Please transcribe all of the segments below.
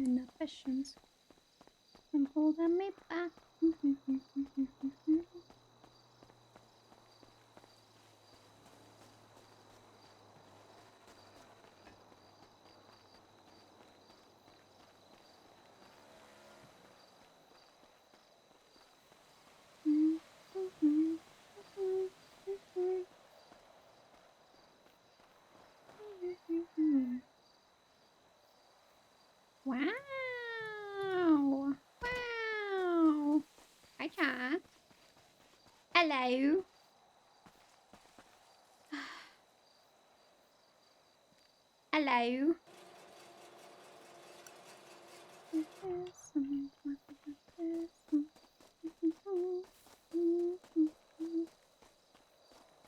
inhibitions from holding me back. Wow. Wow. Hi, chat. Hello. Hello.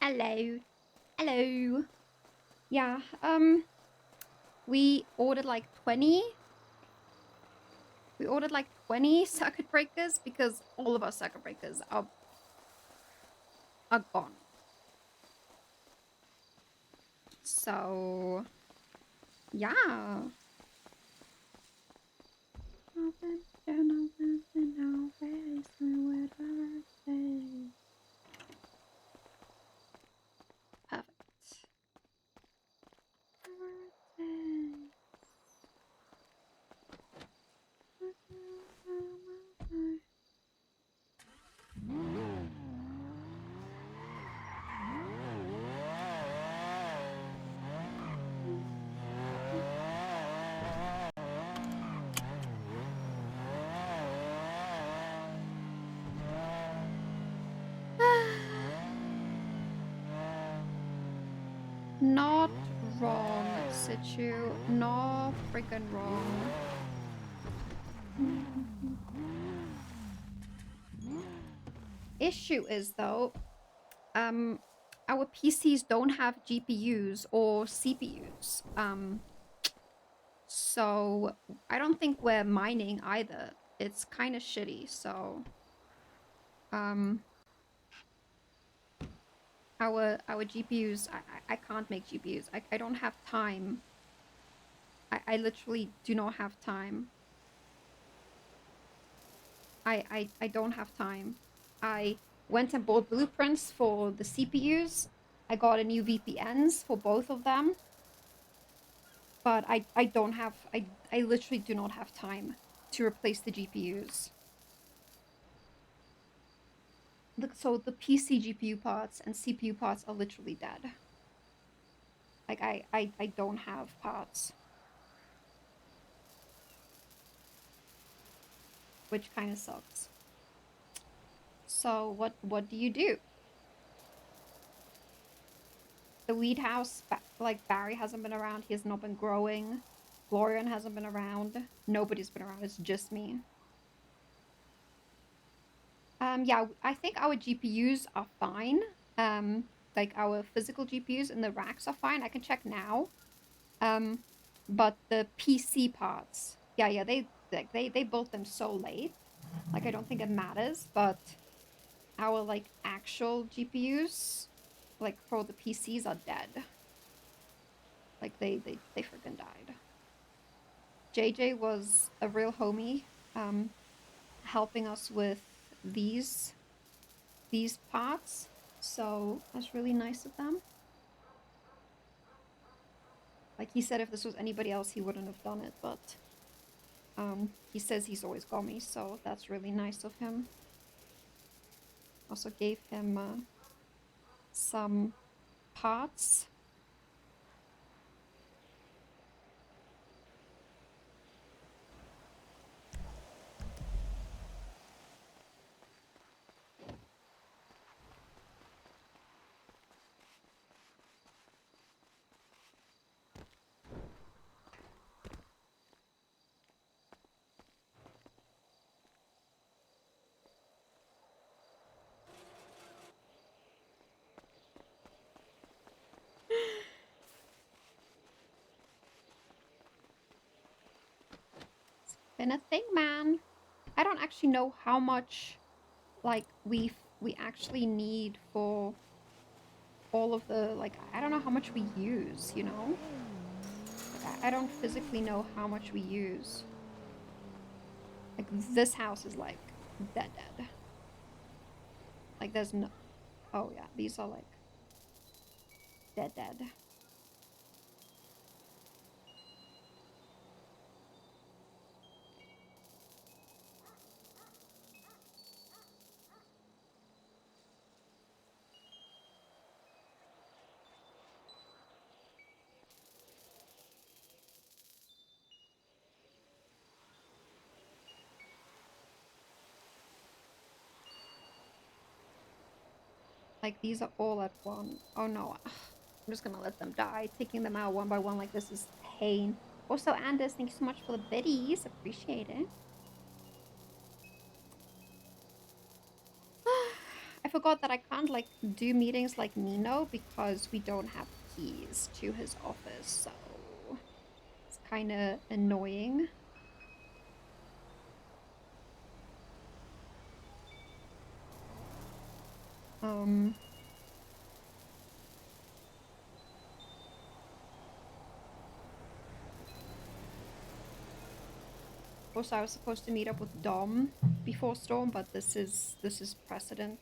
Hello. Hello. Yeah, we ordered like 20. We ordered like 20 circuit breakers because all of our circuit breakers are gone. So, yeah. Perfect. Not wrong, Situ. Not freaking wrong. Issue is though, our PCs don't have GPUs or CPUs. So I don't think we're mining either. It's kind of shitty. So, our GPUs, I can't make GPUs. I don't have time. I literally do not have time. I don't have time. I went and bought blueprints for the CPUs. I got a new VPNs for both of them. But I don't have, I literally do not have time to replace the GPUs. So the PC GPU parts and CPU parts are literally dead. Like I don't have parts. Which kind of sucks. So what do you do? The weed house, like Barry hasn't been around. He has not been growing. Glorian hasn't been around. Nobody's been around. It's just me. Yeah, I think our GPUs are fine. Like our physical GPUs in the racks are fine. I can check now. But the PC parts, yeah, they built them so late. Like I don't think it matters, but our like actual GPUs, like for the PCs, are dead. Like they freaking died. JJ was a real homie, helping us with these parts. So that's really nice of them. Like he said if this was anybody else, he wouldn't have done it, but he says he's always got me, so that's really nice of him. Also gave him some parts. Been a thing, man. I don't actually know how much like we actually need for all of the, like, I don't know how much we use, you know? Like, I don't physically know how much we use. Like, this house is, like, dead. Like, there's no... Oh, yeah, these are, like, dead. Like, these are all at one. Oh, no. I'm just gonna let them die. Taking them out one by one like this is pain. Also, Anders, thank you so much for the biddies. Appreciate it. I forgot that I can't, like, do meetings like Nino because we don't have keys to his office, so it's kind of annoying. Also, I was supposed to meet up with Dom before Storm, but this is precedent.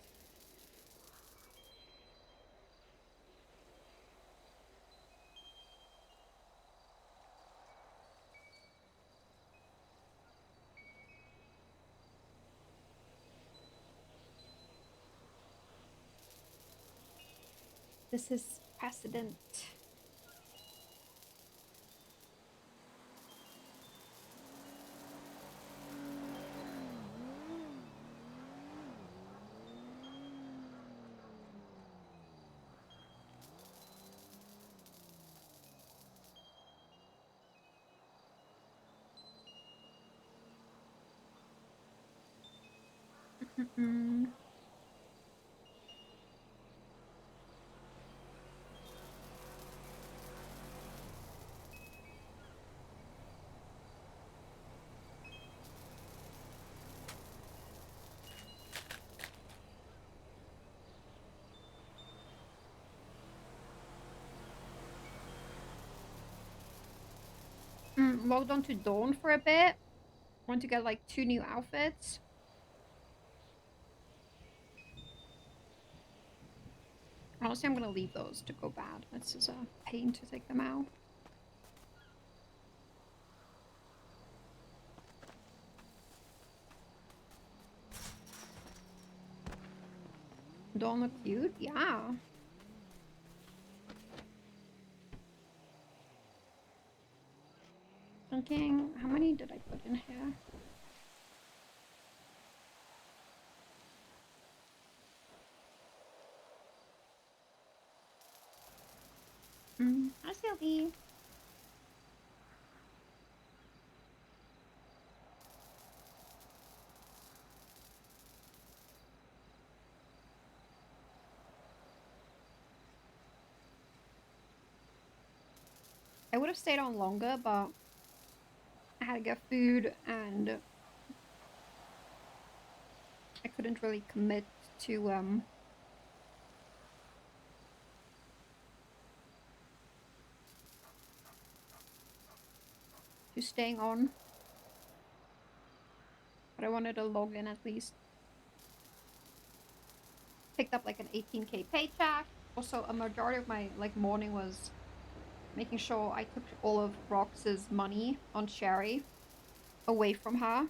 This is precedent. Logged on to Dawn for a bit. Want to get like 2 new outfits. Honestly, I'm gonna leave those to go bad. It's just a pain to take them out. Dawn look cute? Yeah. Thinking, how many did I put in here? Hi, Sylvie. I would have stayed on longer, but I had to get food and I couldn't really commit to staying on. But I wanted to log in at least. Picked up like an 18k paycheck. Also, a majority of my like morning was making sure I took all of Rox's money on Sherry away from her.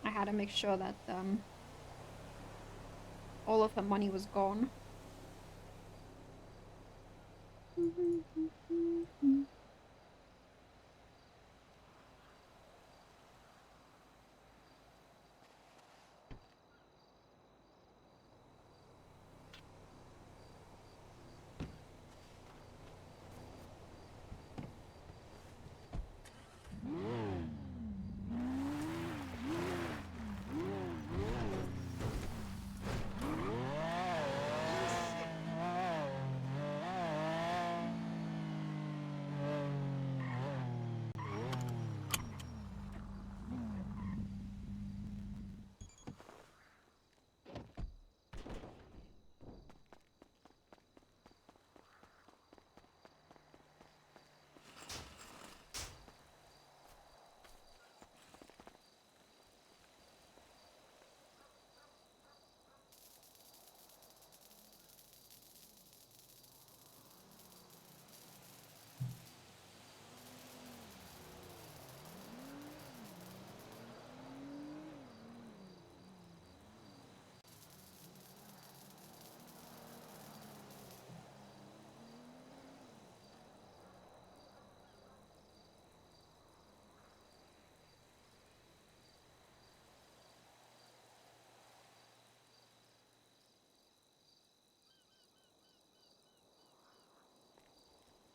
I had to make sure that all of her money was gone.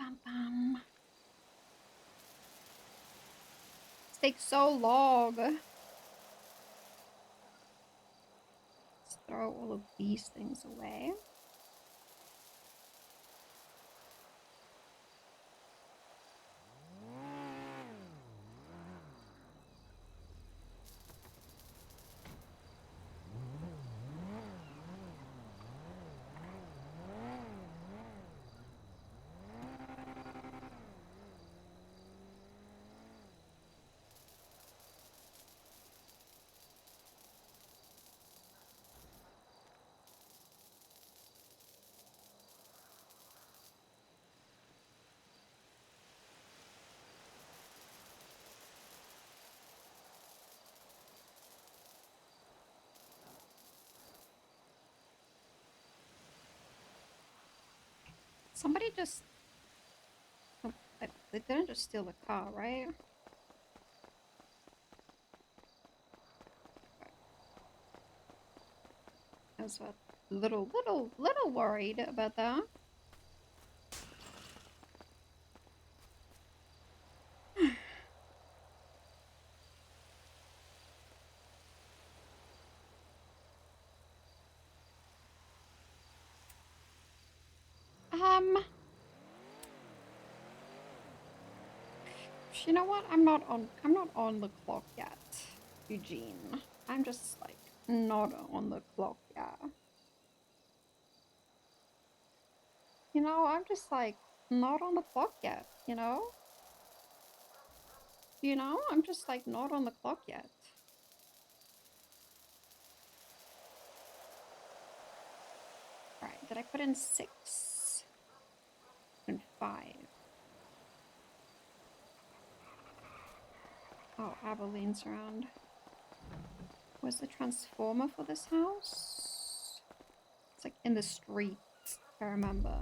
bum, bum. This takes so long. Let's throw all of these things away. Somebody just... Oh, they didn't just steal the car, right? I was a little worried about that. You know what? I'm not on the clock yet, Eugene. I'm just like not on the clock yet. You know, I'm just like not on the clock yet, you know? You know, I'm just like not on the clock yet. Alright, did I put in 6? And 5. Oh, Abilene's around. Where's the transformer for this house? It's like in the street, if I remember.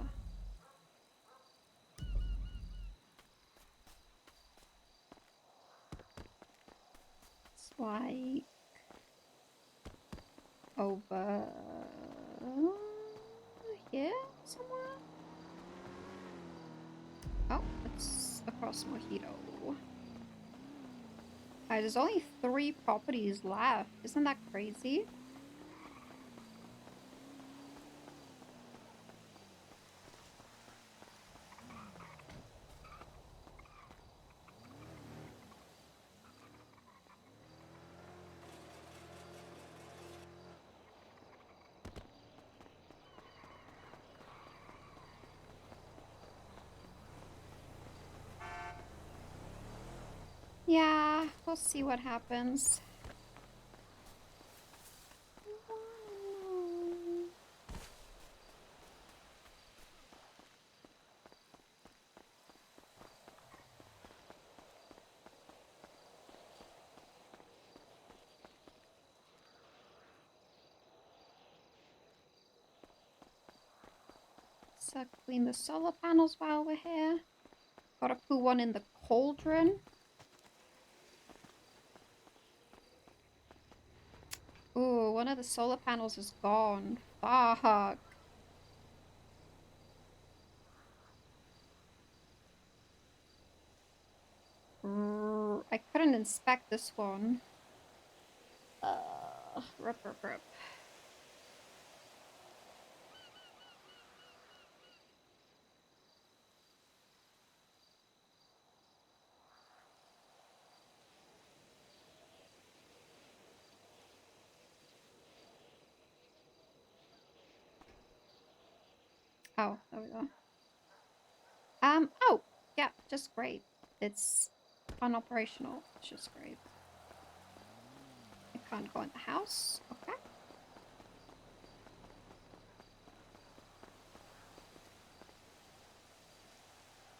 It's like over here somewhere? Oh, it's across Mojito. There's only 3 properties left. Isn't that crazy? Yeah, we'll see what happens. Let's clean the solar panels while we're here. Gotta put one in the cauldron. Ooh, one of the solar panels is gone. Fuck. I couldn't inspect this one. Rip. Oh, there we go. Oh, yeah, just great. It's unoperational, which is great. I can't go in the house. Okay.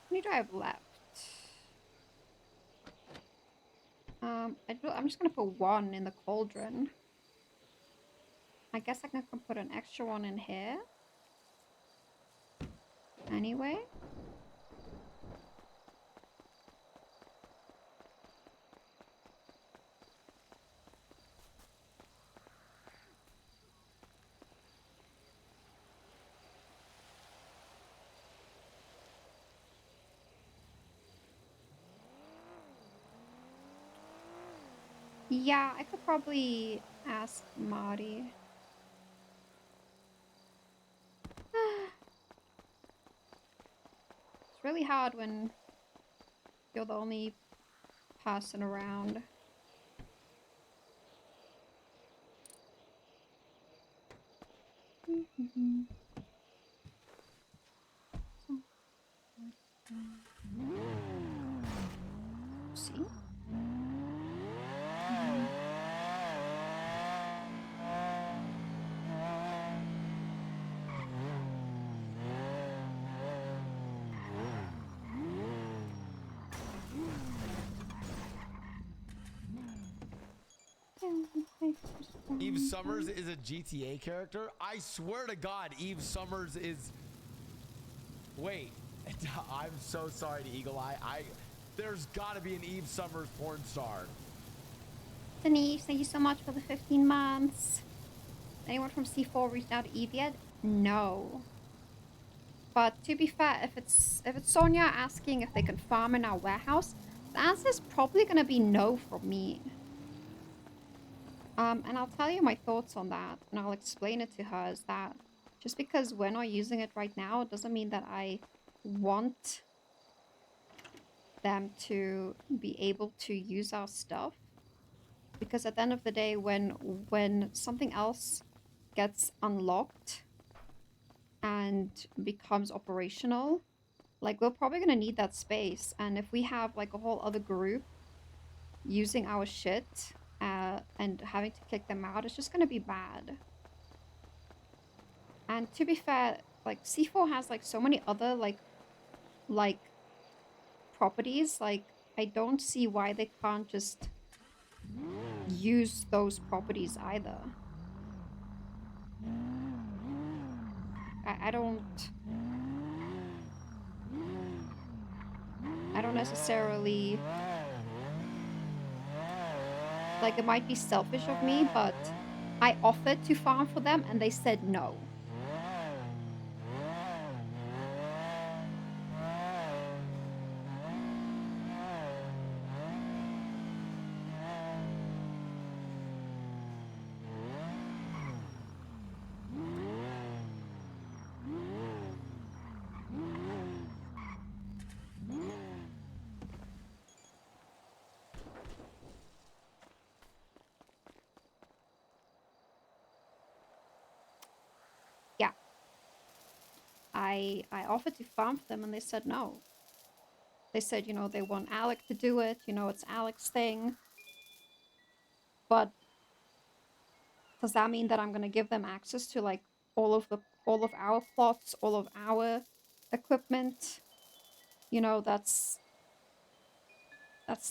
How many do I have left? I'm just gonna put 1 in the cauldron. I guess I can put an extra one in here. Anyway. Yeah, I could probably ask Marty. It's really hard when you're the only person around. See? EagleSummers is a GTA character? I swear to God, EagleSummers is... Wait. I'm so sorry to EagleAye. There's gotta be an EagleSummers porn star. Denise, thank you so much for the 15 months. Anyone from C4 reached out to Eve yet? No. But to be fair, if it's Sonia asking if they can farm in our warehouse, the answer is probably gonna be no from me. And I'll tell you my thoughts on that, and I'll explain it to her, is that just because we're not using it right now, it doesn't mean that I want them to be able to use our stuff. Because at the end of the day, when something else gets unlocked and becomes operational, like, we're probably gonna need that space. And if we have like a whole other group using our shit and having to kick them out, it's just gonna be bad. And to be fair, like, C4 has like so many other like properties. Like, I don't see why they can't just use those properties either. I don't necessarily, like, it might be selfish of me, but I offered to farm for them and they said no. Yeah. I offered to farm for them and they said no. They said, you know, they want Alec to do it, you know, it's Alec's thing. But does that mean that I'm gonna give them access to like all of our plots, all of our equipment? You know, that's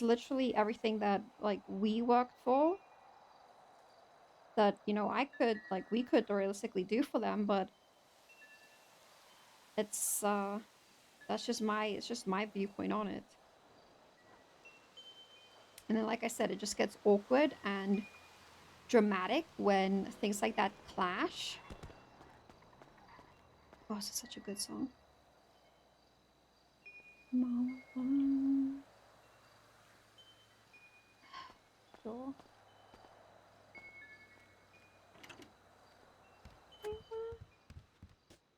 literally everything that like we worked for. That, you know, we could realistically do for them, but it's it's just my viewpoint on it. And then, like I said, it just gets awkward and dramatic when things like that clash. Oh, this is such a good song. Sure.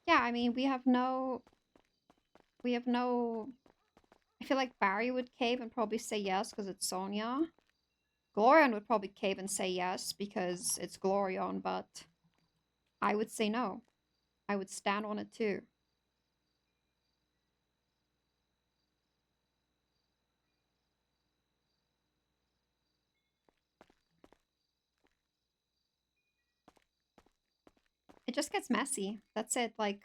Yeah, I mean, we have no... I feel like Barry would cave and probably say yes because it's Sonia. Glorion would probably cave and say yes because it's Glorion, but I would say no. I would stand on it too. It just gets messy. That's it. Like,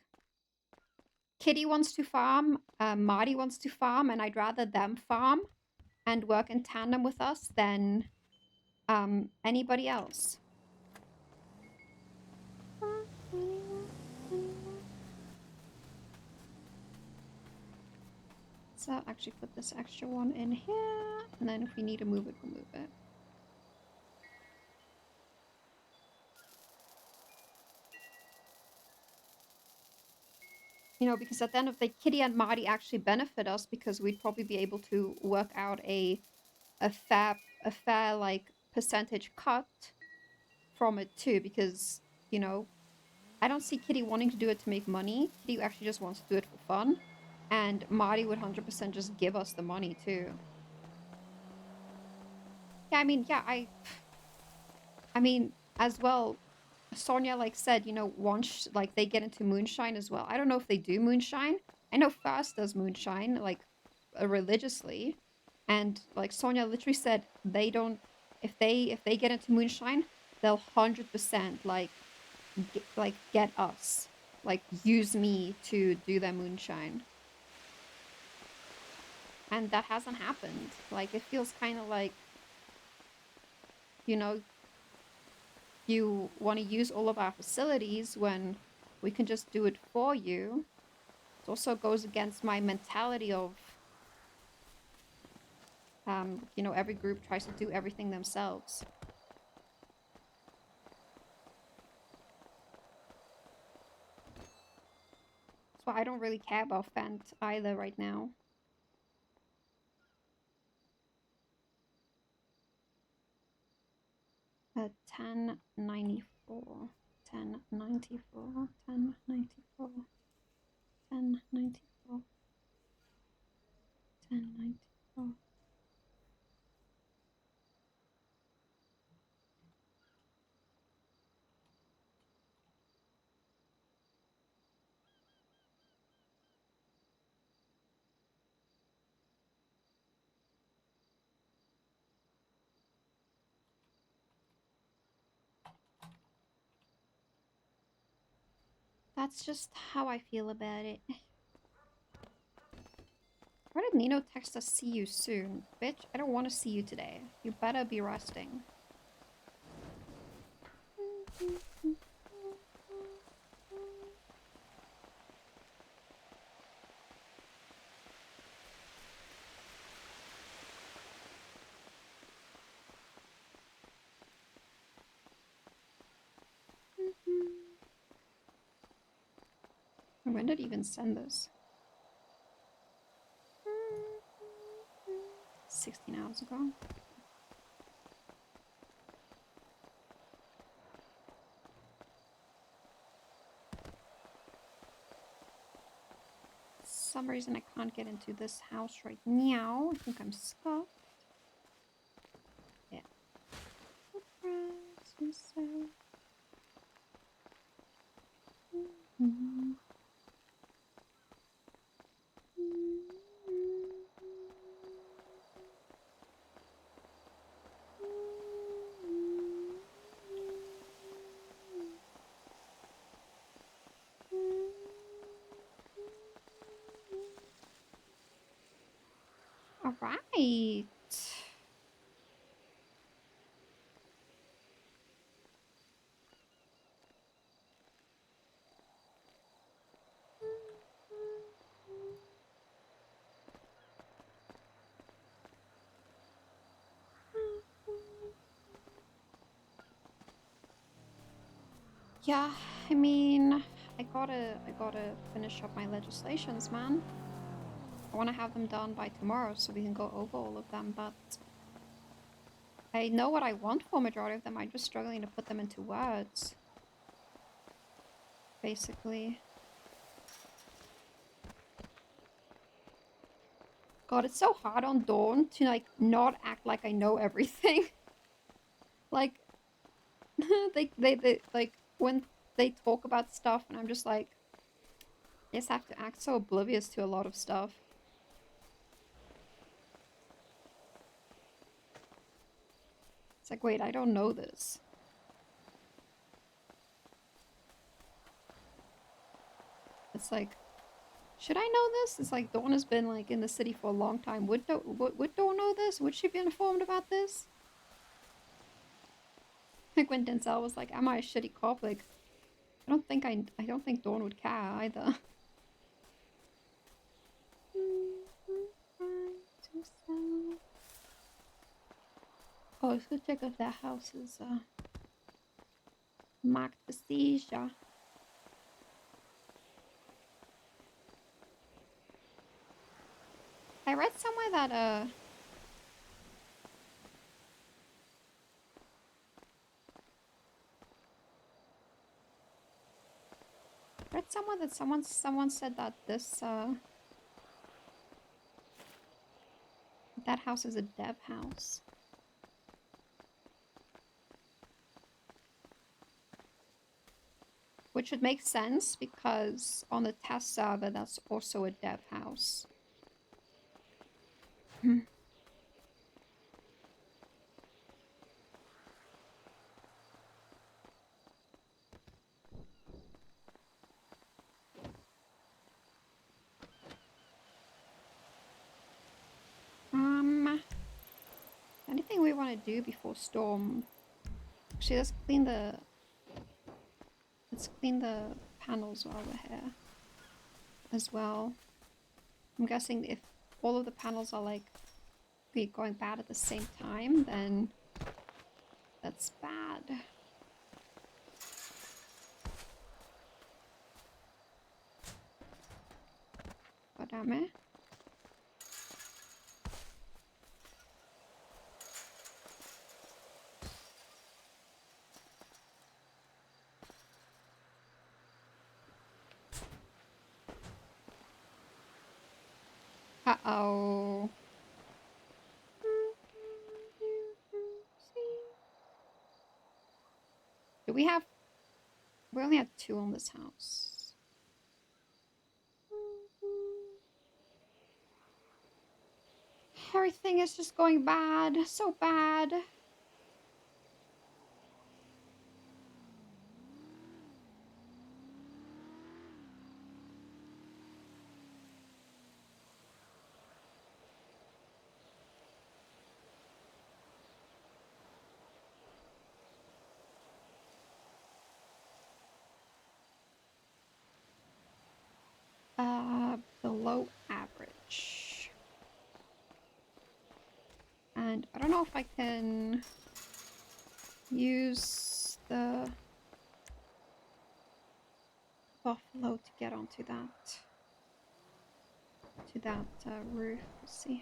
Kitty wants to farm, Marty wants to farm, and I'd rather them farm and work in tandem with us than anybody else. So actually put this extra one in here, and then if we need to move it, we'll move it. You know, because at the end of the day, Kitty and Marty actually benefit us because we'd probably be able to work out a fair like percentage cut from it too, because, you know, I don't see Kitty wanting to do it to make money. Kitty actually just wants to do it for fun. And Marty would 100% just give us the money too. Yeah, I mean, yeah, I mean, as well, Sonia like said, you know, once like they get into moonshine as well. I don't know if they do moonshine. I know Fast does moonshine like religiously, and like Sonia literally said they don't, if they get into moonshine, they'll 100% like get us, like use me to do their moonshine. And that hasn't happened. Like it feels kind of like, you know, you want to use all of our facilities when we can just do it for you. It also goes against my mentality of, you know, every group tries to do everything themselves. So I don't really care about Fent either right now. At 1094, 1094, 1094, 1094, 1094. That's just how I feel about it. Why did Nino text us see you soon? Bitch, I don't want to see you today. You better be resting. When did he even send this? 16 hours ago. For some reason I can't get into this house right now. I think I'm stuck. Yeah. Surprise yourself. All right. Yeah, I mean, I gotta finish up my legislations, man. I want to have them done by tomorrow so we can go over all of them, but I know what I want for a majority of them. I'm just struggling to put them into words, basically. God, it's so hard on Dawn to, like, not act like I know everything. Like, they, like, when they talk about stuff and I'm just like, I just have to act so oblivious to a lot of stuff. It's like, wait, I don't know this. It's like, should I know this? It's like Dawn has been like in the city for a long time. Would Dawn know this? Would she be informed about this? Like when Denzel was like, "Am I a shitty cop?" Like, I don't think Dawn would care either. Oh, let's go check if that house is marked for seizure. I read somewhere that read somewhere that someone said that this that house is a dev house. Which would make sense because on the test server that's also a dev house. Anything we want to do before storm? Actually, let's clean the panels while we're here as well. I'm guessing if all of the panels are like going bad at the same time, then that's bad. God damn it. Uh-oh. Do we have... We only have 2 on this house. Everything is just going bad. So bad. Below average. And I don't know if I can use the buffalo to get onto that roof. Let's see.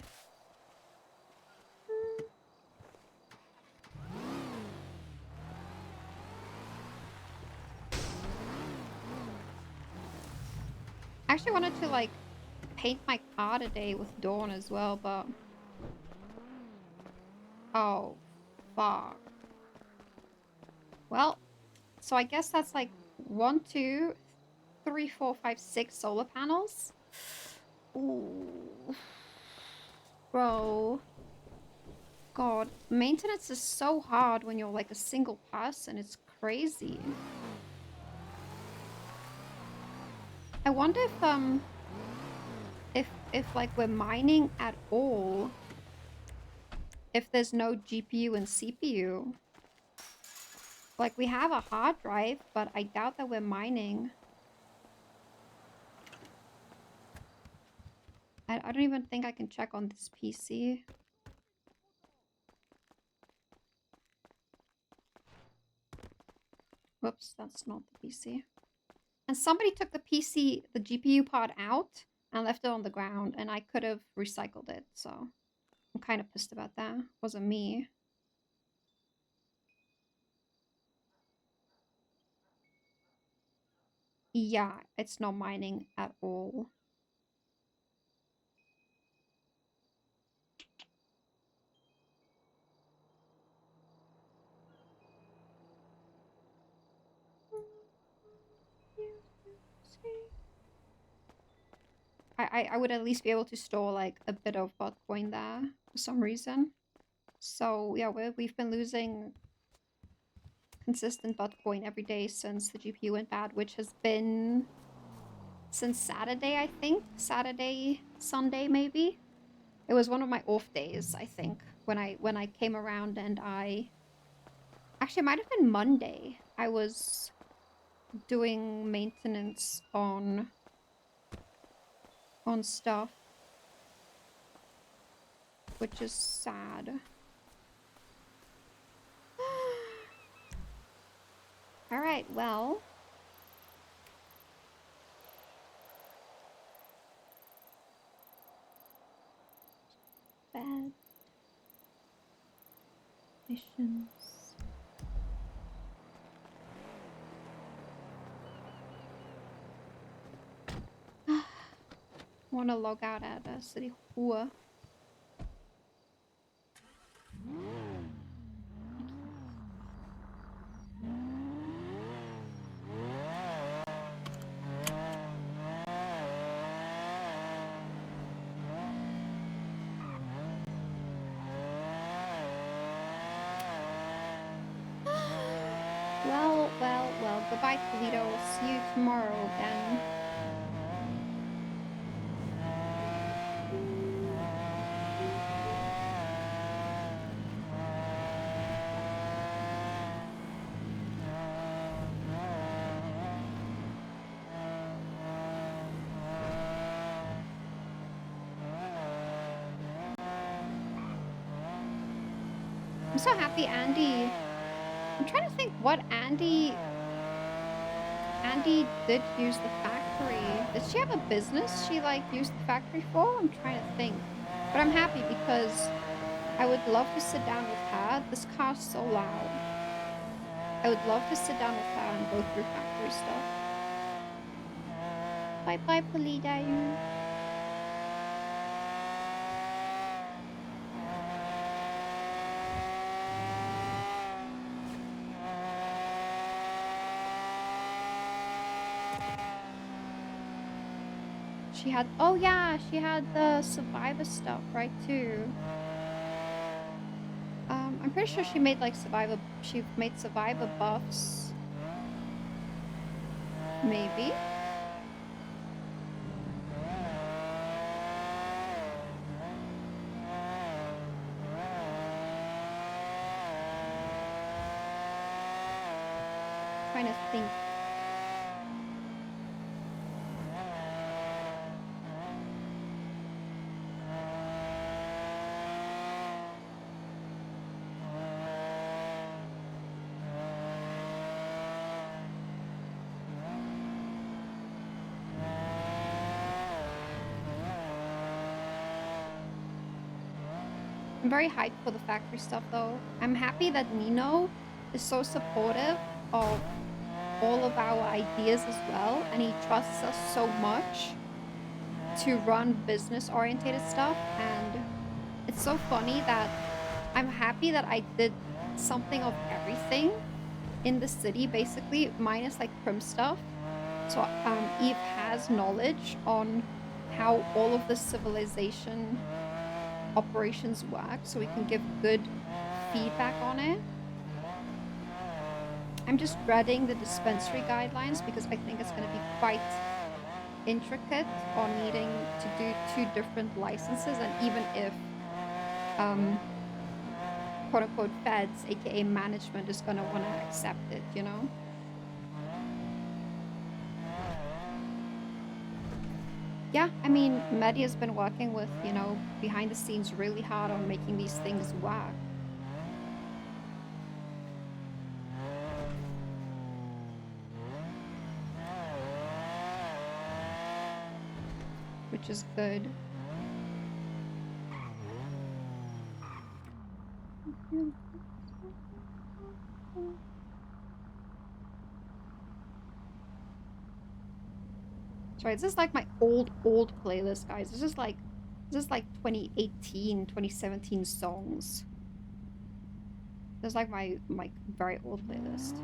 I actually wanted to like paint my car today with Dawn as well, but oh fuck. Well, so I guess that's like 1, 2, 3, 4, 5, 6 solar panels. Ooh. Bro. God, maintenance is so hard when you're like a single person. It's crazy. I wonder if like we're mining at all, if there's no GPU and CPU. Like we have a hard drive, but I doubt that we're mining. I don't even think I can check on this PC. Whoops, that's not the PC. And somebody took the PC, the GPU pod out and left it on the ground, and I could have recycled it, so I'm kind of pissed about that. It wasn't me. Yeah, it's not mining at all. I would at least be able to store like a bit of Bitcoin there for some reason. So yeah, we've been losing consistent Bitcoin every day since the GPU went bad, which has been since Saturday, I think. Saturday, Sunday, maybe. It was one of my off days, I think, when I came around and I... Actually, it might have been Monday. I was doing maintenance on stuff, which is sad. All right, well, bad missions. Want to log out at City Hua. Well, goodbye, Toledo. See you tomorrow then. I'm so happy Andy... I'm trying to think what Andy did use the factory. Did she have a business she like used the factory for? I'm trying to think. But I'm happy because I would love to sit down with her. This car's so loud. I would love to sit down with her and go through factory stuff. Bye bye, Polida. She had, oh yeah, she had the Survivor stuff, right, too. I'm pretty sure she made, like, she made Survivor buffs. Maybe. Trying to think. I'm very hyped for the factory stuff though. I'm happy that Nino is so supportive of all of our ideas as well, and he trusts us so much to run business-oriented stuff. And it's so funny that I'm happy that I did something of everything in the city, basically, minus like prim stuff. So Eve has knowledge on how all of the civilization operations work, so we can give good feedback on it. I'm just dreading the dispensary guidelines because I think it's going to be quite intricate on needing to do 2 different licenses, and even if quote-unquote feds, aka management, is going to want to accept it, you know? Yeah, I mean, Media's been working with, you know, behind the scenes really hard on making these things work. Which is good. Sorry, this is like my old playlist, guys. This is like 2018, 2017 songs. This is like my very old playlist.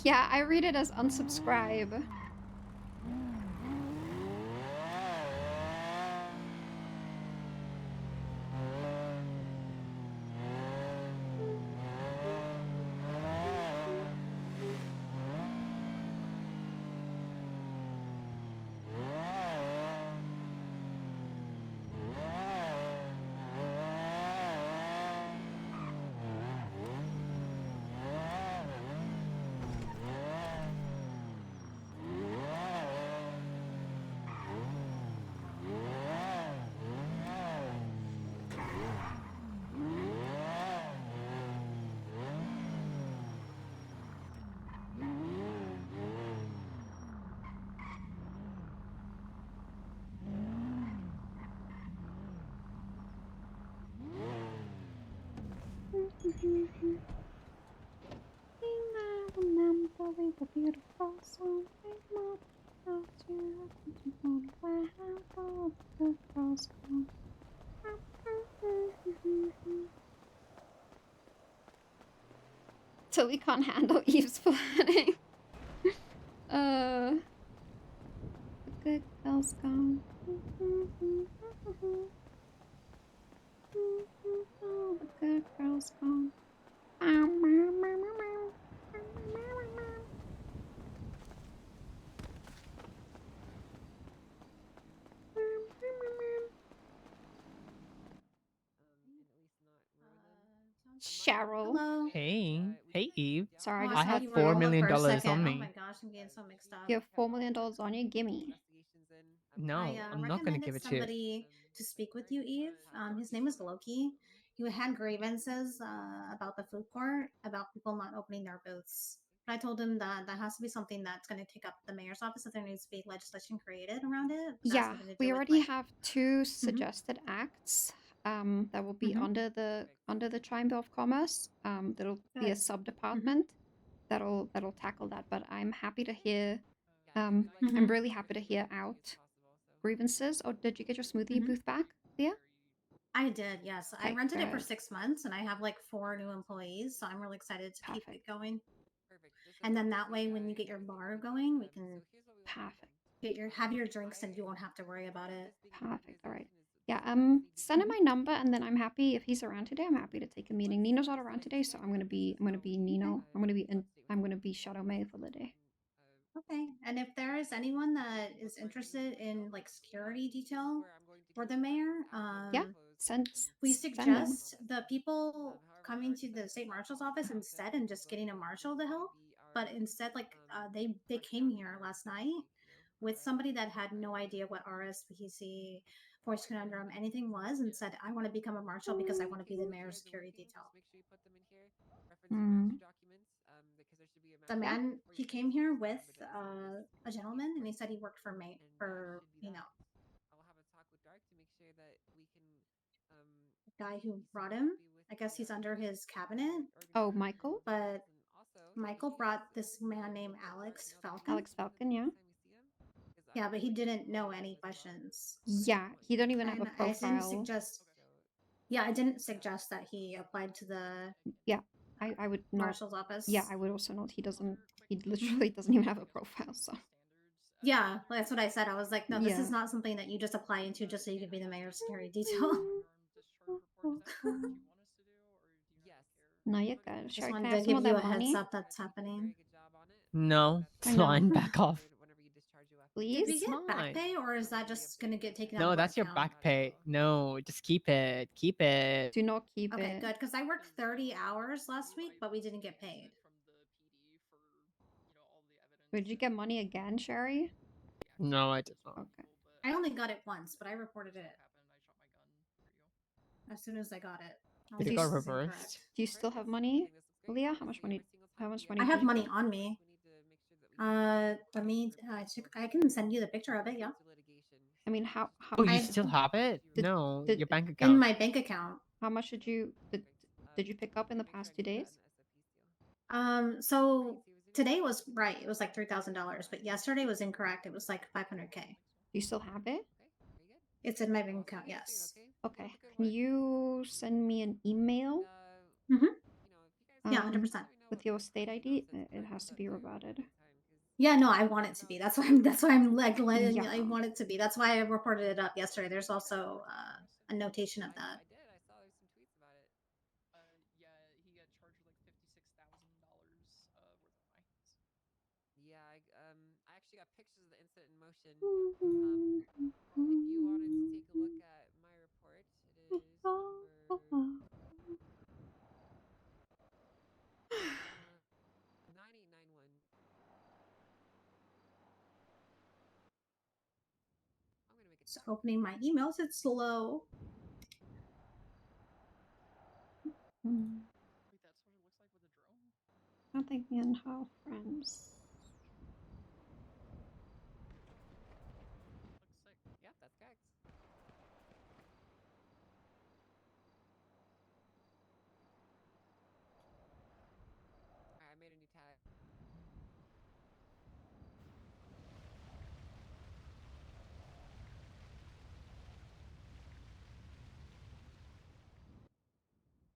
Yeah, I read it as unsubscribe. Remember we were beautiful, so think more about you. Where have all the good girls gone? So we can't handle Eve's planning. The good girls gone. All the good girls gone. Cheryl. Hello. Hey, hey Eve. Sorry, I Oh, just I thought have had you were $4 Lola million for a on second. Oh me. my gosh, I'm getting so mixed up. you have $4 million on you. Gimme. No, I I'm not gonna give recommended it to you. somebody to speak with you, Eve. His name is Loki. He had grievances about the food court, about people not opening their booths. But I told him that that has to be something that's going to take up the mayor's office. That there needs to be legislation created around it. But that's Yeah, nothing to do we with already like. have two suggested acts that will be Mhm. under the Chamber of Commerce. That'll be a Good. sub department that'll tackle that. But I'm happy to hear. I'm Mhm. really happy to hear out grievances. Or did you get your smoothie Mhm. booth back, Leah? I did, yes. I Okay, rented it for good. 6 months, and I have like 4 new employees, so I'm really excited to keep Perfect. it going. And then that way, when you get your bar going, we can Perfect. have your drinks, and you won't have to worry about it. Perfect. All right. Yeah. Send him my number, and then I'm happy if he's around today. I'm happy to take a meeting. Nino's not around today, so I'm gonna be Nino. I'm gonna be Shadow May for the day. Okay. And if there is anyone that is interested in like security detail for the mayor, Yeah. Send we them. suggest the people coming to the state marshal's office instead and just getting a marshal to help. But instead, like they came here last night with somebody that had no idea what RSPC, voice conundrum, anything was, and said, "I want to become a marshal because I want to be the mayor's security detail." Mm. The Yeah. man he came here with a gentleman, and he said he worked for the guy who brought him. I guess he's under his cabinet, Oh, Michael. but Michael brought this man named Alex Falcon. Alex Falcon. Yeah. Yeah, but he didn't know any questions. Yeah. He don't even have a And I didn't profile. suggest. Yeah, I didn't suggest that he applied to the Yeah. I would not. marshal's office. Yeah. I would also not. He doesn't. He Mm-hmm. literally doesn't even have a profile. So. Yeah, that's what I said. I was like, no, this Yeah. is not something that you just apply into just so you can be the mayor's security detail. No, you're good. Just Sure, can I wanted have to some give of you that a heads money? up that's happening. No, I it's know. fine. Back off. Did we Please? get back Fine. pay, or is that just gonna get taken out No, of our that's your account? back pay. No, just keep it. Keep it. Do not keep Okay, it. good. Because I worked 30 hours last week, but we didn't get paid. Did you get money again, Sherry? No, I did not. Okay. I only got it once, but I reported it as soon as I got it. I was It Do you, like, got this is reversed. incorrect. do you still have money, Leah? How much money? How much money? I did have you money get? on me. Let me. I can send you the picture of it. Yeah, I mean, how Oh, you I still have it? Did- No, did- your bank in account. my bank account. how much did you pick up in the past 2 days? So today was right. It was like $3,000, but yesterday was incorrect. It was like 500K. Do you still have it? It's in my bank account. Yes. Okay. Can you send me an email? Mm-hmm. Yeah, 100%. With your state ID, it has to be reverted. Yeah, no, I want it to be. That's why I'm like letting. Yeah. I want it to be. That's why I reported it up yesterday. There's also a notation of that. So opening my emails, it's slow. I don't think me and her friends.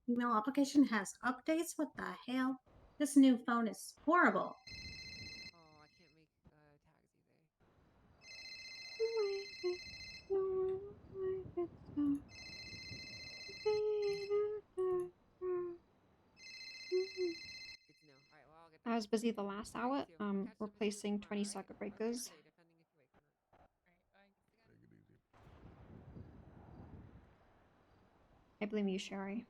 Email application has updates. What the hell? This new phone is horrible. I was busy the last hour, replacing 20 circuit breakers. I blame you, Sherry.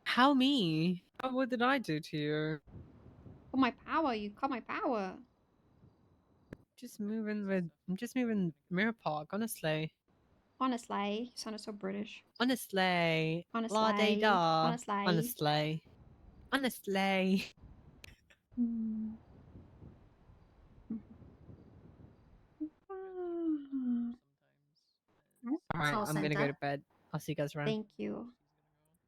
How me? What did I do to you? Oh, my power! You cut my power! I'm just moving Mirror Park, honestly. Honestly, you sounded so British. Honestly. La de Honestly. da. Honestly. Honestly. Honestly. Mm. Alright, all I'm sent gonna go up. to bed. I'll see you guys around. Thank you.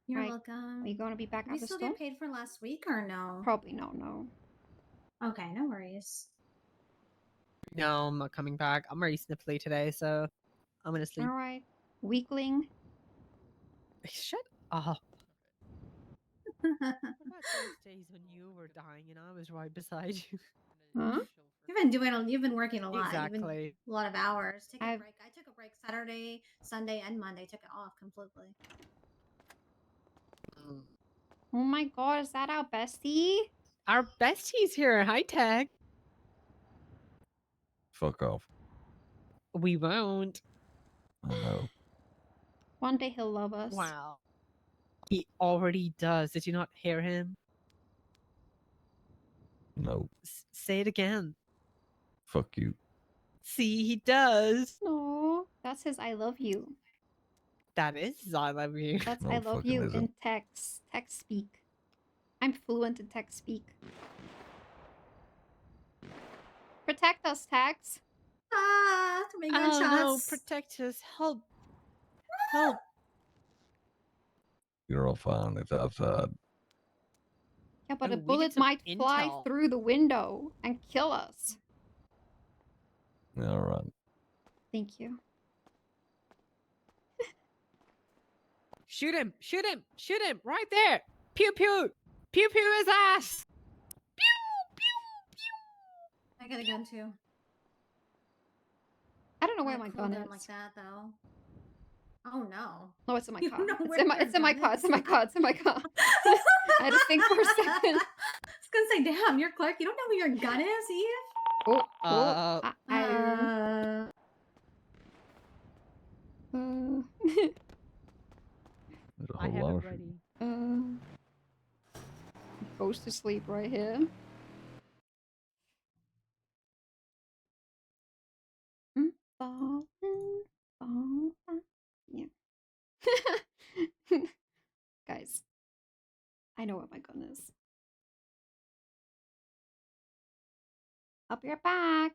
You're Right. welcome. Are you going to be back Did we at the still store? get paid for last week or no? Probably no. Okay, no worries. No, I'm not coming back. I'm already sniffly today, so I'm gonna sleep. Alright. Weakling. Shut up. What about those days when you were dying and I was right beside you? Huh? You've been working a lot. Exactly. You've been a lot of hours. Take a I've- break. I took a break Saturday, Sunday, and Monday. Took it off completely. Oh my god, is that our bestie? Our bestie's here. Hi, Tag. Fuck off. We won't. I know. One day he'll love us. Wow. He already does. Did you not hear him? No. Say it again. Fuck you. See, he does. No, that's his I love you. That is I love you. That's No, I love fucking you isn't. in text speak. I'm fluent in text speak. Protect us, Tex. Ah, too many Oh gunshots. no, protect us. Help. Help. You're all fine. It's outside. Yeah, but Oh, a we did bullet some might fly intel. through the window and kill us. All right. Thank you. Shoot him. Shoot him. Shoot him. Right there. Pew pew. Pew pew his ass. I got a gun too. I don't know Not where a my cool gun gun is. like that though. Oh no. No, it's in my You car. know It's where in my your it's in my gun car. It's in my is. car. It's in my car. I had to think for a second. I was gonna say, damn, you're Clark. You don't know who your gun is, Eve? Oh, Uh, There's a I whole have lot it of shit. ready. Goes to sleep right here. Falling, falling. Yeah. Guys, I know what my gun is. I'll be right back.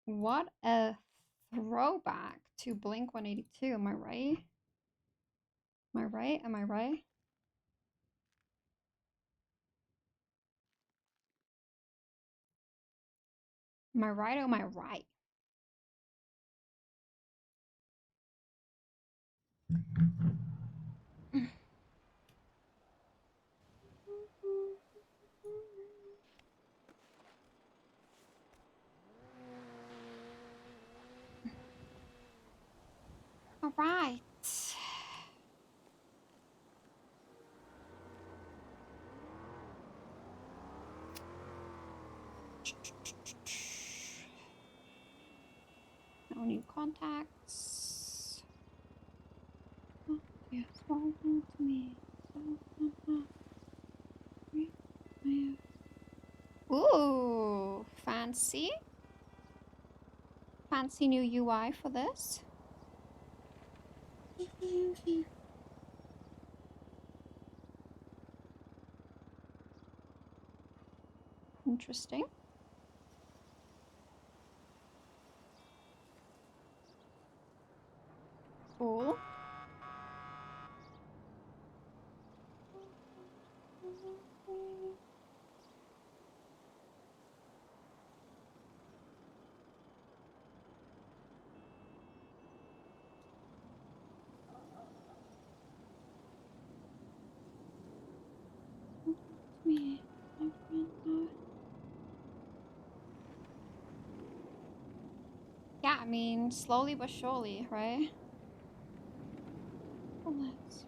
What a throwback to Blink 182. Am I right? Am I right? Am I right? Am I right or am I right? All right. No new contacts. Oh, yes, welcome to me. Ooh, fancy. Fancy new UI for this. Interesting. Cool. Me. Yeah, I mean, slowly but surely, right? Let's.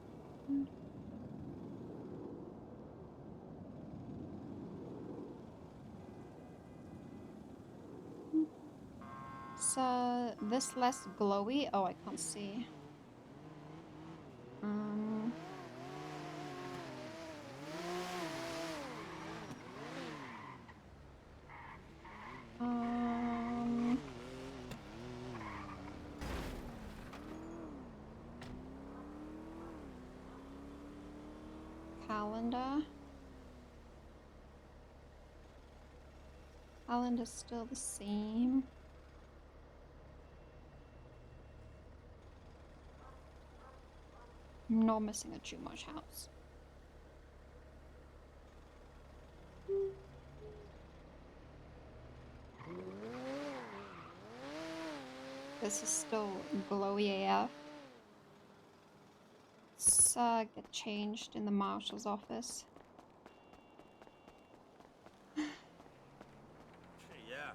So this less glowy. Oh, I can't see. Um. Um. Calendar. Calendar's still the same. I'm not missing a too much house. This is still glowy AF. Let's get changed in the marshal's office. Yeah.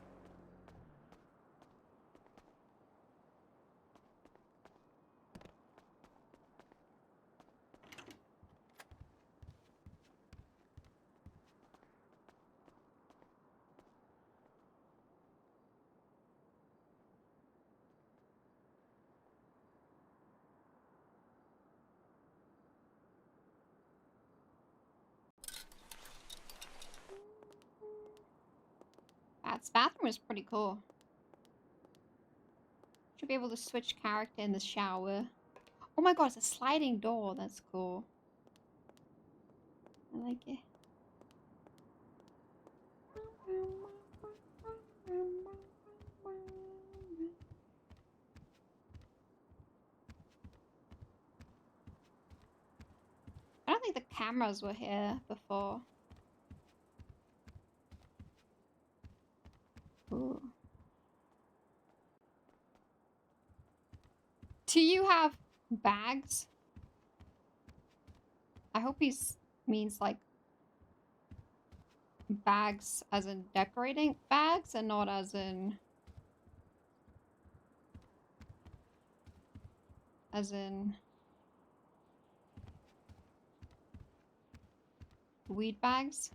This bathroom is pretty cool. Should be able to switch character in the shower. Oh my god, it's a sliding door. That's cool. I like it. I don't think the cameras were here before. Ooh. Do you have bags? I hope he means like bags as in decorating bags and not as in weed bags.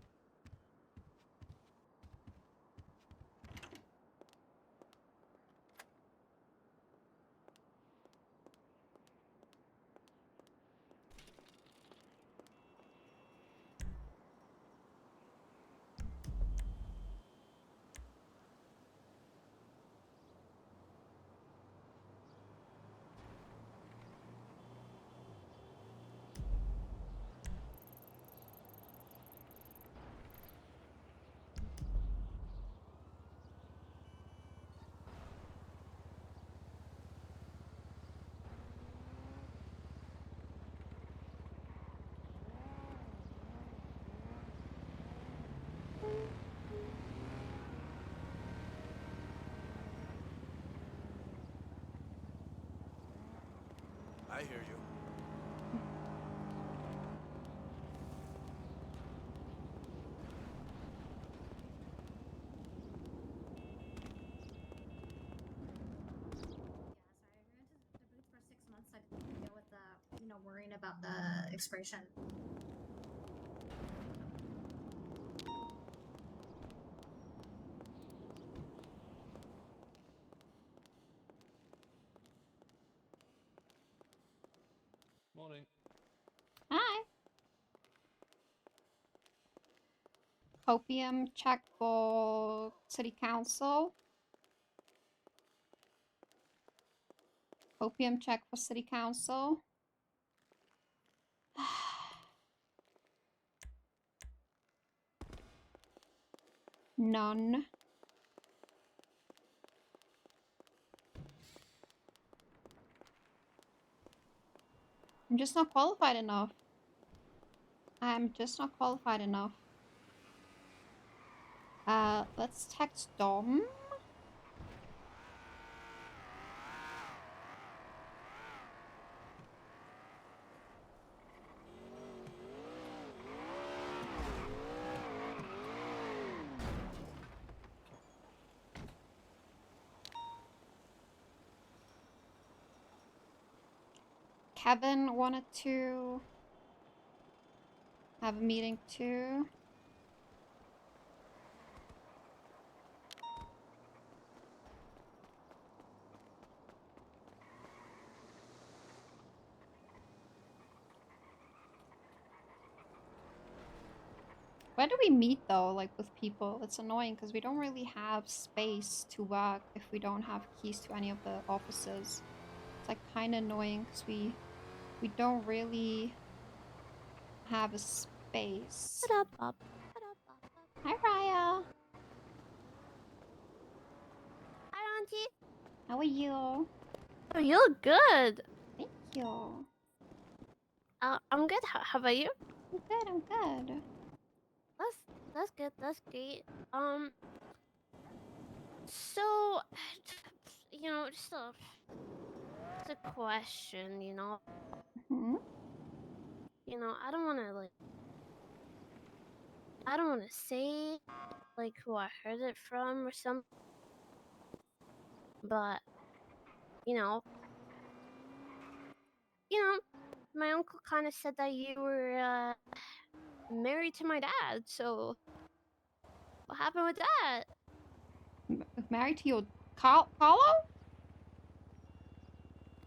I hear you. For 6 months, I didn't deal with the, worrying about the expiration. Morning. Hi. Copium check for city council. Copium check for city council. None. I'm just not qualified enough. I'm just not qualified enough. Let's text Dom. Kevin wanted to have a meeting too. Where do we meet though, like with people? It's annoying because we don't really have space to work if we don't have keys to any of the offices. It's like kind of annoying because we don't really have a space. Hi, Raia. Hi, Auntie. How are you? Oh, you look good. Thank you. I'm good. How about you? I'm good. I'm good. That's good. That's great. So, just a question. Hmm? I don't want to I don't want to say like who I heard it from or something, but you know, my uncle kind of said that you were married to my dad. So, what happened with that? Married to your Carlo?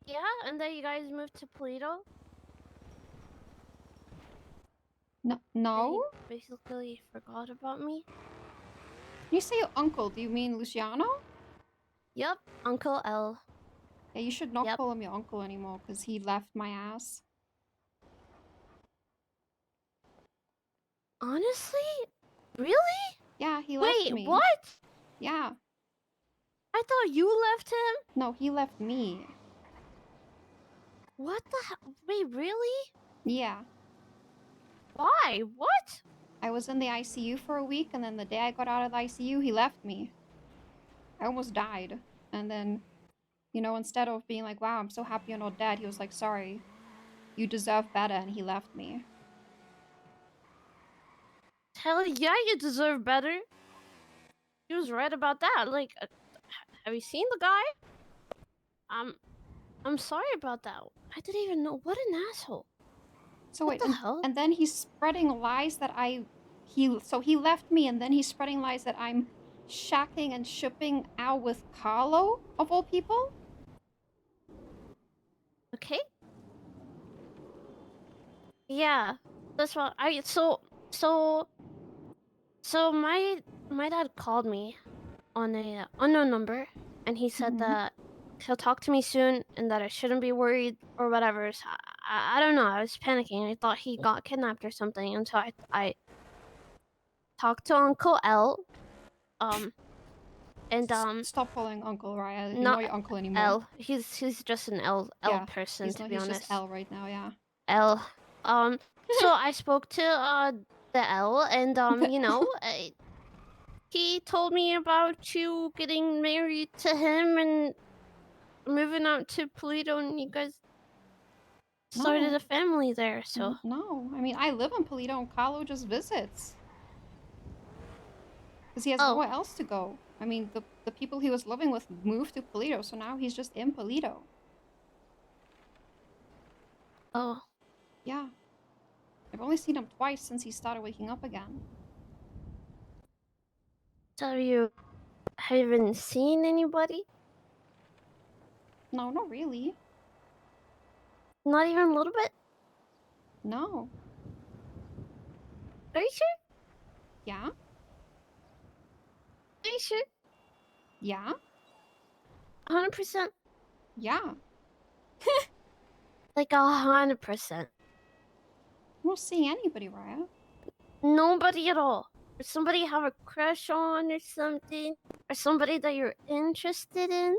Yeah, and then you guys moved to Polito. No. And No? he basically forgot about me. When you say your uncle, do you mean Luciano? Yep, Uncle L. Yeah, you should not Yep. call him your uncle anymore because he left my ass. Honestly? Really? Yeah, he left Wait, me. what? Yeah. I thought you left him? No, he left me. What the hell? Wait, really? Yeah. Why? What? I was in the ICU for a week, and then the day I got out of the ICU, he left me. I almost died. And then, instead of being like, wow, I'm so happy you're not dead, he was like, sorry, you deserve better, and he left me. Hell yeah, you deserve better. He was right about that. Like, have you seen the guy? I'm sorry about that. I didn't even know. What an asshole. So What wait, the hell? and then he's spreading lies that he left me, and then he's spreading lies that I'm shacking and shipping out with Carlo, of all people? Okay. Yeah, that's what so my dad called me on a unknown number, and he said that he'll talk to me soon and that I shouldn't be worried or whatever. So I don't know. I was panicking. I thought he got kidnapped or something, and so I talked to Uncle L. Stop calling Uncle Raia. He's Not not your uncle anymore. L. He's just an L Yeah, person, to be he's honest. just L right now, yeah. L. So I spoke to the L, and he told me about you getting married to him and moving out to Polito, and you guys started No. a family there, so. No, I mean, I live in Polito and Carlo just visits. Because he has Oh. nowhere else to go. I mean, the people he was living with moved to Polito, so now he's just in Polito. Oh. Yeah. I've only seen him twice since he started waking up again. So have you even seen anybody? No, not really. Not even a little bit? No. Are you sure? Yeah? Are you sure? Yeah? 100%? Yeah. Like 100%. I'm not seeing anybody, Raia. Nobody at all. Or somebody you have a crush on or something? Or somebody that you're interested in?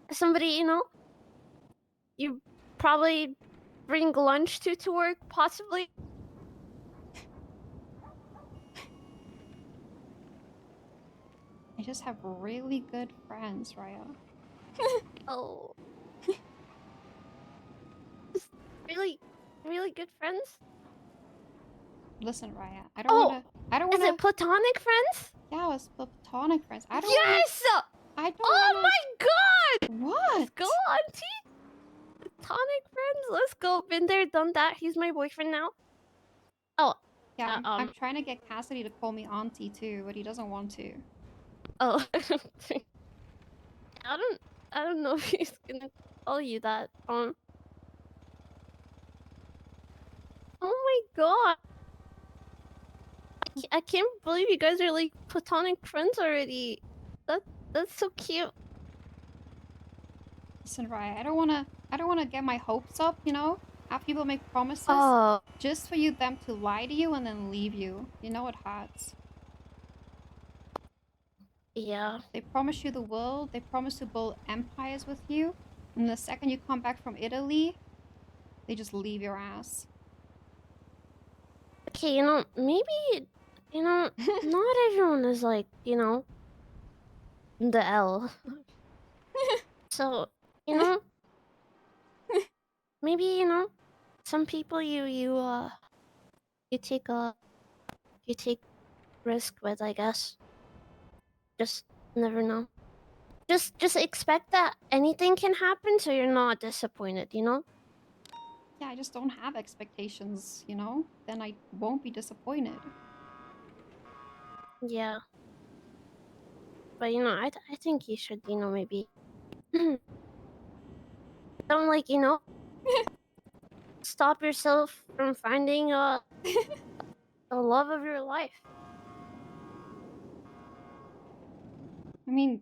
Or somebody, you know, you probably bring lunch to work, possibly? I just have really good friends, Raia. Oh. Just really, really good friends? Listen, Raia, I don't wanna... Is it platonic friends? Yeah, it's platonic friends. I don't Yes! wanna... I don't Oh wanna... my god! What? Let's go, auntie! Platonic friends? Let's go. Been there, done that. He's my boyfriend now. Oh. Yeah, I'm trying to get Cassidy to call me auntie too, but he doesn't want to. Oh. I don't know if he's gonna call you that. Oh my god. I can't believe you guys are like platonic friends already. That's so cute. Listen, Raia, I don't wanna get my hopes up, you know? Have people make promises Oh. just for them to lie to you and then leave you. You know it hurts. Yeah. They promise you the world, they promise to build empires with you, and the second you come back from Italy, they just leave your ass. Okay, you know, maybe, you know, not everyone is like, you know, the L. So, you know, maybe, you know, some people you take risk with, I guess. Just never know. Just expect that anything can happen so you're not disappointed, you know? Yeah, I just don't have expectations, you know? Then I won't be disappointed. Yeah. But you know, I think you should, you know, maybe don't like, you know, stop yourself from finding the love of your life. I mean,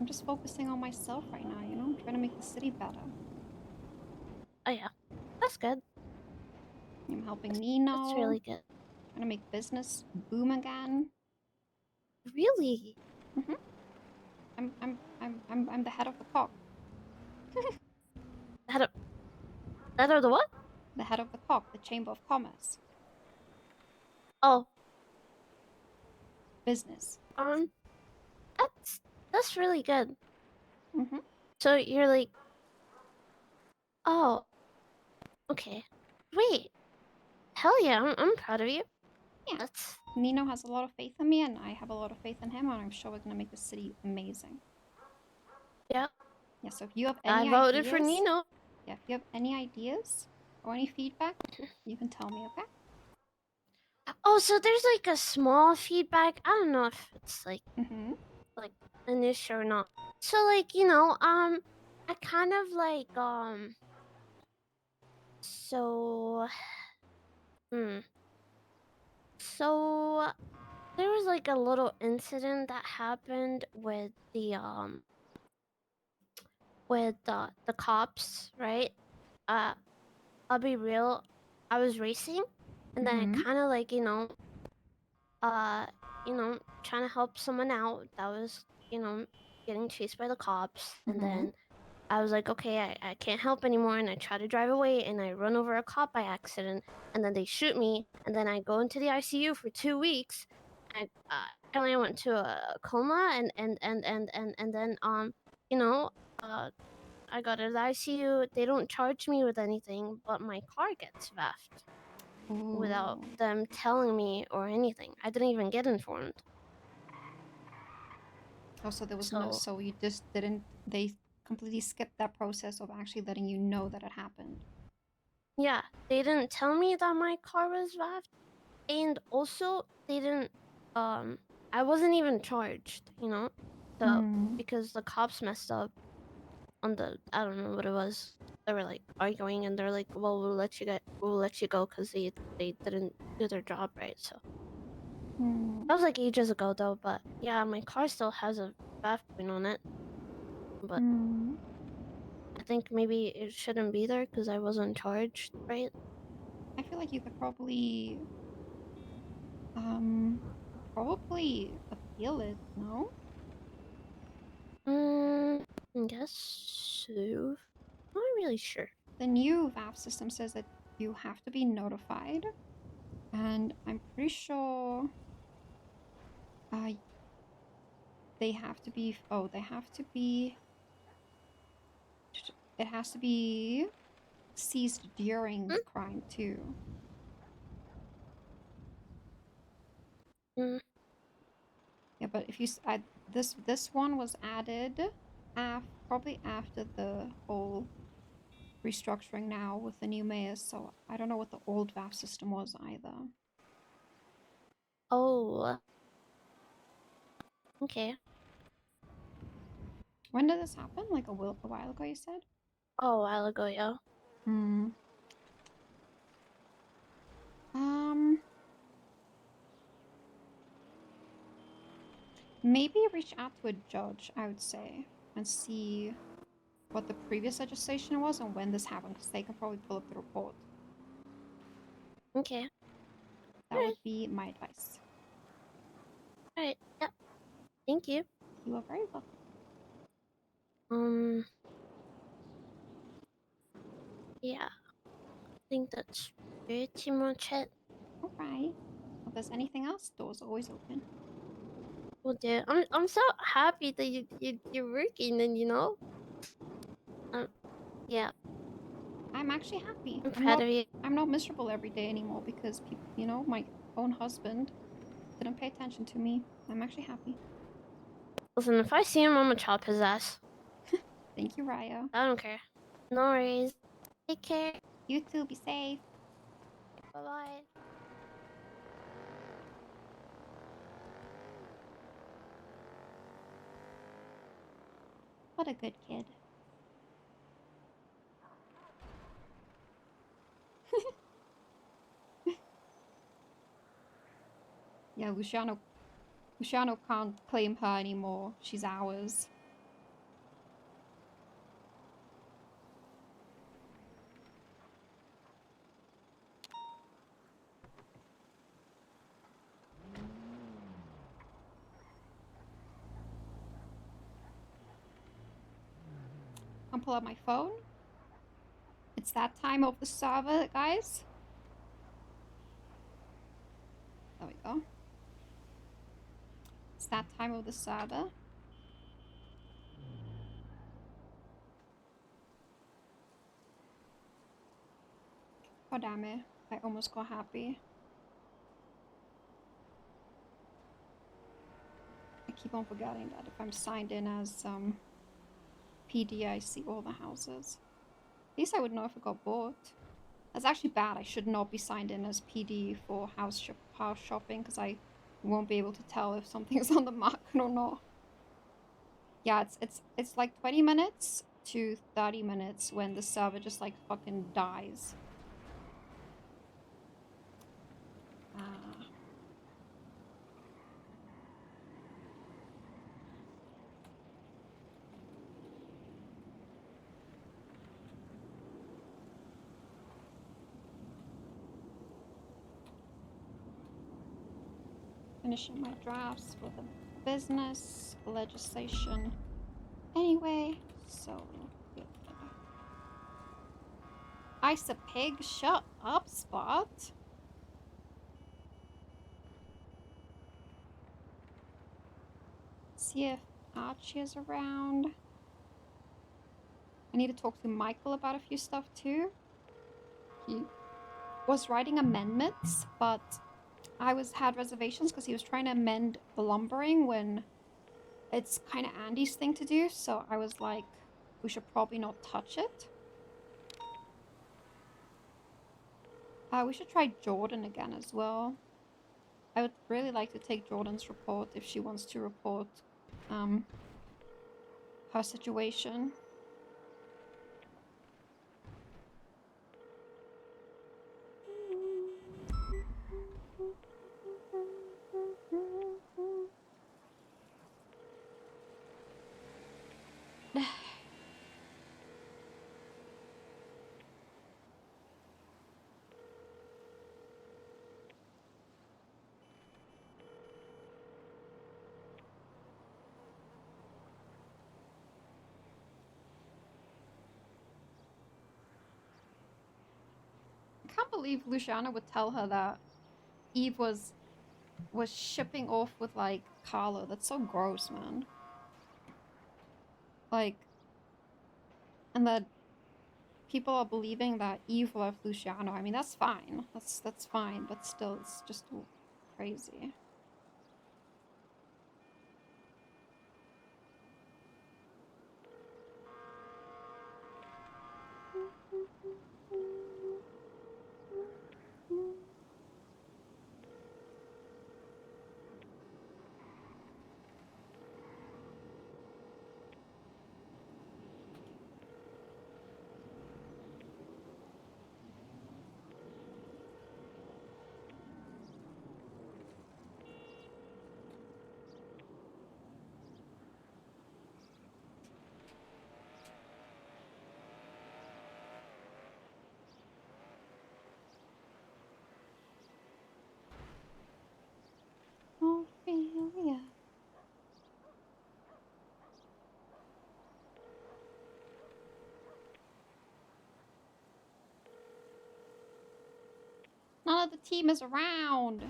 I'm just focusing on myself right now, you know? I'm trying to make the city better. Oh yeah. That's good. I'm helping Nino. That's really good. Trying to make business boom again. Really? I'm the head of the COC. Head of the what? The head of the COC, the Chamber of Commerce. Oh. Business. That's really good. Mm-hmm. So you're like, oh, okay. Wait. Hell yeah, I'm proud of you. Yeah. That's... Nino has a lot of faith in me, and I have a lot of faith in him, and I'm sure we're gonna make the city amazing. Yeah. Yeah, so if you have any I voted for Nino. Yeah, if you have any ideas or any feedback, you can tell me, okay? Oh, so there's like a small feedback. I don't know if it's like like an issue or not. So like, you know, I kind of like so so there was like a little incident that happened with the cops, right? I'll be real. I was racing and then I kind of like, you know, trying to help someone out that was, you know, getting chased by the cops. And then I was like, okay, I can't help anymore. And I try to drive away and I run over a cop by accident. And then they shoot me. And then I go into the ICU for 2 weeks. And apparently I went to a coma and then, you know, I got it. ICU. They don't charge me with anything, but my car gets VAF'd without Ooh. them telling me or anything. I didn't even get informed. Oh, so there was no. So So you just didn't. They completely skipped that process of actually letting you know that it happened. yeah, they didn't tell me that my car was VAF'd, and also they didn't. I wasn't even charged. So Hmm. because the cops messed up on the, I don't know what it was. They were like arguing, and they're like, "Well, we'll let you go because they didn't do their job right." So Hmm. that was like ages ago, though. But yeah, my car still has a VAF point on it, but Hmm. I think maybe it shouldn't be there because I wasn't charged, right? I feel like you could probably appeal it. No. I guess so. Not really sure. The new VAF system says that you have to be notified, and I'm pretty sure uh, they have to be. Oh, they have to be. It has to be seized during the crime too. Mm, Yeah, but if you this one was added probably after the whole restructuring now with the new mayors, so I don't know what the old VAF system was either. oh, okay. When did this happen? Like a while ago, you said? Oh, a while ago, yeah. Hmm. Um. Maybe reach out to a judge, I would say, and see what the previous legislation was and when this happened, because they can probably pull up the report. Okay. That would be my advice. Alright. Yep. Thank you. You are very welcome. Yeah. I think that's pretty much it. Alright. If there's anything else, doors are always open. Well, dude, I'm so happy that you're working, and yeah, I'm actually happy. I'm proud of you. I'm not miserable every day anymore because people, my own husband didn't pay attention to me. I'm actually happy. Listen, if I see him, I'm gonna chop his ass. Thank you, Raia. I don't care. No worries. Take care. You too, be safe. Bye bye. What a good kid. Yeah, Luciano can't claim her anymore. She's ours. I'll pull out my phone. It's that time of the server, guys. There we go. It's that time of the server. Oh, damn it. I almost got happy. I keep on forgetting that if I'm signed in as PD, I see all the houses. At least I would know if it got bought. That's actually bad. I should not be signed in as PD for house shopping because I won't be able to tell if something's on the market or not. Yeah, it's like 20 minutes to 30 minutes when the server just like fucking dies. Finishing my drafts for the business legislation anyway, so good. Ice a pig, shut up, Spot. See if Archie is around. I need to talk to Michael about a few stuff too. He was writing amendments, but I had reservations because he was trying to amend the lumbering when it's kind of Andy's thing to do. So I was like, we should probably not touch it. We should try Jordan again as well. I would really like to take Jordan's report if she wants to report her situation. I can't believe Luciana would tell her that Eve was shipping off with like Carlo. That's so gross, man. Like, and that people are believing that Eve loved Luciano. I mean, that's fine. That's fine, but still, it's just crazy. Ophelia. None of the team is around.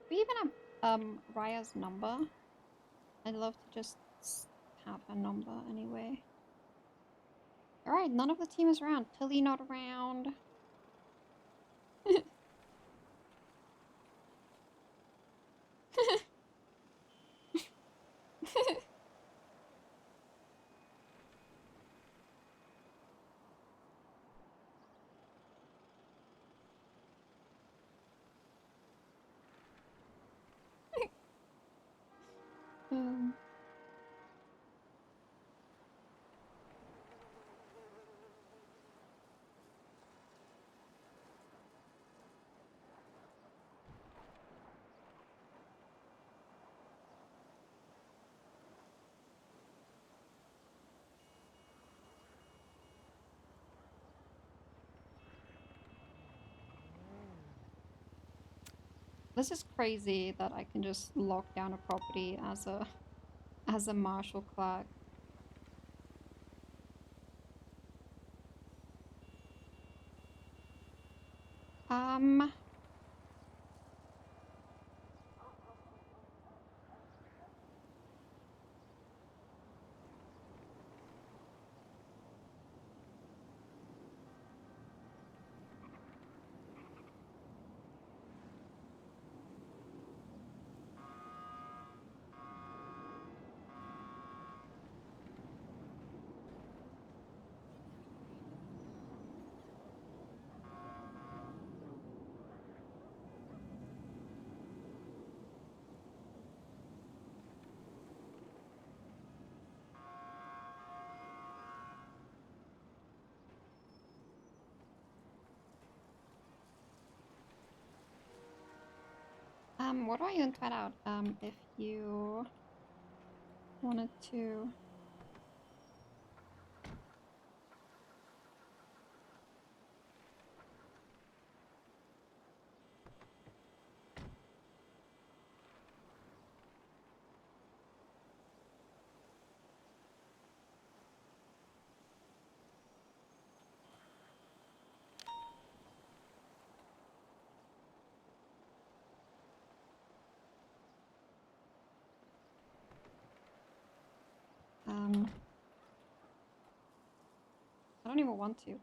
We even have Raya's number. I'd love to just have her number anyway. Alright, none of the team is around. Tilly not around. um, this is crazy that I can just lock down a property as a marshal clerk. What do I even tweet out? If you wanted to. I don't even want to.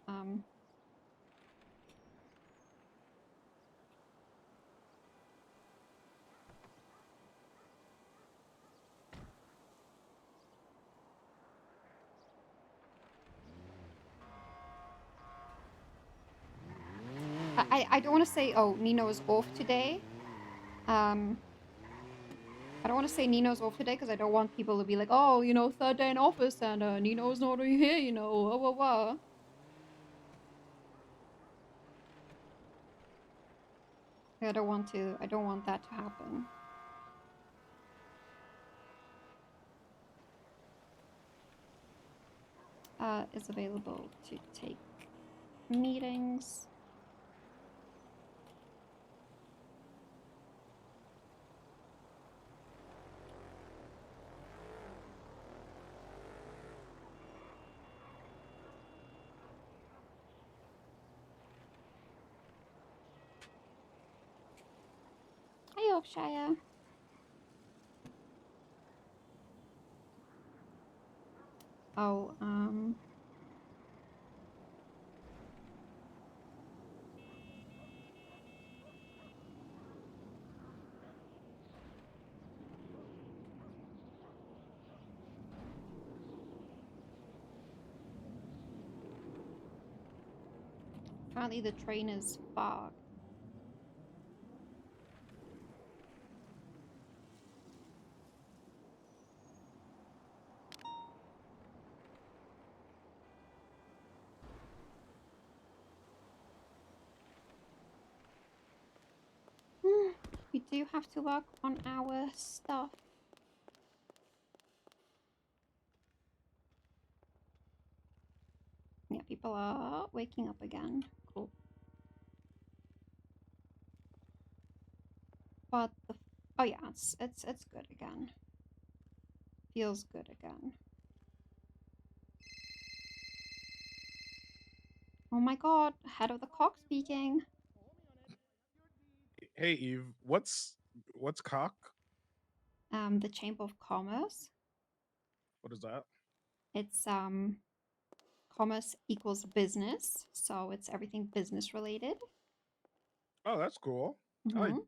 I don't want to say, oh, Nino's off today. I don't want to say Nino's off today because I don't want people to be like, oh, you know, third day in office and Nino's not here, you know, blah, blah, blah. I don't want that to happen. Is available to take meetings. Hi, Yorkshire. Oh, apparently the train is fogged. We do have to work on our stuff. Yeah, people are waking up again. Cool. But oh yeah, it's good again. Feels good again. Oh my god, head of the cock speaking. Hey Eve, what's cock? The Chamber of Commerce. What is that? It's commerce equals business, so it's everything business related. Oh, that's cool. Mm-hmm.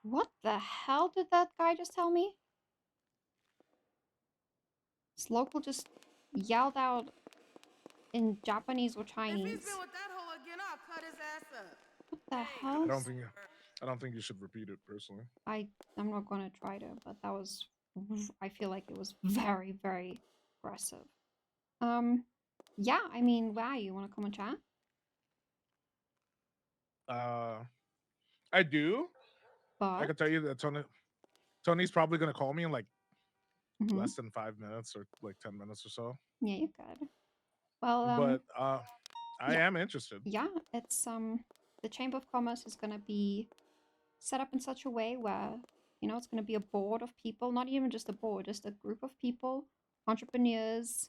What the hell did that guy just tell me? This local just yelled out in Japanese or Chinese. If he's been with that hoe again, I'll cut his ass up. What the hell? I don't think you should repeat it personally. I'm not gonna try to, but that was, I feel like it was very, very aggressive. Yeah, I mean, wow, you wanna come and chat? I do. But I can tell you that Tony's probably gonna call me in like Mhm. less than 5 minutes or like 10 minutes or so. Yeah, you could. Well, But I am interested. yeah, it's the Chamber of Commerce is gonna be set up in such a way where, you know, it's gonna be a board of people, not even just a board, just a group of people, entrepreneurs,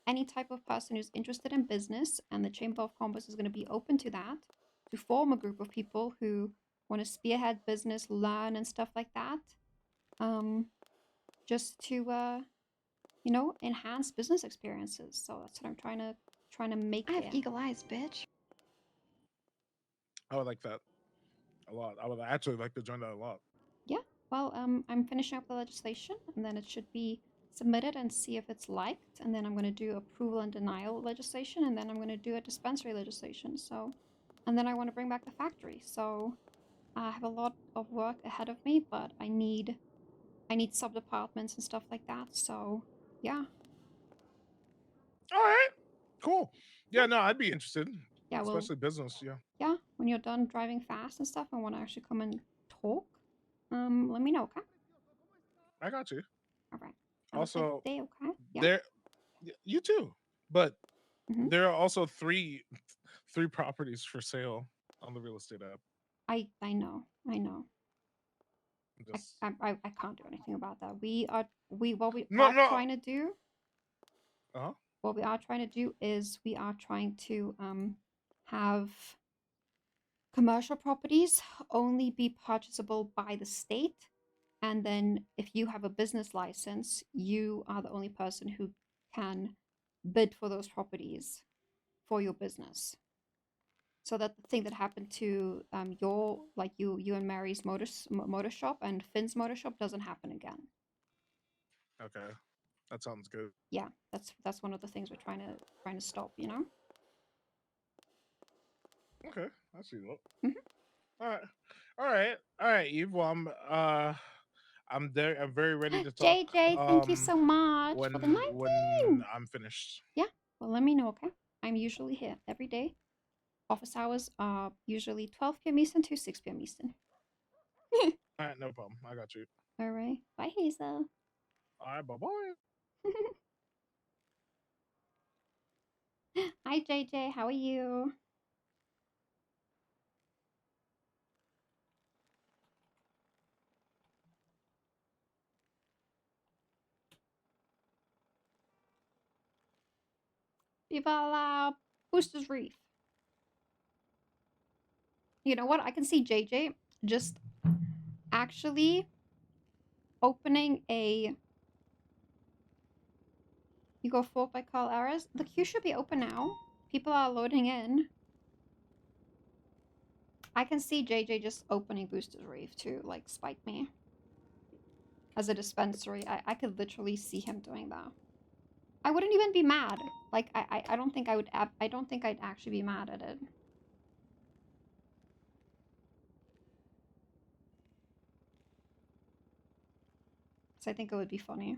any type of person who's interested in business, and the Chamber of Commerce is gonna be open to that, to form a group of people who want to spearhead business, learn and stuff like that. Just to you know, enhance business experiences. So that's what I'm trying to make. I have eagle eyes, bitch. I would like that a lot. I would actually like to join that a lot. Yeah. Well, I'm finishing up the legislation, and then it should be submitted and see if it's liked, and then I'm going to do approval and denial legislation, and then I'm going to do a dispensary legislation. So, and then I want to bring back the factory. So, I have a lot of work ahead of me, but I need sub departments and stuff like that. So, yeah. All right. Cool. Yeah, no, I'd be interested. Yeah, well, especially business, yeah. Yeah, when you're done driving fast and stuff and want to actually come and talk, let me know, okay? I got you. All right. Have also, a day, okay? Yeah. There, you too. But Mhm. there are also three properties for sale on the real estate app. I know. Just... I can't do anything about that. What we are trying to do. What we are trying to do is we are trying to have commercial properties only be purchasable by the state And then if you have a business license, you are the only person who can bid for those properties for your business. So that the thing that happened to your, like you and Mary's motor shop and Finn's motor shop doesn't happen again. Okay, that sounds good. Yeah, that's one of the things we're trying to stop, you know? Okay, I see that. Mhm. All right, Eve. Well, I'm there. I'm very ready to talk. JJ, thank you so much for the 19. When I'm finished. Yeah, well, let me know, okay? I'm usually here every day. Office hours are usually 12 p.m. Eastern to 6 p.m. Eastern. All right, no problem. I got you. All right. Bye, Hazel. All right, bye bye. Hi, JJ. How are you? Viva la Boosters Reef. You know what? I can see JJ just actually opening a... You go forward by Carl Ares. The queue should be open now. People are loading in. I can see JJ just opening Boosters Reef to, like, spite me. As a dispensary. I could literally see him doing that. I wouldn't even be mad. Like, I don't think I would... I don't think I'd actually be mad at it. So I think it would be funny.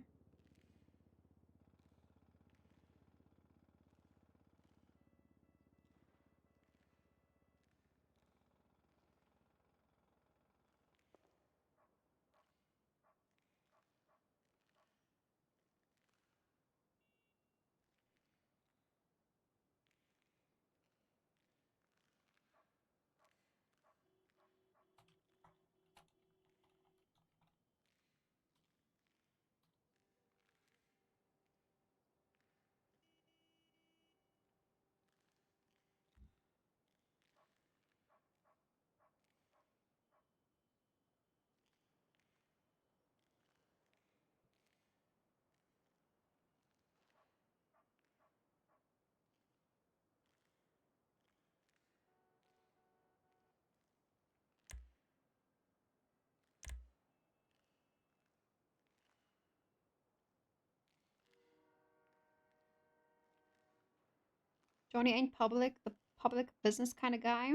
Johnny ain't the public business kind of guy.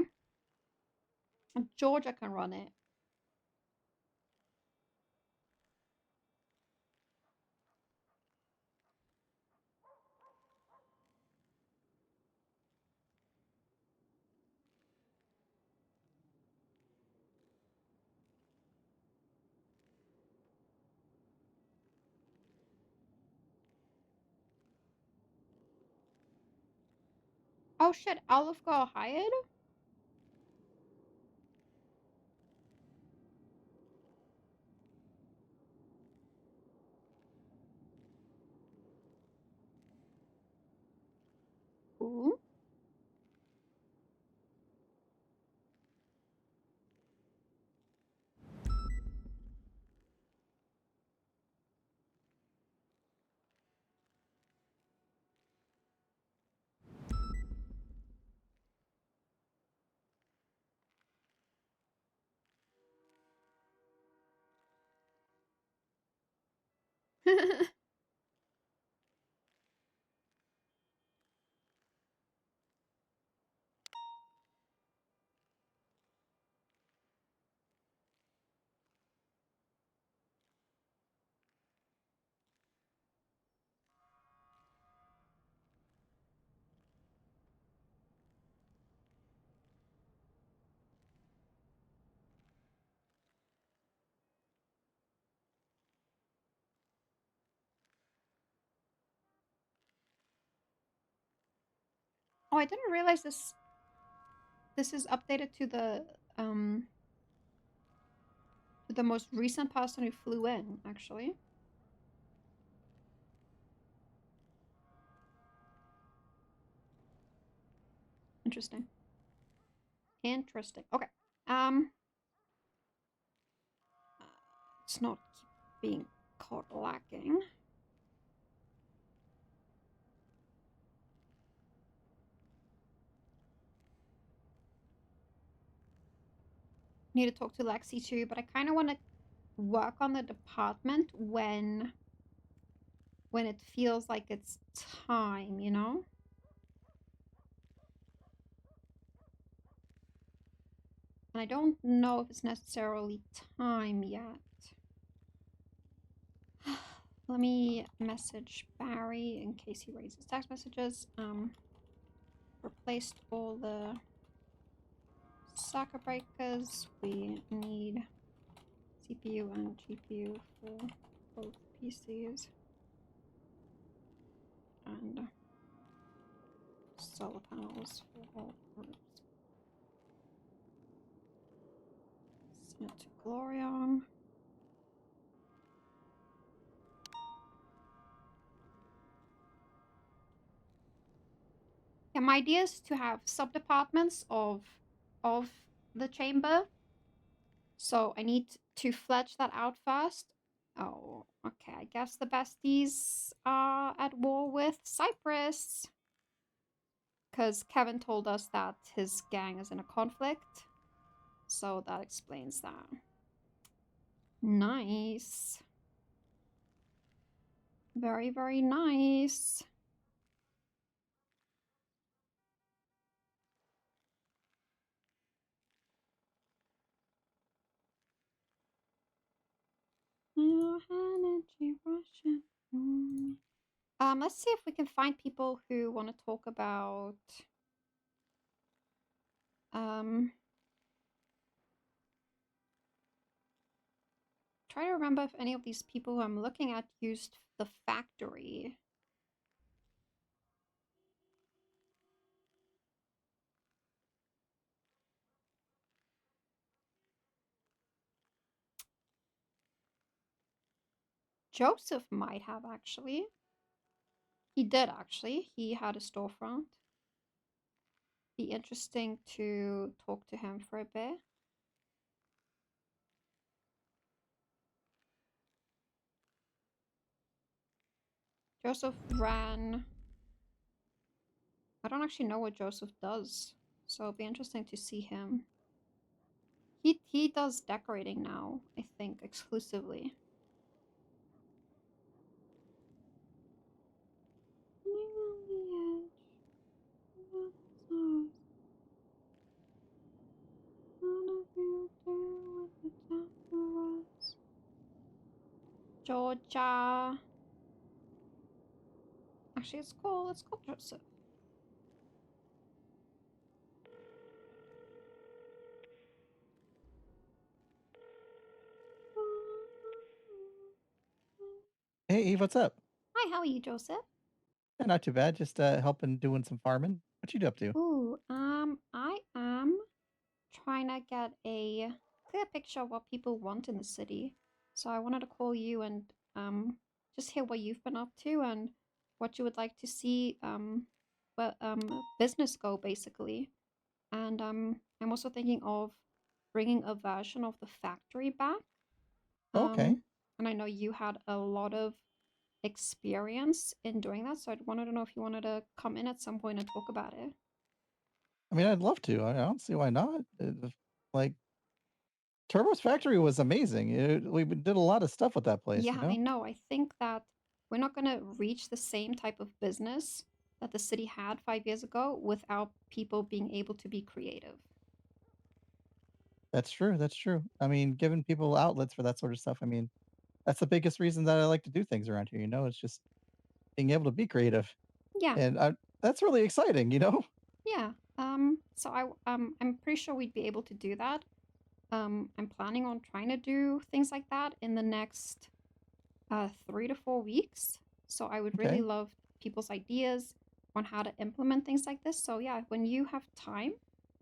And Georgia can run it. Oh shit, Olive got hired? Ooh. Oh, I didn't realize this is updated to the most recent person who flew in, actually. Interesting. Interesting. Okay. let's not keep being caught lacking. Need to talk to Lexi too, but I kind of want to work on the department when it feels like it's time, you know? And I don't know if it's necessarily time yet. Let me message Barry in case he raises text messages. Replaced all the circuit breakers. We need CPU and GPU for both PCs. And solar panels for all groups. Send it to Glorion. Yeah, my idea is to have sub-departments of the chamber. So I need to fledge that out first. Oh, okay. I guess the besties are at war with Cyprus. Because Kevin told us that his gang is in a conflict. So that explains that. Nice. Very, very nice. Energy rushing. Let's see if we can find people who want to talk about try to remember if any of these people who I'm looking at used the factory. Joseph might have actually. He did actually. He had a storefront. Be interesting to talk to him for a bit. Joseph ran. I don't actually know what Joseph does, so it'll be interesting to see him. He does decorating now, I think, exclusively. Georgia. Actually, it's cool. Let's call Joseph. Hey, Eve, what's up? Hi, how are you, Joseph? Yeah, not too bad. Just helping doing some farming. What you up to? Ooh, I am trying to get a clear picture of what people want in the city. So I wanted to call you and just hear what you've been up to and what you would like to see business go basically. And I'm also thinking of bringing a version of the factory back. Okay. And I know you had a lot of experience in doing that, so I wanted to know if you wanted to come in at some point and talk about it. I mean, I'd love to. I don't see why not. Like, Turbo's factory was amazing. We did a lot of stuff with that place, you Yeah, know? I know. I think that we're not going to reach the same type of business that the city had 5 years ago without people being able to be creative. That's true. That's true. I mean, giving people outlets for that sort of stuff. I mean, that's the biggest reason that I like to do things around here, you know? It's just being able to be creative. Yeah. And that's really exciting, you know? Yeah. So I'm pretty sure we'd be able to do that. I'm planning on trying to do things like that in the next 3 to 4 weeks. So I would really Okay. love people's ideas on how to implement things like this. So yeah, when you have time,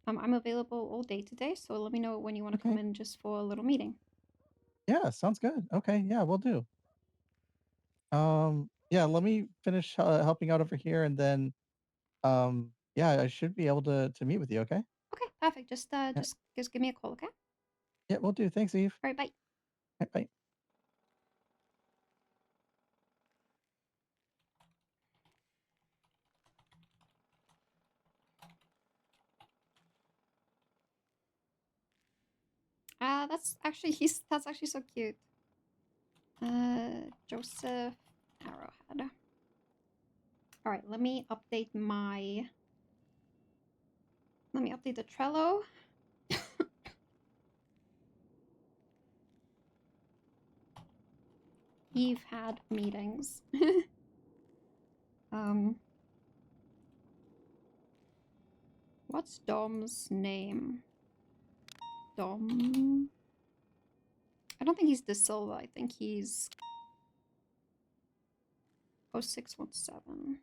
I'm available all day today. So let me know when you want to come Okay. in just for a little meeting. Yeah, sounds good. Okay. Yeah, we'll do. Yeah, let me finish helping out over here, and then yeah, I should be able to meet with you. Okay. Okay, perfect. Just Yeah. just give me a call, okay? Yeah, we'll do. Thanks, Eve. All right, bye. Bye. that's actually so cute. Joseph Arrowhead. All right, let me update the Trello. Eve had meetings. What's Dom's name? Dom. I don't think he's De Silva. I think he's 0617. I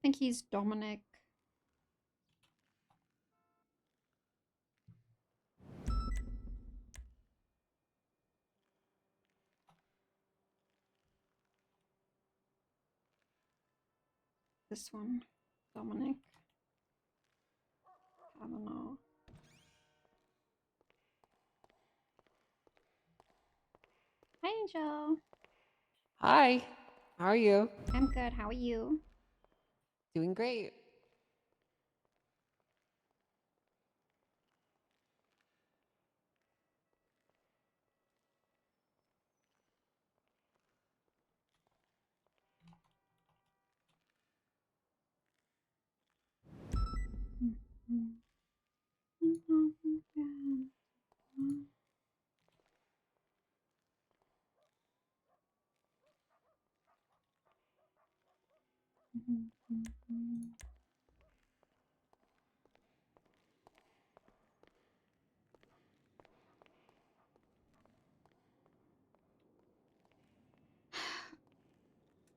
think he's Dominic. This one. Dominic. Kavanaugh. Hi, Angel. Hi, how are you? I'm good. How are you? Doing great.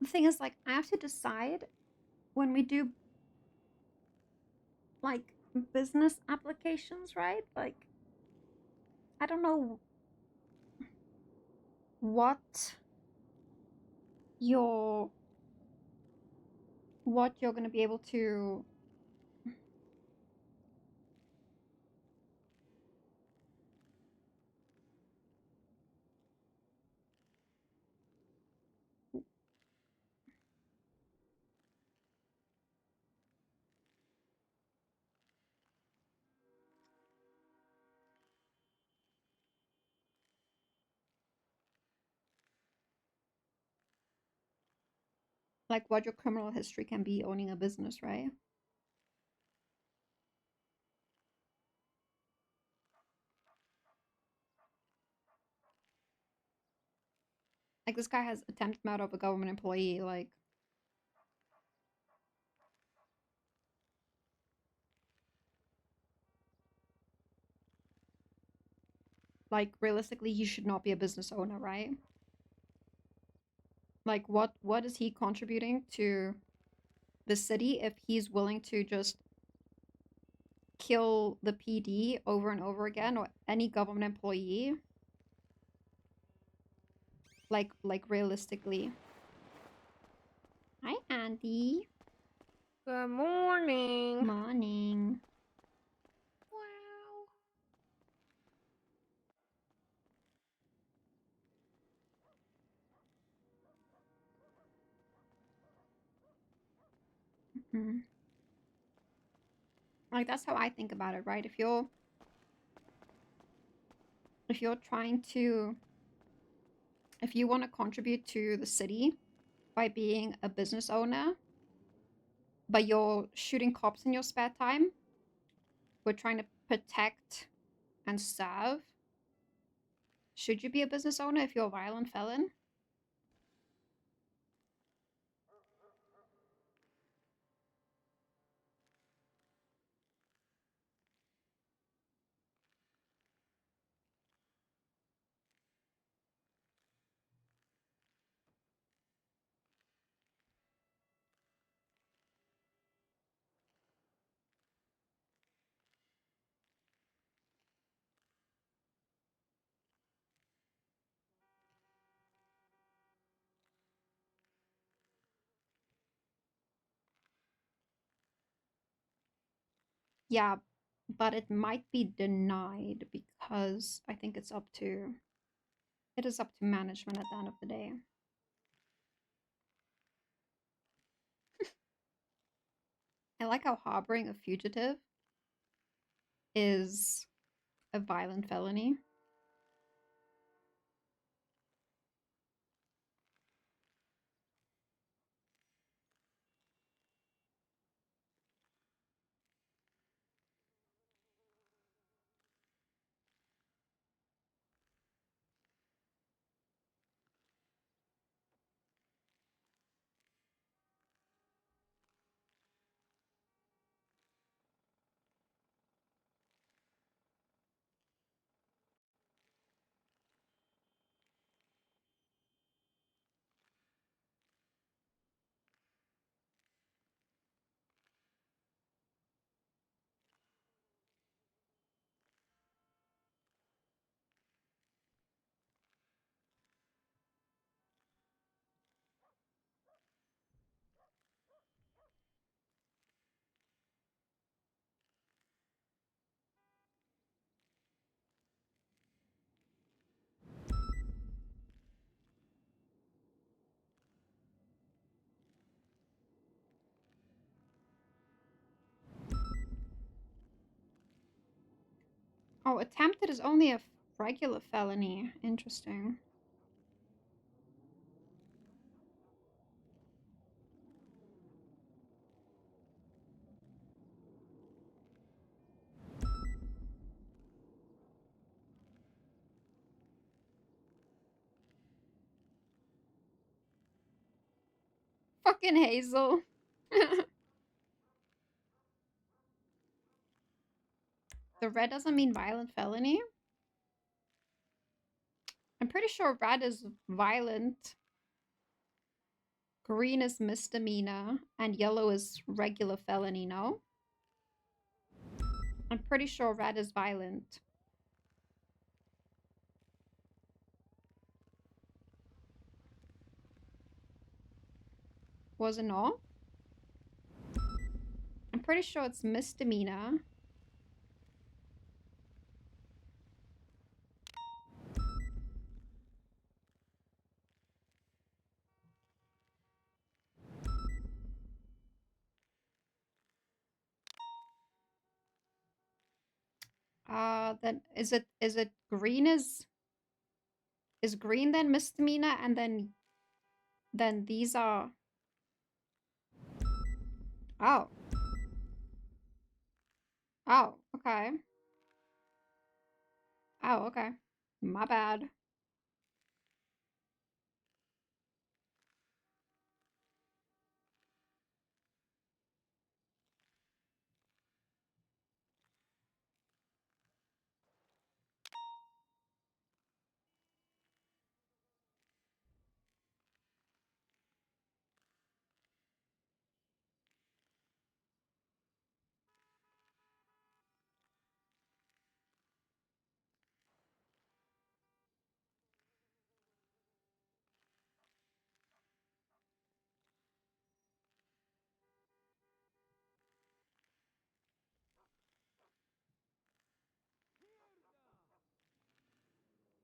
The thing is, like, I have to decide when we do, like, business applications, right? Like, I don't know what you're going to be able to like what your criminal history can be owning a business, right? Like, this guy has attempted murder of a government employee, like realistically he should not be a business owner, right? Like, what is he contributing to the city if he's willing to just kill the PD over and over again, or any government employee? Like realistically. Hi, Andy. Good morning. Morning. Wow. Mhm. Like, that's how I think about it, right? If you're trying to, if you want to contribute to the city by being a business owner, but you're shooting cops in your spare time, we're trying to protect and serve. Should you be a business owner if you're a violent felon? Yeah, but it might be denied because I think it is up to management at the end of the day. I like how harboring a fugitive is a violent felony. Oh, attempted is only a regular felony. Interesting. Fucking Hazel. The red doesn't mean violent felony. I'm pretty sure red is violent. Green is misdemeanor. And yellow is regular felony, no? I'm pretty sure red is violent. Was it not? I'm pretty sure it's misdemeanor. Then is it green is green then misdemeanor, and then these are... Oh. Oh, okay. Oh, okay. My bad.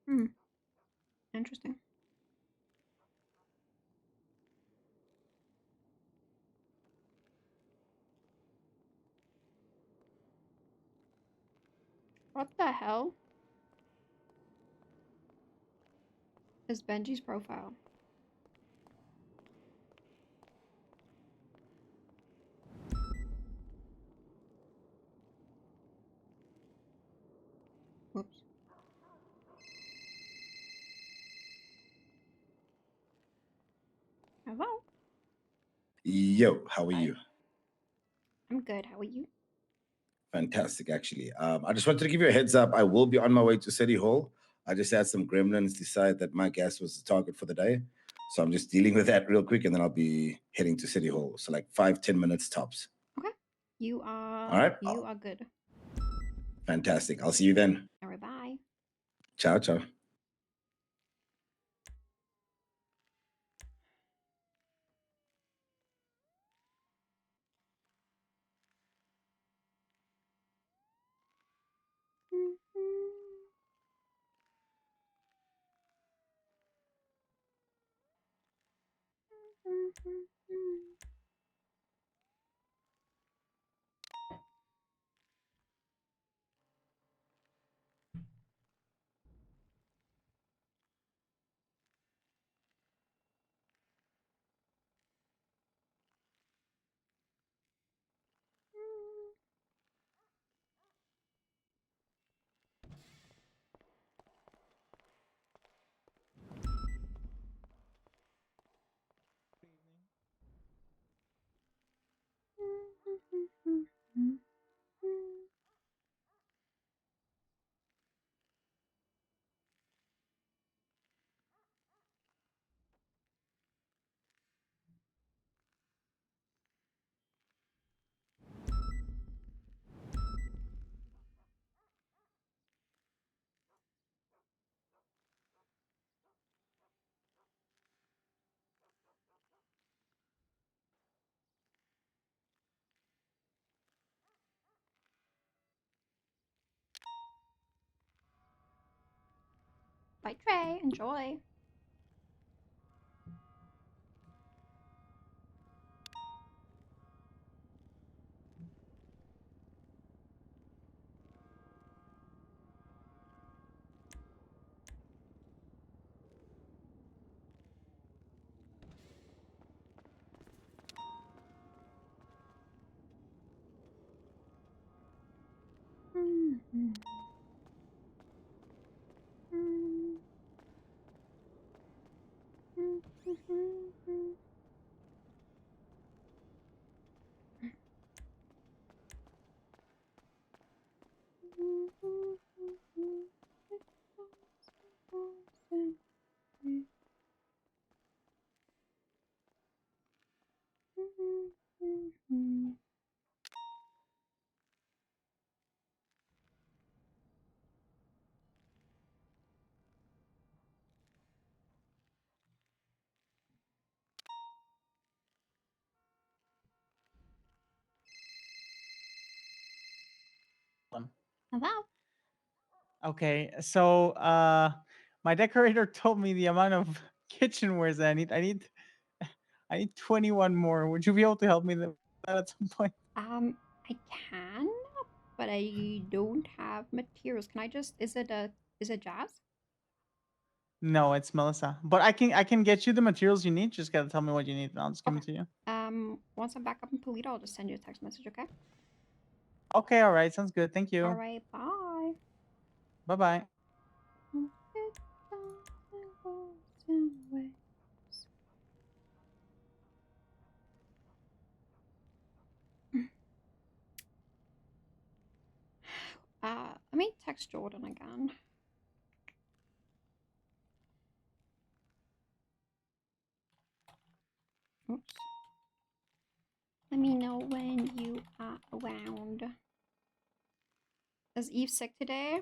Hmm. Interesting. What the hell is Benji's profile? Whoops. Hello? Yo, how are you? I'm good. How are you? Fantastic, actually. I just wanted to give you a heads up. I will be on my way to City Hall. I just had some gremlins decide that my gas was the target for the day. So I'm just dealing with that real quick, and then I'll be heading to City Hall. So like 5-10 minutes tops. Okay. You are... All right. You are good. Fantastic. I'll see you then. All right, bye. Ciao, ciao. Bye, Trey. Enjoy. Hello. Okay, so my decorator told me the amount of kitchenwares that I need 21 more. Would you be able to help me with that at some point? I can, but I don't have materials. Can I just? Is it Jazz? No, it's Melissa. But I can get you the materials you need. Just gotta tell me what you need, and I'll just give them to you. Once I'm back up in Toledo, I'll just send you a text message. Okay. Okay, all right, sounds good. Thank you. All right. Bye. Bye bye. Let me text Jordan again. Oops. Let me know when you are around. Is Eve sick today?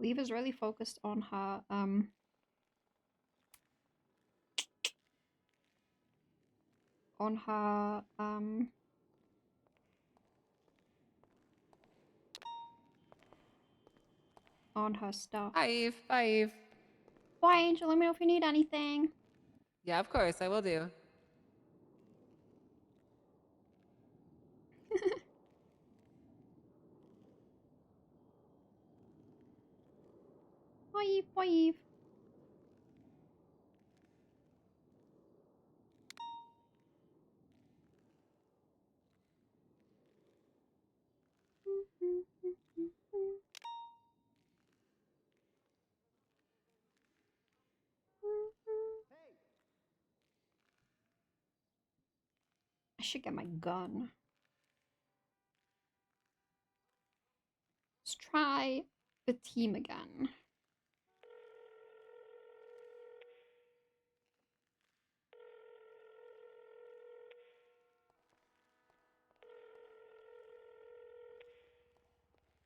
Eve is really focused on her on her stuff. Hi, Eve. Bye, Eve. Bye, Angel. Let me know if you need anything. Yeah, of course. I will do. Bye, Eve. Bye, Eve. I should get my gun. Let's try the team again.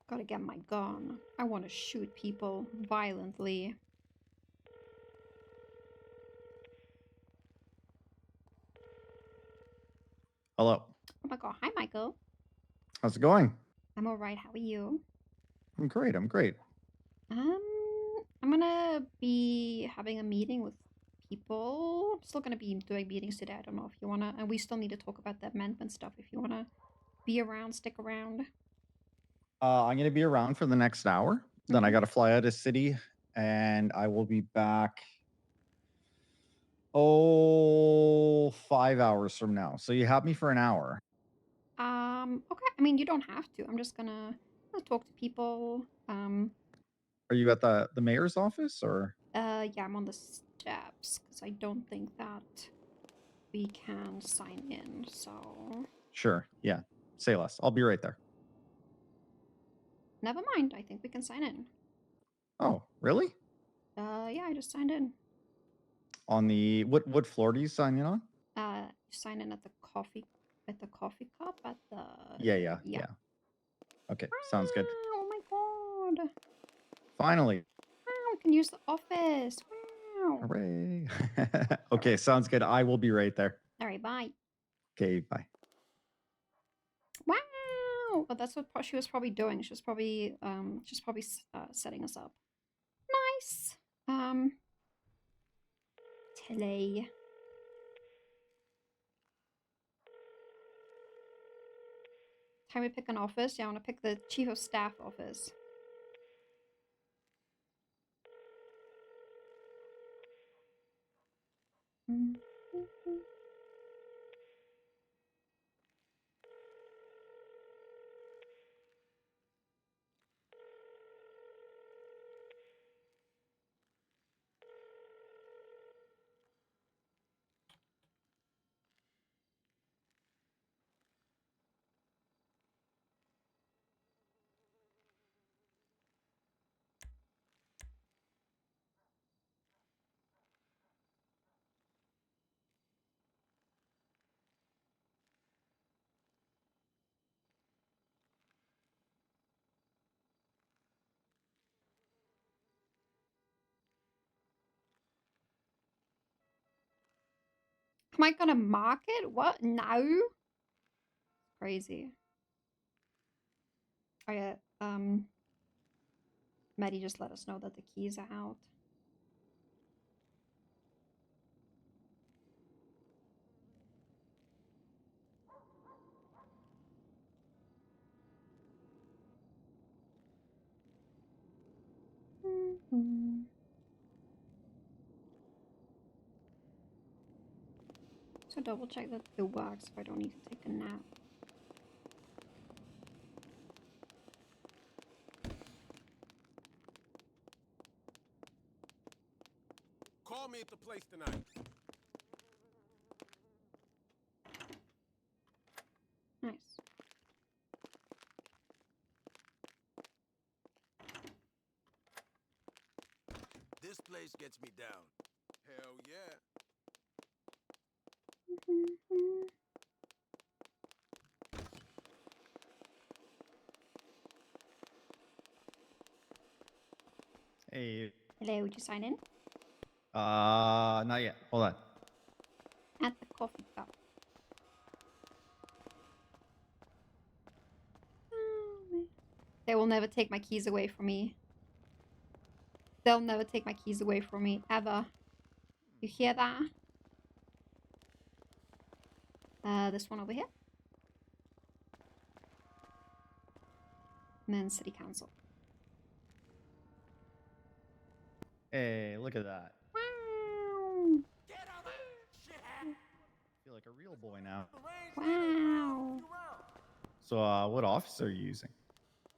Gotta get my gun. I want to shoot people violently. Hello. Oh my god. Hi, Michael. How's it going? I'm alright. How are you? I'm great. I'm great. I'm gonna be having a meeting with people. I'm still gonna be doing meetings today. I don't know if you wanna, and we still need to talk about the amendment stuff. If you wanna be around, stick around. I'm gonna be around for the next hour. Then I gotta fly out of city, and I will be back. 5 hours from now. So you have me for an hour. Okay. I mean, you don't have to. I'm just gonna talk to people. Are you at the mayor's office or? Yeah, I'm on the steps because I don't think that we can sign in. So Sure. Yeah. Say less. I'll be right there. never mind. I think we can sign in. Oh, really? Yeah, I just signed in. On the what floor do you sign in on? You sign in at the coffee cup at the. Yeah. Okay. Sounds good. Oh my god. Finally. Wow, we can use the office. Wow. Hooray. Okay. Sounds good. I will be right there. All right, bye. Okay. Bye. Wow. But that's what she was probably doing. She's probably setting us up. Nice. Tele. Time we pick an office? Yeah, I want to pick the chief of staff office. Am I gonna mark it? What? No. Crazy. Oh yeah, Maddie just let us know that the keys are out. So double check that it works if I don't need to take a nap. Call me at the place tonight. Nice. This place gets me down. Hell yeah. Hey. Hello, would you sign in? Not yet. Hold on. At the coffee cup. They will never take my keys away from me. They'll never take my keys away from me, ever. You hear that? This one over here. And then City Council. Hey, look at that. Wow. I feel like a real boy now. Wow. So, what office are you using?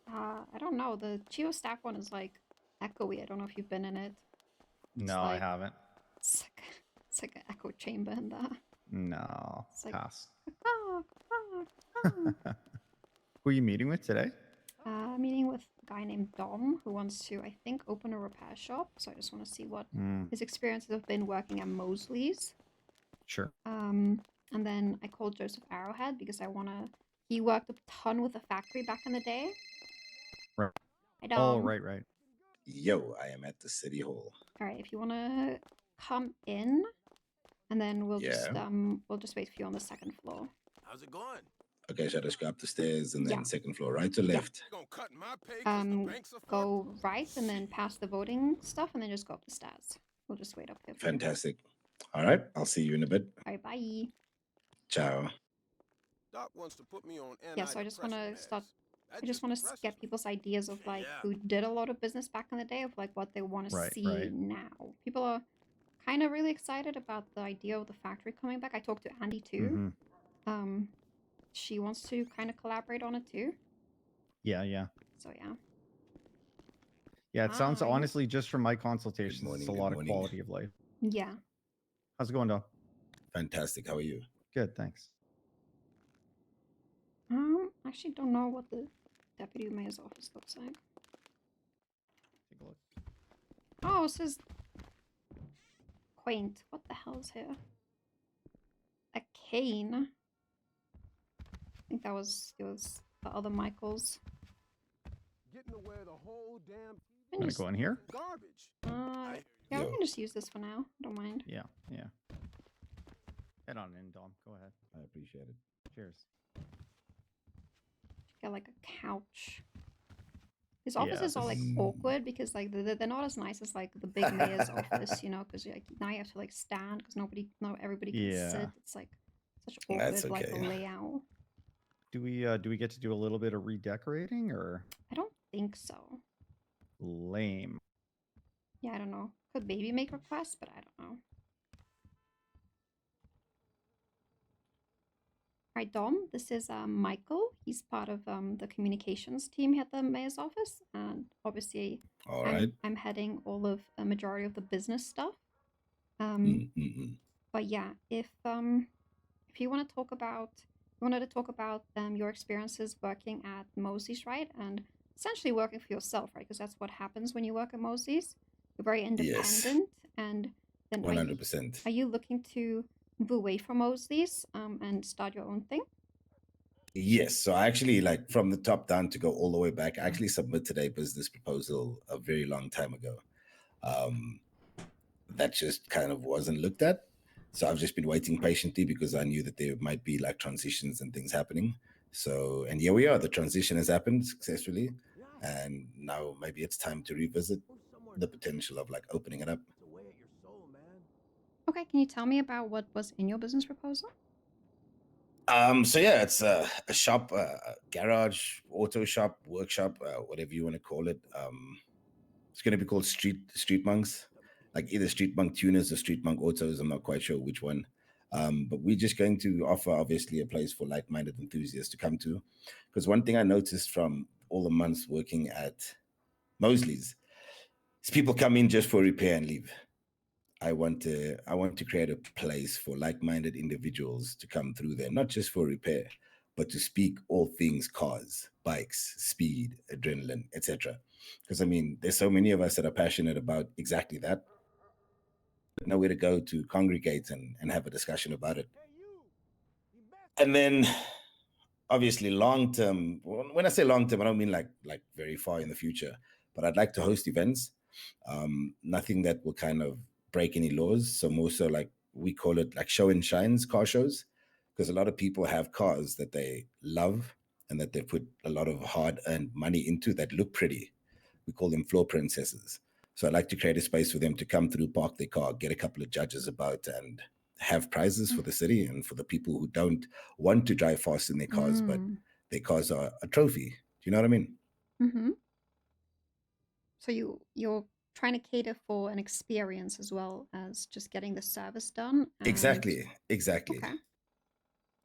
I don't know. The chief of staff one is like echoey. I don't know if you've been in it. No, I haven't. It's like an echo chamber in there. No, It's like, pass. Caw. Who are you meeting with today? Meeting with a guy named Dom who wants to, I think, open a repair shop. So I just want to see what his experiences have been working at Mosley's. Sure. And then I called Joseph Arrowhead because I want to. He worked a ton with the factory back in the day. Right. Hi, Dom. Oh, right. Yo, I am at the city hall. All right, if you want to come in, and then we'll just wait for you on the second floor. How's it going? Okay, so I just go up the stairs and then second floor, right to left? Gonna cut my pay 'cause the banks are Go right and then past the voting stuff, and then just go up the stairs. We'll just wait up here. Fantastic. All right, I'll see you in a bit. All right, bye. Ciao. Doc wants to put me on Yeah, so I just want to start. I just want to get people's ideas of like who did a lot of business back in the day, of like what they want to see now. People are kind of really excited about the idea of the factory coming back. I talked to Andy too. She wants to kind of collaborate on it too. Yeah. So yeah. Yeah, it sounds honestly, just from my consultations, it's a lot of quality of life. Yeah. How's it going, Dom? Fantastic. How are you? Good, thanks. Actually don't know what the deputy mayor's office looks like. Take a look. Oh, it says quaint. What the hell is here? A cane. I think it was the other Michael's. Getting to wear the whole damn I'm gonna go in here. garbage. Yeah, we can just use this for now. Don't mind. Yeah. Head on in, Dom. Go ahead. I appreciate it. Cheers. Get like a couch. His offices are like awkward because like they're not as nice as like the big mayor's office, you know, because like now you have to like stand because not everybody can sit. It's like such awkward That's like a okay. layout. Do we get to do a little bit of redecorating or? I don't think so. Lame. Yeah, I don't know. Could maybe make requests, but I don't know. All right, Dom, this is Michael. He's part of the communications team here at the mayor's office, and obviously, All right. I'm heading all of a majority of the business stuff. But yeah, if you want to talk about, your experiences working at Mosley's, right, and essentially working for yourself, right, because that's what happens when you work at Mosley's. You're very independent, and then 100%. are you looking to move away from Mosley's and start your own thing? Yes. So I actually, like, from the top down to go all the way back, I actually submitted a business proposal a very long time ago. That just kind of wasn't looked at. So I've just been waiting patiently because I knew that there might be like transitions and things happening. So, and here we are, the transition has happened successfully. And now maybe it's time to revisit the potential of like opening it up. Okay, can you tell me about what was in your business proposal? So yeah, it's a shop, a garage, auto shop, workshop, whatever you want to call it. It's going to be called Street Monks, like either Street Monk Tuners or Street Monk Autos. I'm not quite sure which one. But we're just going to offer, obviously, a place for like-minded enthusiasts to come to. Because one thing I noticed from all the months working at Mosley's is people come in just for repair and leave. I want to create a place for like-minded individuals to come through there, not just for repair, but to speak all things cars, bikes, speed, adrenaline, etc. Because I mean, there's so many of us that are passionate about exactly that. Nowhere to go to congregate and have a discussion about it. And then obviously long term, when I say long term, I don't mean like very far in the future, but I'd like to host events. Nothing that will kind of break any laws. So more so like we call it like show and shines, car shows, because a lot of people have cars that they love and that they put a lot of hard-earned money into that look pretty. We call them floor princesses. So I'd like to create a space for them to come through, park their car, get a couple of judges about, and have prizes for the city and for the people who don't want to drive fast in their cars, but their cars are a trophy. Do you know what I mean? Mm-hmm. So you're trying to cater for an experience as well as just getting the service done. Exactly. Okay.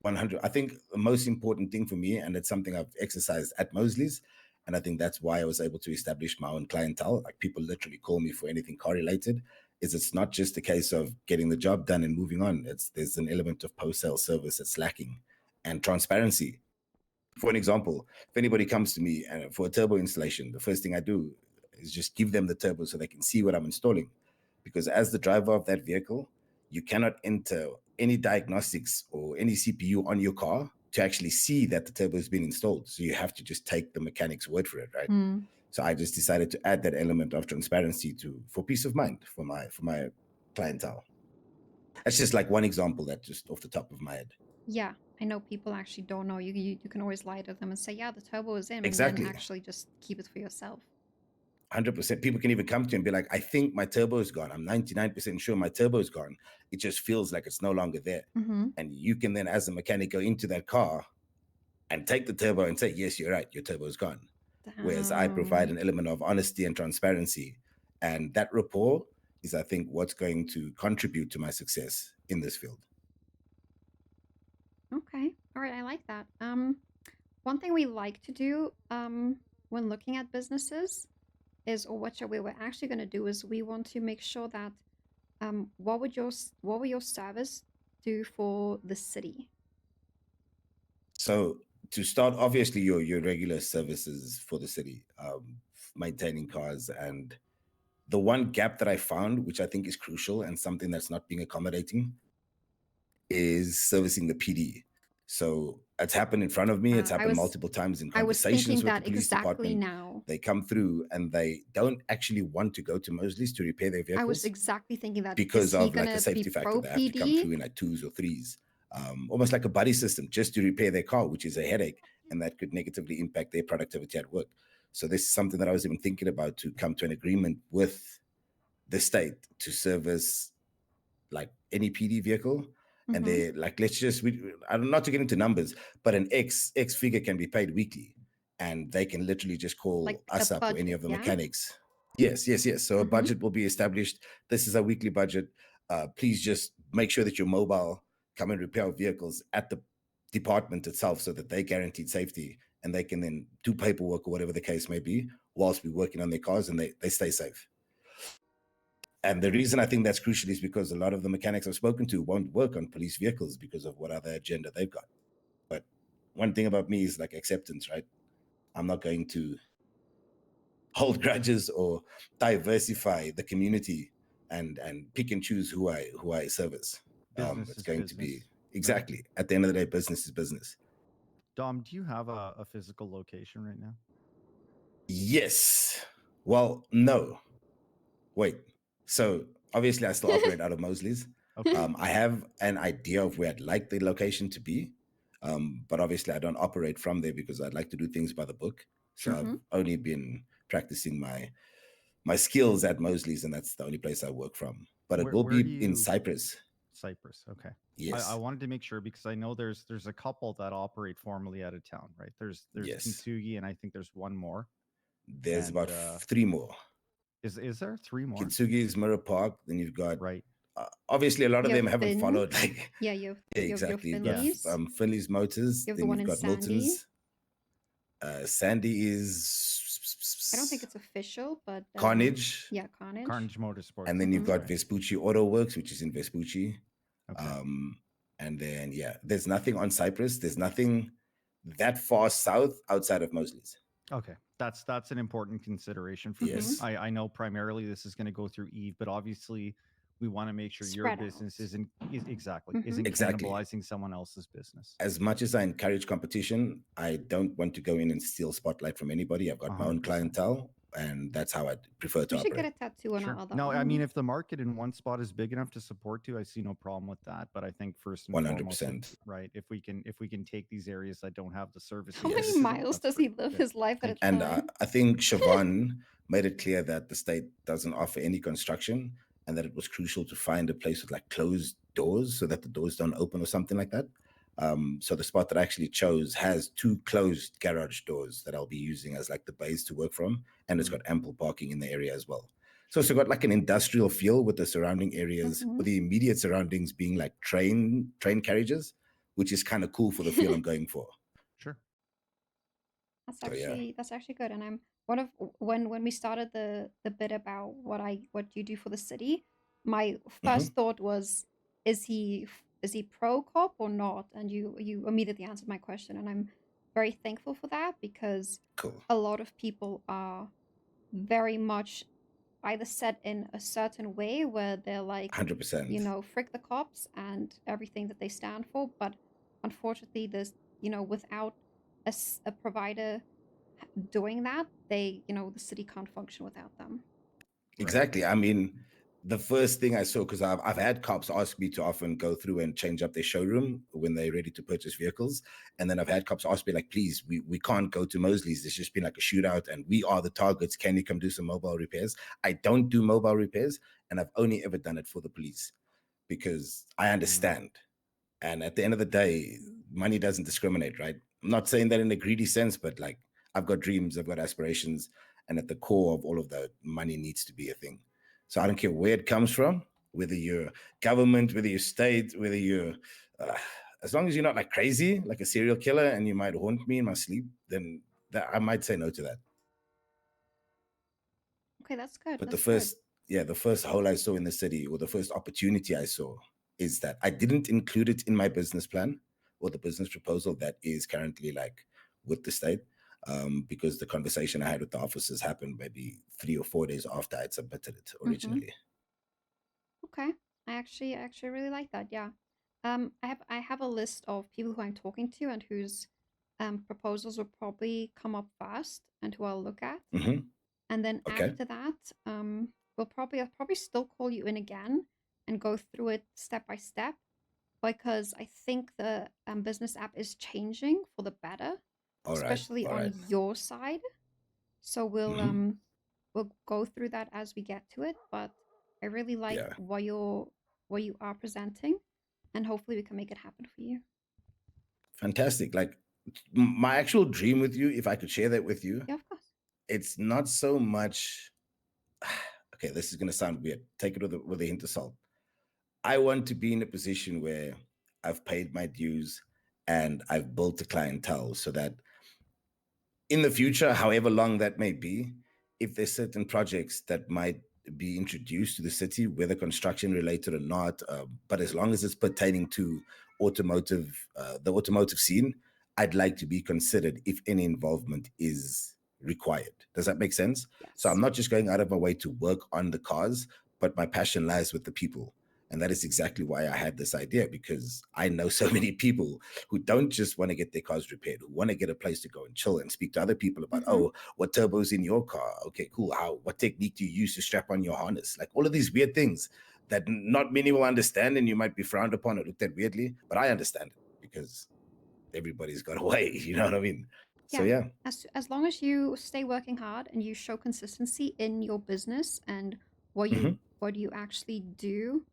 100. I think the most important thing for me, and it's something I've exercised at Mosley's, and I think that's why I was able to establish my own clientele. Like people literally call me for anything car related. It's not just a case of getting the job done and moving on. There's an element of post-sale service that's lacking, and transparency. For an example, if anybody comes to me and for a turbo installation, the first thing I do is just give them the turbo so they can see what I'm installing. Because as the driver of that vehicle, you cannot enter any diagnostics or any CPU on your car to actually see that the turbo has been installed. So you have to just take the mechanic's word for it, right? So I just decided to add that element of transparency for peace of mind for my clientele. That's just like one example that just off the top of my head. Yeah, I know people actually don't know. You can always lie to them and say, yeah, the turbo is in, Exactly. and then actually just keep it for yourself. 100%. People can even come to you and be like, I think my turbo is gone. I'm 99% sure my turbo is gone. It just feels like it's no longer there. And you can then, as a mechanic, go into that car and take the turbo and say, yes, you're right, your turbo is gone. Whereas I provide an element of honesty and transparency. And that rapport is, I think, what's going to contribute to my success in this field. Okay. All right. I like that. One thing we like to do when looking at businesses is, or what we're actually going to do is we want to make sure that what would your service do for the city? So to start, obviously your regular services for the city, maintaining cars, and the one gap that I found, which I think is crucial and something that's not being accommodating, is servicing the PD. So it's happened in front of me. It's happened multiple times in conversations with the police department. Now. They come through and they don't actually want to go to Mosley's to repair their vehicles. I was exactly thinking that because of like a safety factor. They have to come through in like 2s or 3s, almost like a buddy system just to repair their car, which is a headache, and that could negatively impact their productivity at work. So this is something that I was even thinking about, to come to an agreement with the state to service like any PD vehicle. And they like, let's just, I'm not to get into numbers, but an X figure can be paid weekly, and they can literally just call Like us a up or any budget, of the yeah? mechanics. Yes. So a budget will be established. This is a weekly budget. Please just make sure that you're mobile, come and repair vehicles at the department itself, so that they guaranteed safety, and they can then do paperwork or whatever the case may be whilst we're working on their cars, and they stay safe. And the reason I think that's crucial is because a lot of the mechanics I've spoken to won't work on police vehicles because of what other agenda they've got. But one thing about me is like acceptance, right? I'm not going to hold grudges or diversify the community and pick and choose who I service. Business It's is going business, to be right? exactly at the end of the day, business is business. Dom, do you have a physical location right now? Yes. Well, no. Wait. So obviously I still operate out of Mosley's. Okay. I have an idea of where I'd like the location to be. But obviously I don't operate from there because I'd like to do things by the book. So I've only been practicing my skills at Mosley's, and that's the only place I work from. But it will Where be in Cyprus. Cyprus, okay. Yes. I wanted to make sure because I know there's a couple that operate formally out of town, right? There's Yes. Kintsugi, and I think there's one more. There's And, about 3 more. Is there 3 more? Kintsugi is Mirror Park. Then you've got right. Obviously, a lot of You them have haven't Finn. followed. Like you have exactly. your You've got, Finleys. Finley's Motors. You have the Then one you've in got Sandy. Milton's. Sandy is. I don't think it's official, but Carnage. Yeah, Carnage. Carnage Motorsports. And then you've got right. Vespucci Auto Works, which is in Vespucci. Okay. And then there's nothing on Cyprus. There's nothing that far south outside of Mosley's. Okay, that's an important consideration for me. I know primarily this is going to go through Eve, but obviously we want to make sure your Spread business isn't Exactly. cannibalizing someone else's business. As much as I encourage competition, I don't want to go in and steal spotlight from anybody. I've got my own 100%. clientele, and that's how I prefer to We should get operate. a tattoo on our other No, I arm. mean, if the market in one spot is big enough to support you, I see no problem with that. But I think first and foremost, 100%. right? If we can take these areas that don't have the services. How many miles does he live his life at a And time? I think Siobhan made it clear that the state doesn't offer any construction, and that it was crucial to find a place with like closed doors so that the doors don't open or something like that. So the spot that I actually chose has 2 closed garage doors that I'll be using as like the base to work from, and it's got ample parking in the area as well. So it's got like an industrial feel with the surrounding areas, with the immediate surroundings being like train carriages, which is kind of cool for the feel I'm going for. Sure. That's actually good. And I'm one of when we started the bit about what you do for the city, my first thought was, is he pro cop or not? And you immediately answered my question, and I'm very thankful for that, because a lot of people are very much either set in a certain way where they're like 100%. you know, frick the cops and everything that they stand for, but unfortunately there's, you know, without a provider doing that, they, you know, the city can't function without them. Exactly. I mean, the first thing I saw, because I've had cops ask me to often go through and change up their showroom when they're ready to purchase vehicles. And then I've had cops ask me like, please, we can't go to Mosley's. There's just been like a shootout and we are the targets. Can you come do some mobile repairs? I don't do mobile repairs, and I've only ever done it for the police because I understand. And at the end of the day, money doesn't discriminate, right? I'm not saying that in a greedy sense, but like I've got dreams, I've got aspirations, and at the core of all of that, money needs to be a thing. So I don't care where it comes from, whether you're government, whether you're state, whether you're, as long as you're not like crazy, like a serial killer, and you might haunt me in my sleep, then I might say no to that. Okay, that's good. But that's the first hole I saw in the city, or the first opportunity I saw, is that I didn't include it in my business plan or the business proposal that is currently like with the state. Because the conversation I had with the officers happened maybe 3 or 4 days after I'd submitted it originally. Okay, I actually really like that. Yeah, I have a list of people who I'm talking to and whose proposals will probably come up first and who I'll look at. And then after that, I'll probably still call you in again and go through it step by step, because I think the business app is changing for the better. Especially on your side. So we'll go through that as we get to it, but I really like Yeah. what you are presenting, and hopefully we can make it happen for you. Fantastic. Like my actual dream with you, if I could share that with you, Yeah, of course. it's not so much. Okay, this is gonna sound weird. Take it with a hint of salt. I want to be in a position where I've paid my dues and I've built a clientele so that in the future, however long that may be, if there's certain projects that might be introduced to the city, whether construction related or not, but as long as it's pertaining to automotive, the automotive scene, I'd like to be considered if any involvement is required. Does that make sense? Yes. So I'm not just going out of my way to work on the cars, but my passion lies with the people. And that is exactly why I had this idea, because I know so many people who don't just want to get their cars repaired, who want to get a place to go and chill and speak to other people about, oh, what turbo's in your car? Okay, cool. What technique do you use to strap on your harness? Like all of these weird things that not many will understand, and you might be frowned upon or looked at weirdly, but I understand it because everybody's got a way, you know what I mean? So yeah. As long as you stay working hard and you show consistency in your business and what you actually do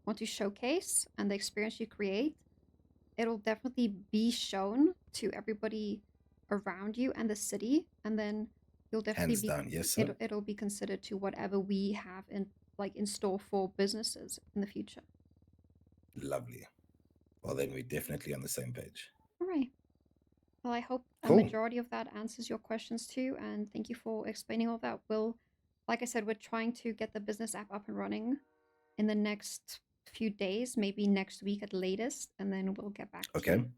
want to showcase and the experience you create, it'll definitely be shown to everybody around you and the city, and then you'll definitely Hands down, yes, sir. it'll be considered to whatever we have in store for businesses in the future. Lovely. Well, then we're definitely on the same page. All right. Well, I hope a Cool. majority of that answers your questions too, and thank you for explaining all that. Like I said, we're trying to get the business app up and running in the next few days, maybe next week at latest, and then we'll get back to you.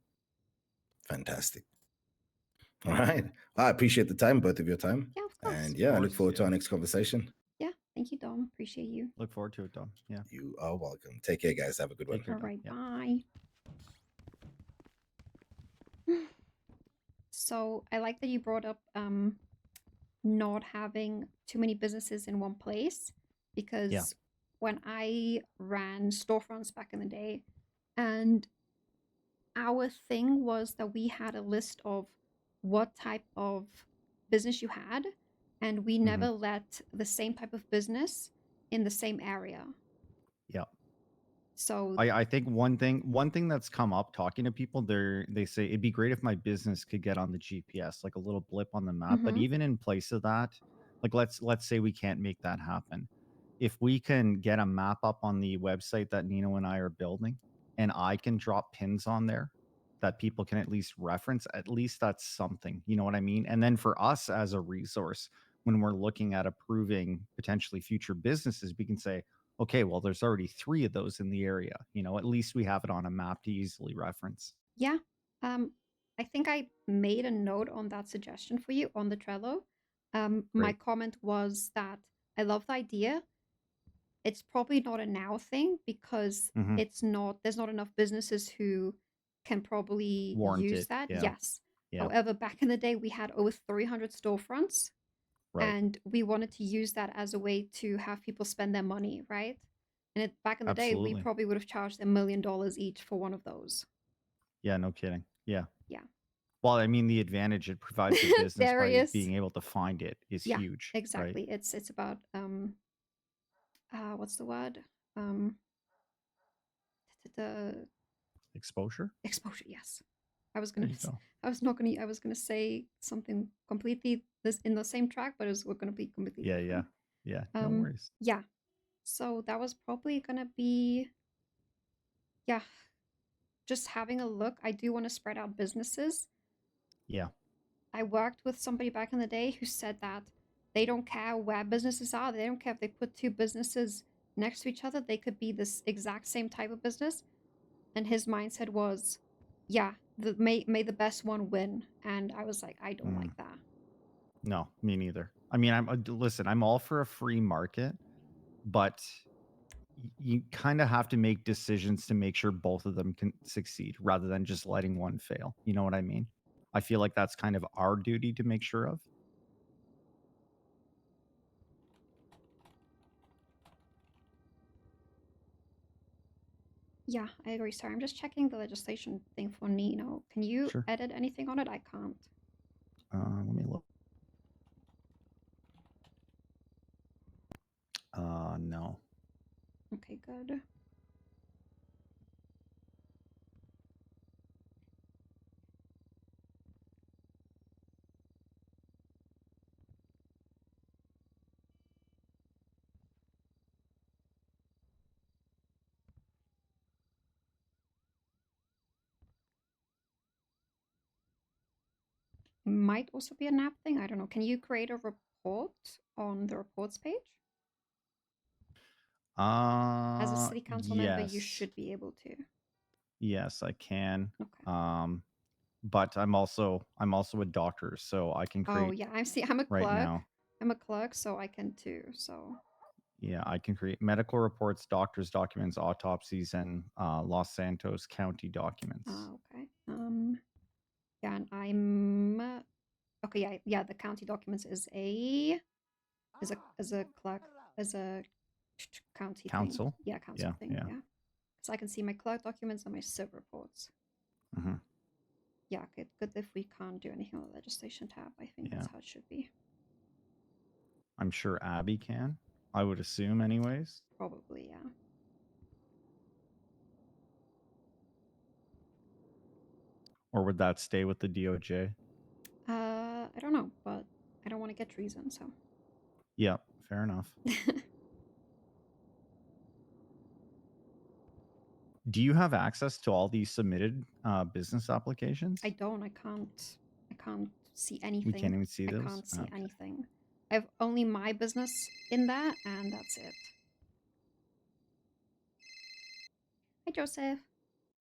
Fantastic. All right. I appreciate the time, both of your time. Yeah, of course. And yeah, I look forward to our next conversation. Yeah, thank you, Dom. Appreciate you. Look forward to it, Dom. Yeah. You are welcome. Take care, guys. Have a good one. All right, bye. So I like that you brought up not having too many businesses in one place, because when I ran storefronts back in the day, and our thing was that we had a list of what type of business you had, and we never let the same type of business in the same area. Yeah. So I think one thing that's come up talking to people, they say it'd be great if my business could get on the GPS, like a little blip on the map. But even in place of that, like let's say we can't make that happen. If we can get a map up on the website that Nino and I are building, and I can drop pins on there that people can at least reference, at least that's something, you know what I mean? And then for us as a resource, when we're looking at approving potentially future businesses, we can say, okay, well, there's already 3 of those in the area. You know, at least we have it on a map to easily reference. yeah, I think I made a note on that suggestion for you on the Trello. My comment was that I love the idea. It's probably not a now thing because there's not enough businesses who can probably Warrant use it, that. yeah. Yes. Yeah. However, back in the day, we had over 300 storefronts, and we wanted to use that as a way to have people spend their money, right? And back in the day, we Absolutely. probably would have charged $1 million each for one of those. Yeah, no kidding. Yeah. Yeah. Well, I mean, the advantage it provides the business by Various- being able to find it is Yeah, huge. exactly. Right? It's about what's the word? The Exposure? exposure. Yes. I was There gonna. you go. I was gonna say something completely in the same track, but we're gonna be completely. Yeah, different. yeah. No worries. Yeah. So that was probably gonna be. Yeah. Just having a look. I do want to spread out businesses. Yeah. I worked with somebody back in the day who said that they don't care where businesses are. They don't care if they put 2 businesses next to each other. They could be this exact same type of business. And his mindset was, yeah, may the best one win. And I was like, I don't like that. No, me neither. I mean, listen, I'm all for a free market, but you kind of have to make decisions to make sure both of them can succeed rather than just letting one fail. You know what I mean? I feel like that's kind of our duty to make sure of. Yeah, I agree. Sorry, I'm just checking the legislation thing for Nino. Can you Sure. edit anything on it? I can't. Let me look. good. Might also be a nap thing. I don't know. Can you create a report on the reports page? As a city council member, you Yes. should be able to. Yes, I can. Okay. But I'm also a doctor, so I can create. Oh yeah, I'm a right clerk. now. I'm a clerk, so I can too. So Yeah, I can create medical reports, doctors' documents, autopsies, and Los Santos County documents. okay. Yeah, and I'm okay. Yeah. The county documents is a clerk as a county Council? thing. Yeah, council Yeah, thing. yeah. Yeah. So I can see my clerk documents and my civ reports. Mhm. Yeah, good if we can't do anything on the legislation tab. I think that's Yeah. how it should be. I'm sure Abby can. I would assume, anyways. Probably, yeah. Or would that stay with the DOJ? I don't know, but I don't want to get treason, so. Yeah, fair enough. Do you have access to all these submitted business applications? I don't. I can't see anything. We can't even see those? I can't see Okay. anything. I have only my business in there, and that's it. Hi, Joseph.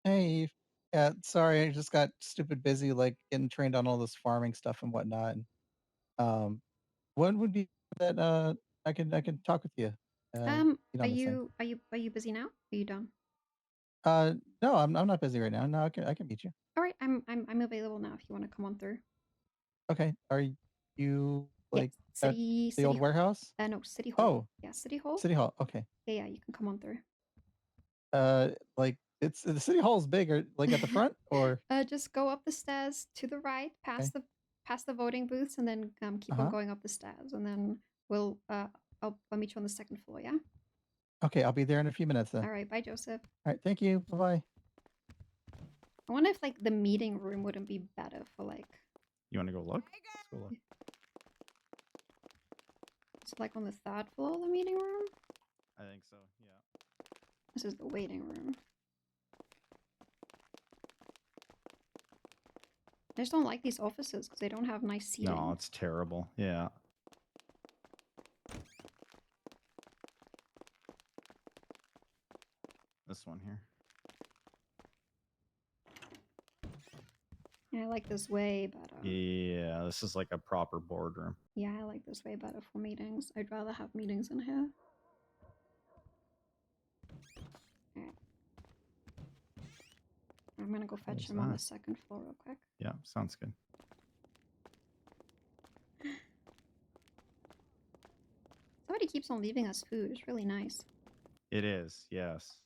Hey, yeah, sorry, I just got stupid busy, like getting trained on all this farming stuff and whatnot. And, when would be that I can talk with you? Get Are on this thing. you busy now? Are you done? No, I'm not busy right now. No, I can meet you. All right, I'm available now if you want to come on through. Okay, are you like at City the old City warehouse? No, City Hall. Oh, Yeah, City Hall. City Hall. Okay. Yeah, you can come on through. Like it's the City Hall's big, or like at the front, or Just go up the stairs to the right, past the voting booths, and then keep on going up the stairs, and then I'll meet you on the second floor. Yeah. okay, I'll be there in a few minutes then. All right. Bye, Joseph. All right, thank you. Bye bye. I wonder if like the meeting room wouldn't be better for like. You want to go look? Let's go look. It's like on the third floor of the meeting room. I think so, yeah. This is the waiting room. I just don't like these offices because they don't have nice seating. No, it's terrible. Yeah. This one here. Yeah, I like this way better. Yeah, this is like a proper boardroom. Yeah, I like this way better for meetings. I'd rather have meetings in here. Alright. I'm gonna go fetch him on the second floor real quick. Yeah, sounds good. Somebody keeps on leaving us food. It's really nice. It is, yes.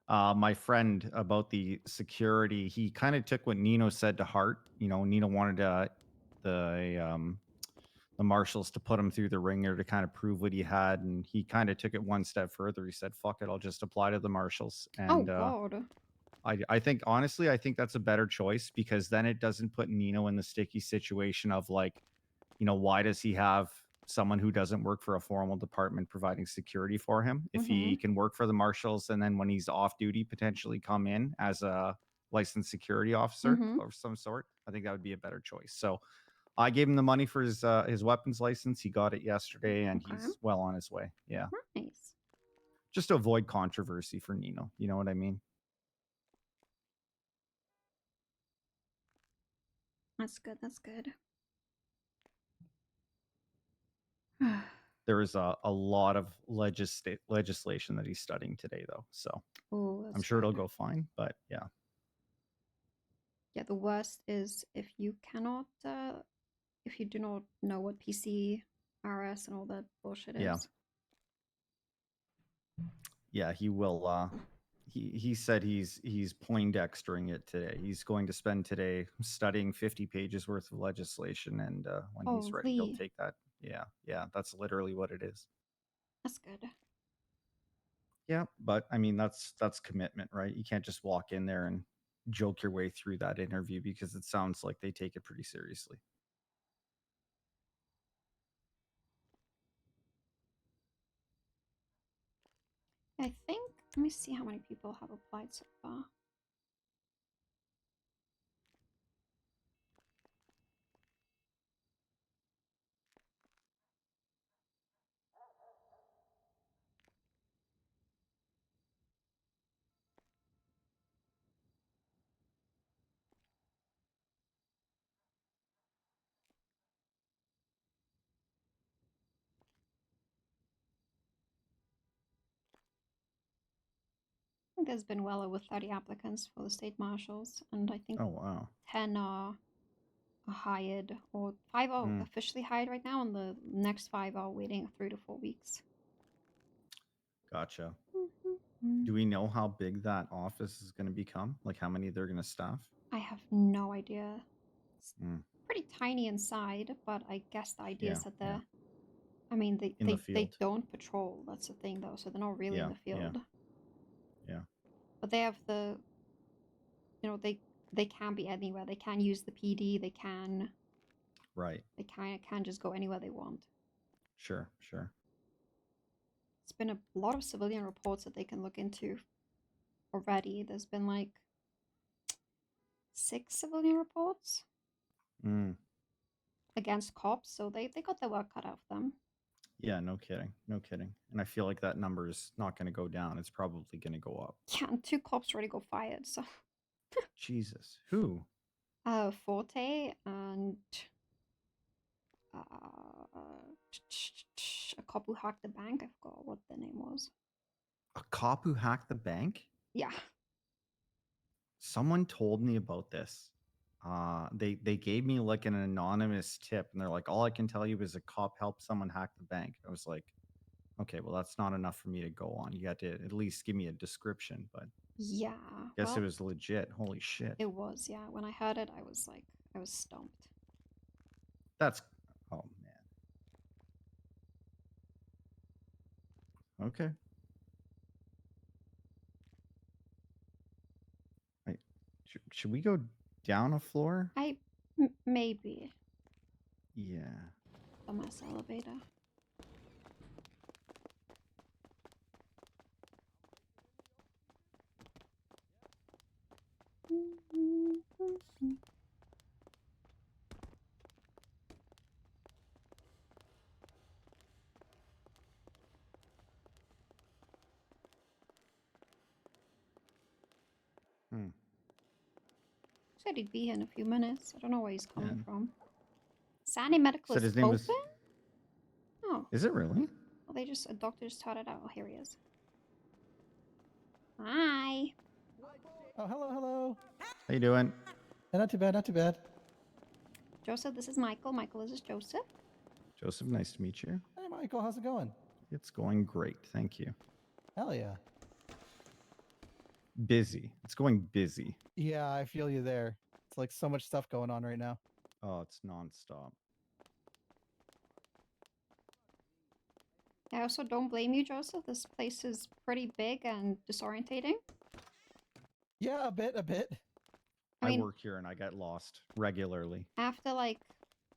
My friend about the security, he kind of took what Nino said to heart. You know, Nino wanted the marshals to put him through the ringer to kind of prove what he had, and he kind of took it one step further. He said, "Fuck it, I'll just apply to the marshals." And oh God. I think honestly, I think that's a better choice, because then it doesn't put Nino in the sticky situation of like, you know, why does he have someone who doesn't work for a formal department providing security for him? If he can work for the marshals, and then when he's off duty, potentially come in as a licensed security officer of some sort, I think that would be a better choice. So I gave him the money for his weapons license. He got it yesterday, and he's well on his way. Yeah. Nice. Just to avoid controversy for Nino. You know what I mean? That's good. That's good. There is a lot of legislation that he's studying today, though. So I'm sure it'll go fine. But yeah. Yeah, the worst is if you cannot, if you do not know what PC, RS, and all that bullshit Yeah. is. Yeah, he will. He said he's Poindextering it today. He's going to spend today studying 50 pages worth of legislation, and when he's ready, he'll take that. Yeah, that's literally what it is. That's good. Yeah, but I mean that's commitment, right? You can't just walk in there and joke your way through that interview because it sounds like they take it pretty seriously. I think, let me see how many people have applied so far. I think there's been well over 30 applicants for the state marshals, and I think Oh wow. 10 are hired, or 5 are officially hired right now, and the next 5 are waiting 3 to 4 weeks. Gotcha. Do we know how big that office is going to become? Like how many they're going to staff? I have no idea. It's pretty tiny inside, but I guess the idea is that they're, I mean, they don't patrol. That's the thing, though, so they're not really in the field. Yeah. But they have the, you know, they can be anywhere. They can use the PD. They can. Right. They kind of can just go anywhere they want. Sure. It's been a lot of civilian reports that they can look into already. There's been like 6 civilian reports against cops, so they got their work cut out of them. Yeah, no kidding. And I feel like that number is not going to go down. It's probably going to go up. Yeah, and 2 cops already got fired, so. Jesus. Who? Forte and a cop who hacked the bank. I forgot what the name was. A cop who hacked the bank? Yeah. Someone told me about this. They gave me like an anonymous tip, and they're like, all I can tell you is a cop helped someone hack the bank. I was like, okay, well that's not enough for me to go on. You had to at least give me a description, but yeah, guess it was legit. Holy shit. It was, yeah. When I heard it, I was stumped. That's, oh man. Okay. Wait, should we go down a floor? Maybe. Yeah. The mass elevator. Said he'd be here in a few minutes. I don't know where he's coming from. Sandy Medical is open? Oh. Is it really? Well, a doctor just taught it out. Oh, here he is. Hi. Oh, hello. How you doing? Not too bad. Joseph, this is Michael. Michael, this is Joseph. Joseph, nice to meet you. Hey, Michael, how's it going? It's going great, thank you. Hell yeah. Busy. It's going busy. Yeah, I feel you there. It's like so much stuff going on right now. Oh, it's nonstop. I also don't blame you, Joseph. This place is pretty big and disorientating. Yeah, a bit. I mean, work here and I get lost regularly. After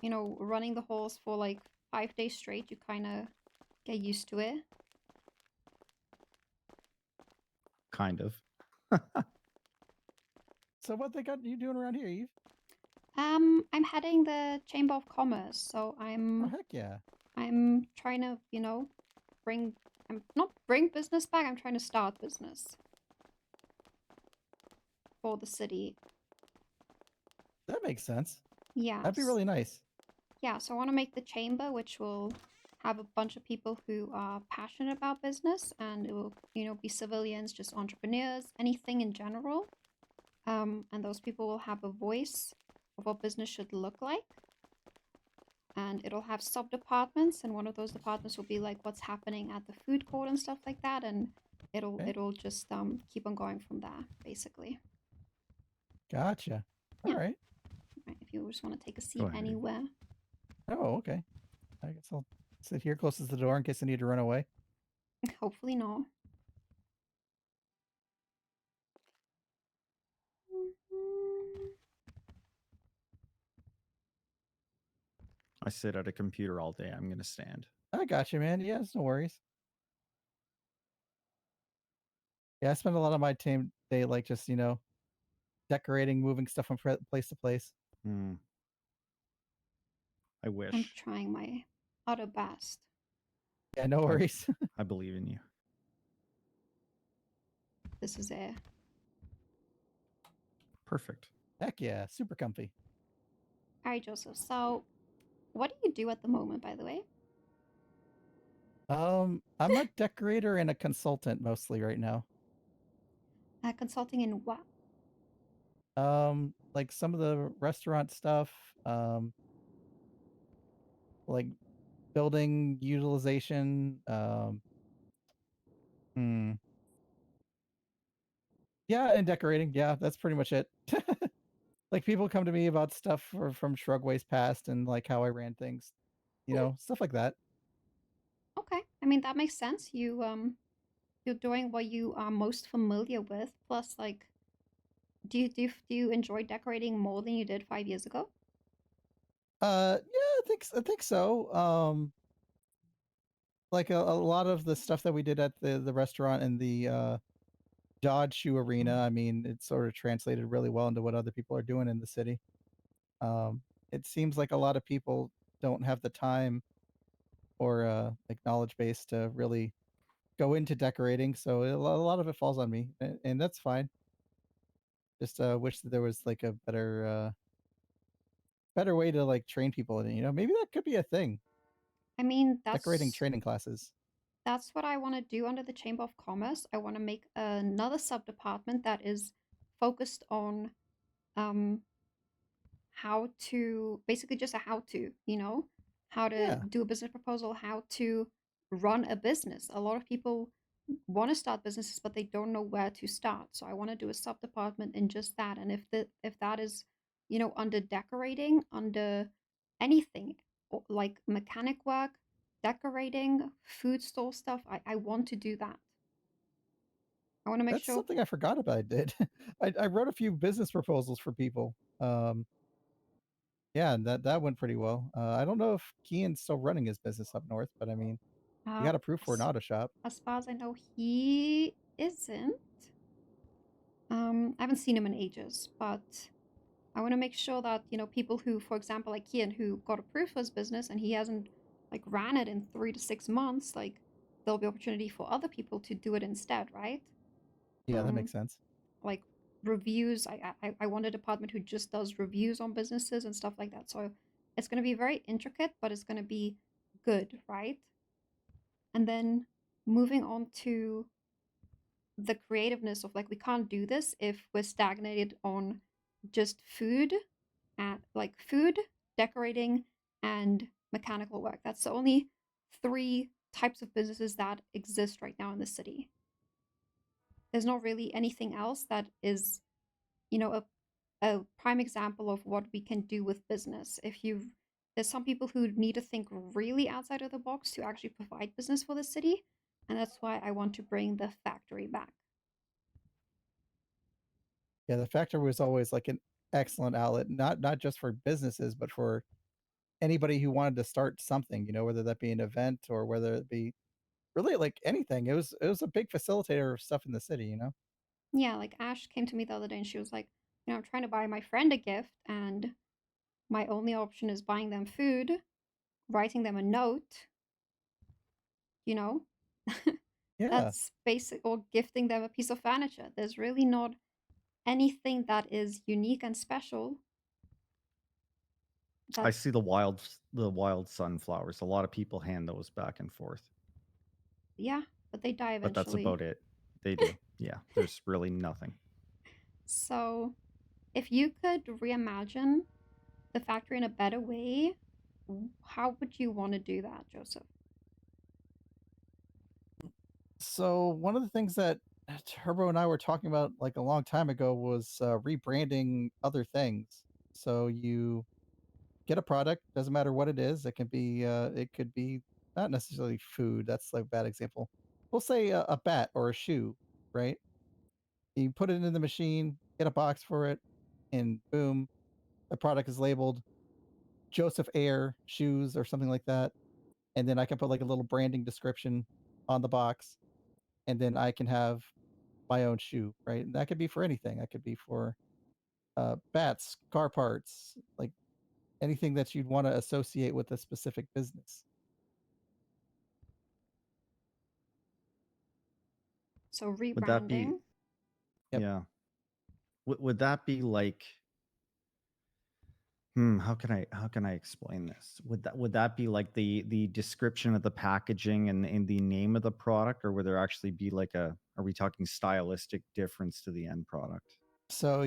running the halls for like 5 days straight, you kind of get used to it. Kind of. So what they got you doing around here, Eve? I'm heading the Chamber of Commerce, so I'm. Oh, heck yeah. I'm trying to, not bring business back. I'm trying to start business for the city. That makes sense. Yeah. That'd be really nice. Yeah, so I want to make the chamber, which will have a bunch of people who are passionate about business, and it will, be civilians, just entrepreneurs, anything in general. And those people will have a voice of what business should look like. And it'll have sub-departments, and one of those departments will be like what's happening at the food court and stuff like that, and it'll just keep on going from there, basically. Gotcha. All right. If you just want to take a seat anywhere. Oh, okay. I guess I'll sit here closest to the door in case I need to run away. Hopefully not. I sit at a computer all day. I'm gonna stand. I got you, man. Yeah, it's no worries. Yeah, I spend a lot of my time day like just decorating, moving stuff from place to place. Hmm. I wish. I'm trying my other best. Yeah, no worries. I believe in you. This is it. Perfect. Heck yeah, super comfy. All right, Joseph. So, what do you do at the moment, by the way? I'm a decorator and a consultant mostly right now. Consulting in what? Like some of the restaurant stuff, like building utilization, yeah, and decorating. Yeah, that's pretty much it. Like people come to me about stuff from Shrugway's past and like how I ran things, stuff like that. Okay, I mean that makes sense. You're doing what you are most familiar with. Plus, like, do you enjoy decorating more than you did 5 years ago? Yeah, I think so. Like a lot of the stuff that we did at the restaurant and the Dodge shoe arena, I mean, it sort of translated really well into what other people are doing in the city. It seems like a lot of people don't have the time or like knowledge base to really go into decorating, so a lot of it falls on me, and that's fine. Just wish that there was like a better way to like train people, and maybe that could be a thing. I mean, Decorating training classes. That's what I want to do under the Chamber of Commerce. I want to make another sub-department that is focused on how to, basically just a how to, how to do a business proposal, how to run a business. A lot of people want to start businesses, but they don't know where to start. So I want to do a sub-department in just that. And if that is, under decorating, under anything like mechanic work, decorating, food store stuff, I want to do that. I want to make That's sure. something I forgot about. I did. I wrote a few business proposals for people. Yeah, and that went pretty well. I don't know if Kian's still running his business up north, but I mean, he got approved for an auto shop. As far as I know, he isn't. I haven't seen him in ages, but I want to make sure that, people who, for example, like Kian, who got approved for his business and he hasn't like ran it in 3 to 6 months, like there'll be opportunity for other people to do it instead, right? Yeah, that makes sense. Like reviews, I want a department who just does reviews on businesses and stuff like that. So it's going to be very intricate, but it's going to be good, right? And then moving on to the creativeness of like, we can't do this if we're stagnated on just food and like food, decorating, and mechanical work. That's the only 3 types of businesses that exist right now in the city. There's not really anything else that is, a prime example of what we can do with business. There's some people who need to think really outside of the box to actually provide business for the city, and that's why I want to bring the factory back. Yeah, the factory was always like an excellent outlet, not just for businesses, but for anybody who wanted to start something, whether that be an event or whether it be really like anything. It was a big facilitator of stuff in the city. Yeah, like Ash came to me the other day and she was like, I'm trying to buy my friend a gift and my only option is buying them food, writing them a note, Yeah. That's basic, or gifting them a piece of furniture. There's really not anything that is unique and special. I see the wild sunflowers. A lot of people hand those back and forth. Yeah, but they die eventually. But that's about it. They do. Yeah, there's really nothing. So, if you could reimagine the factory in a better way, how would you want to do that, Joseph? So one of the things that Turbo and I were talking about like a long time ago was rebranding other things. So you get a product. Doesn't matter what it is. It could be not necessarily food. That's like a bad example. We'll say a bat or a shoe, right? You put it in the machine, get a box for it, and boom, the product is labeled Joseph Air shoes or something like that. And then I can put like a little branding description on the box, and then I can have my own shoe, right? And that could be for anything. That could be for bats, car parts, like anything that you'd want to associate with a specific business. So Would that be? rebranding. Yep. Yeah. Would that be like? How can I explain this? Would that be like the description of the packaging and the name of the product, or would there actually be like are we talking stylistic difference to the end product? So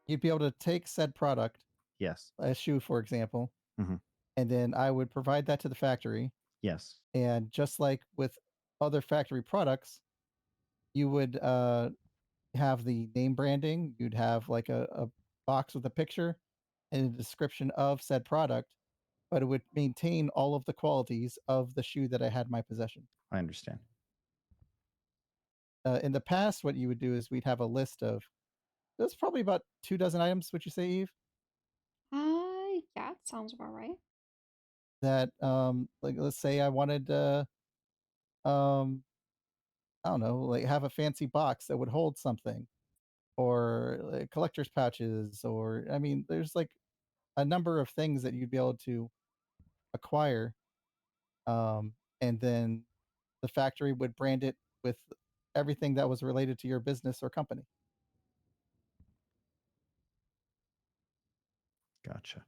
you'd be able to take said product, Yes. a shoe, for example, Mhm. and then I would provide that to the factory. Yes. And just like with other factory products, you would have the name branding. You'd have like a box with a picture and a description of said product, but it would maintain all of the qualities of the shoe that I had in my possession. I understand. In the past, what you would do is we'd have a list of, there's probably about 24 items, would you say, Eve? Yeah, it sounds about right. That, like, let's say I wanted, I don't know, like have a fancy box that would hold something, or like collector's pouches, or, I mean, there's like a number of things that you'd be able to acquire. And then the factory would brand it with everything that was related to your business or company. Gotcha.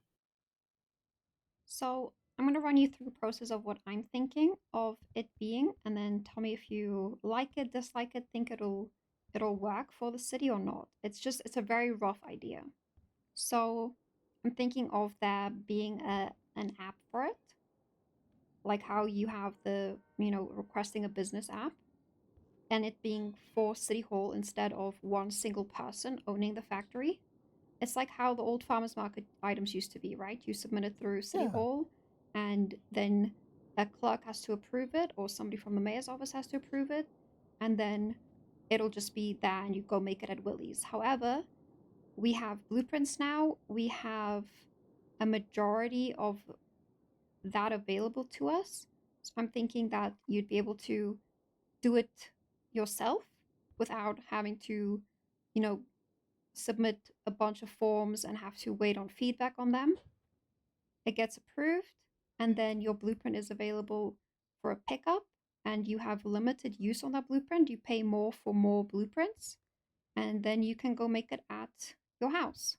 So I'm going to run you through the process of what I'm thinking of it being, and then tell me if you like it, dislike it, think it'll work for the city or not. It's a very rough idea. So I'm thinking of there being an app for it, like how you have the requesting a business app, and it being for City Hall instead of one single person owning the factory. It's like how the old farmers market items used to be, right? You submit it through City Hall, and then a clerk has to approve it, or somebody from the mayor's office has to approve it, and then it'll just be there, and you go make it at Willie's. However, we have blueprints now. We have a majority of that available to us. So I'm thinking that you'd be able to do it yourself without having to, you know, submit a bunch of forms and have to wait on feedback on them. It gets approved, and then your blueprint is available for a pickup, and you have limited use on that blueprint. You pay more for more blueprints, and then you can go make it at your house.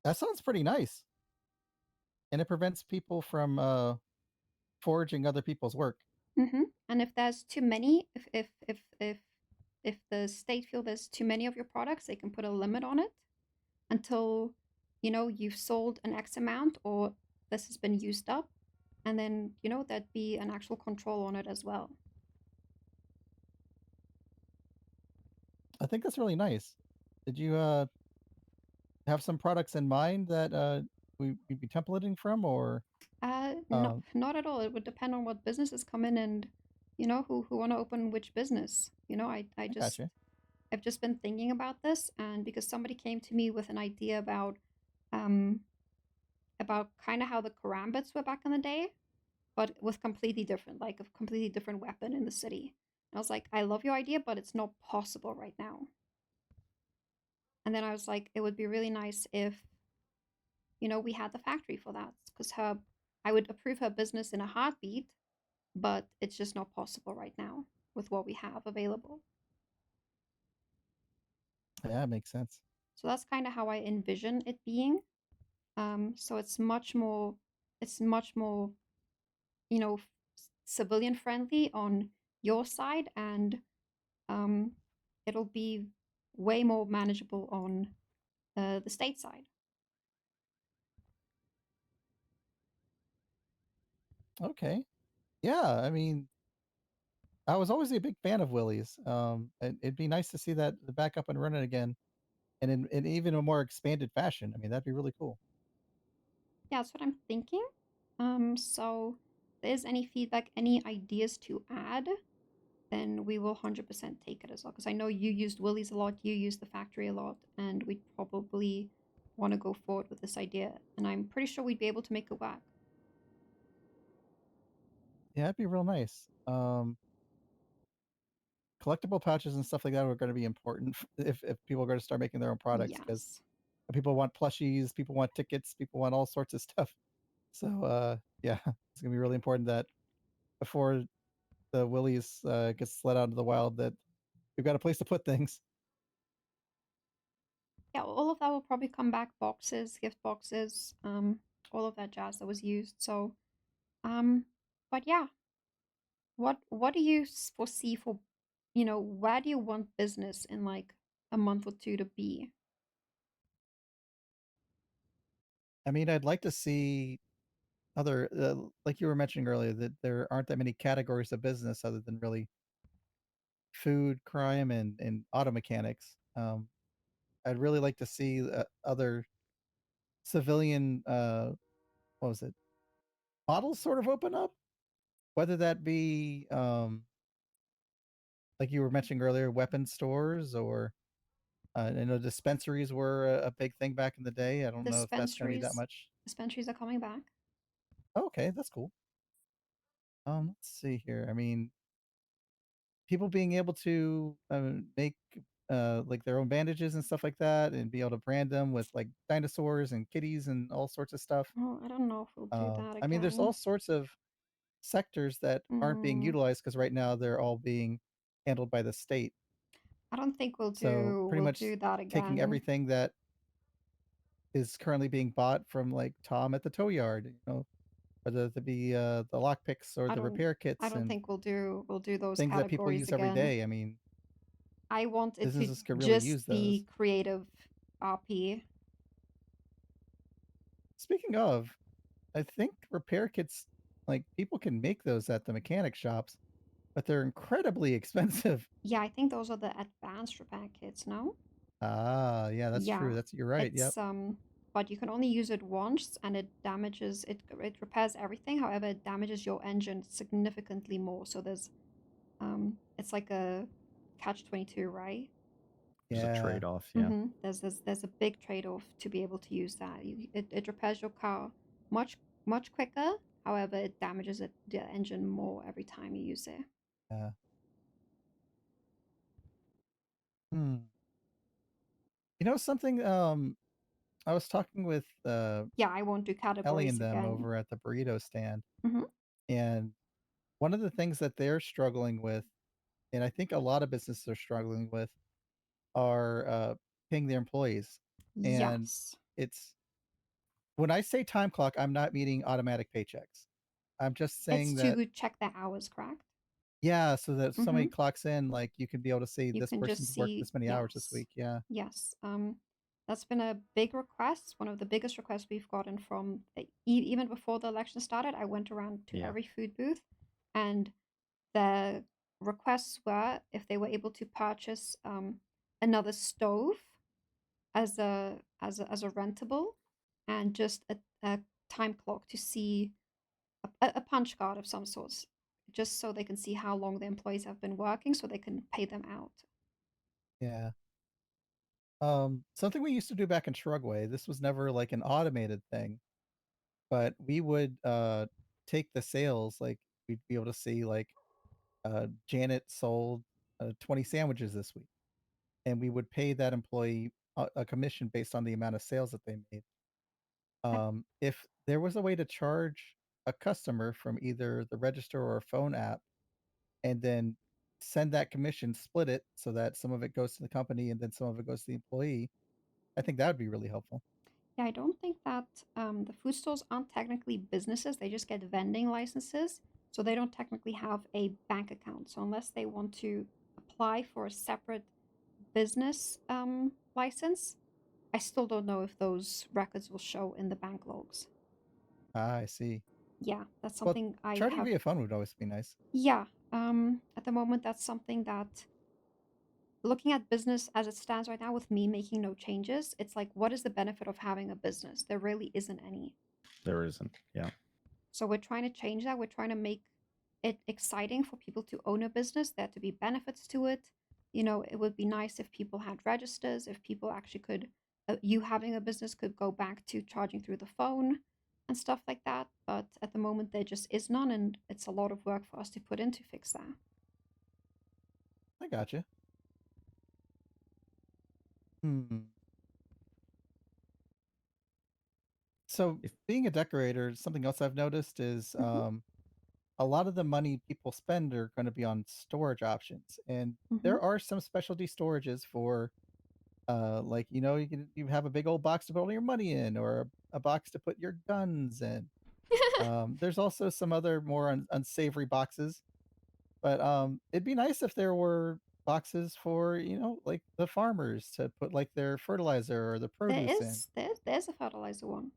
That sounds pretty nice. And it prevents people from forging other people's work. And if there's too many, if the state feel there's too many of your products, they can put a limit on it until you've sold an X amount or this has been used up, and then there'd be an actual control on it as well. I think that's really nice. Did you have some products in mind that we'd be templating from, or No, not at all. It would depend on what businesses come in and who want to open which business. I just gotcha. I've just been thinking about this, and because somebody came to me with an idea about kind of how the karambits were back in the day, but with completely different, like a completely different weapon in the city. And I was like, I love your idea, but it's not possible right now. And then I was like, it would be really nice if we had the factory for that, because I would approve her business in a heartbeat, but it's just not possible right now with what we have available. Yeah, it makes sense. So that's kind of how I envision it being. So it's much more, civilian friendly on your side, and it'll be way more manageable on the state side. Okay. Yeah, I mean, I was always a big fan of Willie's. It'd be nice to see that back up and running again. and in even a more expanded fashion. I mean, that'd be really cool. Yeah, that's what I'm thinking. So if there's any feedback, any ideas to add, then we will 100% take it as well. Because I know you used Willie's a lot, you used the factory a lot, and we'd probably want to go forward with this idea. And I'm pretty sure we'd be able to make it work. Yeah, that'd be real nice. Collectible pouches and stuff like that are going to be important if people are going to start making their own products, because Yes. people want plushies, people want tickets, people want all sorts of stuff. So yeah, it's gonna be really important that before the Willies gets let out into the wild, that we've got a place to put things. Yeah, all of that will probably come back, boxes, gift boxes, all of that jazz that was used. So, but yeah, what do you foresee for, where do you want business in like a month or two to be? I mean, I'd like to see other, like you were mentioning earlier, that there aren't that many categories of business other than really food, crime, and auto mechanics. I'd really like to see other civilian, what was it, models sort of open up, whether that be like you were mentioning earlier, weapon stores, or I know dispensaries were a big thing back in the day. I don't know if that's going to be that much. Dispensaries are coming back. Oh, okay, that's cool. Let's see here. I mean, people being able to make like their own bandages and stuff like that, and be able to brand them with like dinosaurs and kitties and all sorts of stuff. Oh, I don't know if we'll do that I mean, there's again. all sorts of sectors that aren't being Mm, utilized because right now they're all being handled by the state. I don't think we'll So do pretty we'll much do that taking again. everything that is currently being bought from like Tom at the tow yard, whether it be the lockpicks or I the don't repair I kits don't and think we'll do those things that people categories use every again. day. I mean, I want it to businesses could really just use those. be creative RP. Speaking of, I think repair kits, like people can make those at the mechanic shops, but they're incredibly expensive. Yeah, I think those are the advanced repair kits, no? Ah, yeah, that's Yeah. true. You're right. Yep. It's but you can only use it once and it damages it repairs everything. However, it damages your engine significantly more. So there's it's like a catch-22, right? There's a Yeah. trade-off, yeah. There's a big trade-off to be able to use that. It repairs your car much quicker. However, it damages the engine more every time you use it. Yeah. Hmm. You know something? I was talking with Yeah, I won't do Ellie categories and them again. over at the burrito stand, hmm and one of the things that they're struggling with, and I think a lot of businesses are struggling with, are paying their employees. And Yes. it's when I say time clock, I'm not meaning automatic paychecks. I'm just It's saying that, to check the hours, correct? yeah, so that if somebody hmm clocks in, like you can be able to see You this can just person's worked see, this many hours this yes. week. Yeah. Yes. That's been a big request, one of the biggest requests we've gotten from even before the election started. I went around to Yeah. every food booth, and the requests were if they were able to purchase another stove as a rentable, and just a time clock to see a punch card of some sorts, just so they can see how long the employees have been working, so they can pay them out. Yeah. Something we used to do back in Shrugway, this was never like an automated thing, but we would take the sales, like we'd be able to see like Janet sold 20 sandwiches this week, and we would pay that employee a commission based on the amount of sales that they made. If there was a way to charge a customer from either the register or a phone app, and then send that commission, split it so that some of it goes to the company and then some of it goes to the employee, I think that would be really helpful. Yeah, I don't think that the food stores aren't technically businesses. They just get vending licenses. So they don't technically have a bank account. So unless they want to apply for a separate business license, I still don't know if those records will show in the bank logs. Ah, I see. Yeah, that's Well, something I charging have. via phone would always be nice. Yeah, at the moment, that's something that looking at business as it stands right now with me making no changes, it's like, what is the benefit of having a business? There really isn't any. There isn't. Yeah. So we're trying to change that. We're trying to make it exciting for people to own a business, there to be benefits to it. You know, it would be nice if people had registers, if people actually could, you having a business could go back to charging through the phone and stuff like that. But at the moment, there just is none, and it's a lot of work for us to put in to fix that. I gotcha. Hmm. So being a decorator, something else I've noticed is a lot of the money people spend are going to be on storage options, and there are some specialty storages for like, you know, you have a big old box to put all your money in, or a box to put your guns in. There's also some other more unsavory boxes, but it'd be nice if there were boxes for, you know, like the farmers to put like their fertilizer or the produce in. There's a fertilizer one.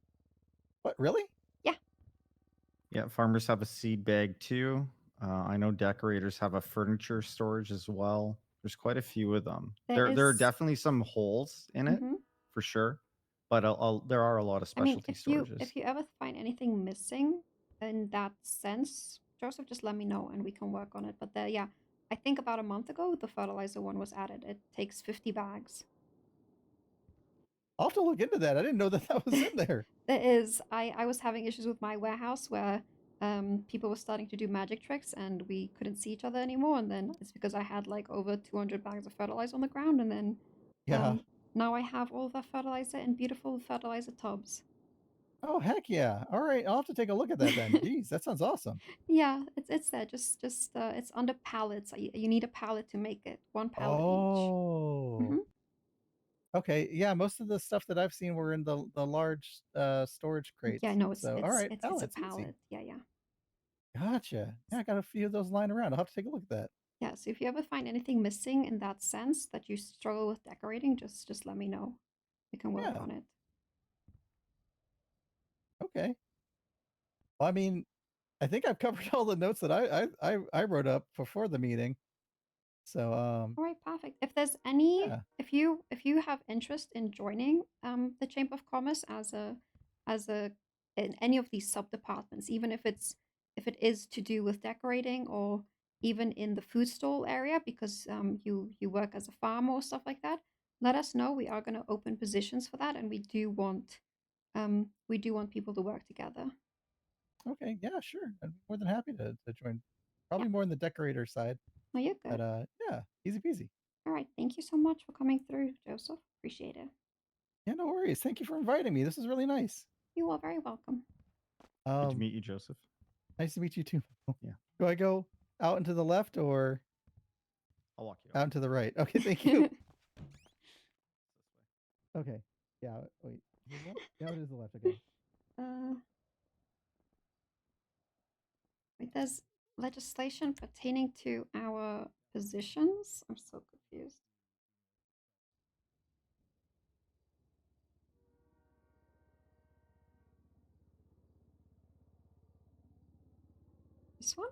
What, really? Yeah. Yeah, farmers have a seed bag too. I know decorators have a furniture storage as well. There's quite a few of them. There are definitely some holes in it for sure, but there are a lot of specialty storages. If you ever find anything missing in that sense, Joseph, just let me know and we can work on it. But yeah, I think about a month ago the fertilizer one was added. It takes 50 bags. I'll have to look into that. I didn't know that that was in there. There is. I was having issues with my warehouse where people were starting to do magic tricks and we couldn't see each other anymore. And then it's because I had like over 200 bags of fertilizer on the ground. And then now I have all the fertilizer in beautiful fertilizer tubs. Oh, heck yeah. All right. I'll have to take a look at that then. Jeez, that sounds awesome. Yeah, it's there. Just it's under pallets. You need a pallet to make it. One pallet each. Okay. Yeah, most of the stuff that I've seen were in the large storage crates. Yeah, no, it's all right. it's a pallet. Easy. Yeah. Gotcha. Yeah, I got a few of those lying around. I'll have to take a look at that. Yeah, so if you ever find anything missing in that sense that you struggle with decorating, just let me know. We can work on it. Okay. Well, I mean, I think I've covered all the notes that I wrote up before the meeting. So all right, perfect. If there's any if you have interest in joining the Chamber of Commerce as a in any of these sub departments, even if it is to do with decorating or even in the food stall area because you work as a farmer or stuff like that, let us know. We are going to open positions for that, and we do want people to work together. Okay, yeah, sure. I'd be more than happy to join. Probably more on the decorator side. No, you're good. But yeah, easy peasy. All right, thank you so much for coming through, Joseph. Appreciate it. Yeah, no worries. Thank you for inviting me. This is really nice. You are very welcome. Good to meet you, Joseph. Nice to meet you too. Yeah. Do I go out and to the left or I'll walk you out and to the right? Okay, thank you. Okay. Yeah, wait. Yeah, it is the left. Okay. Wait, there's legislation pertaining to our positions. I'm so confused. This one?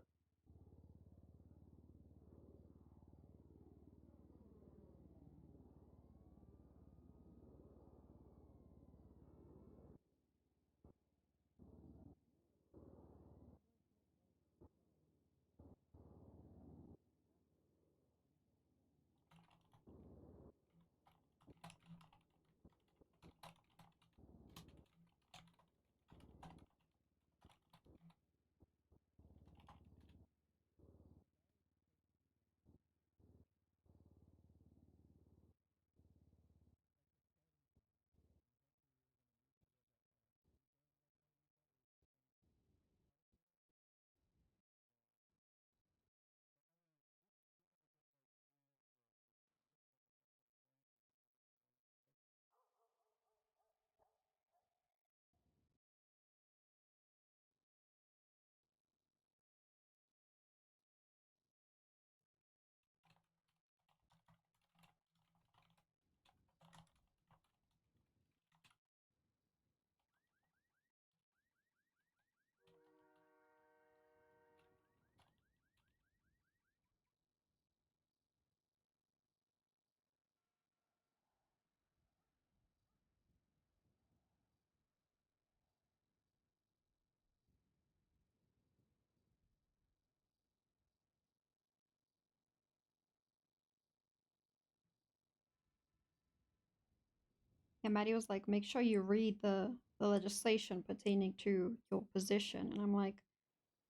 And Maddie was like, make sure you read the legislation pertaining to your position. And I'm like,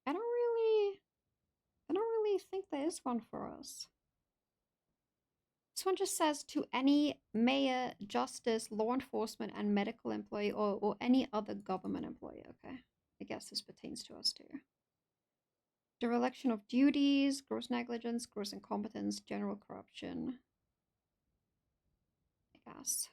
I don't really think there is one for us. This one just says to any mayor, justice, law enforcement, and medical employee or any other government employee. Okay. I guess this pertains to us too. Dereliction of duties, gross negligence, gross incompetence, general corruption. I guess.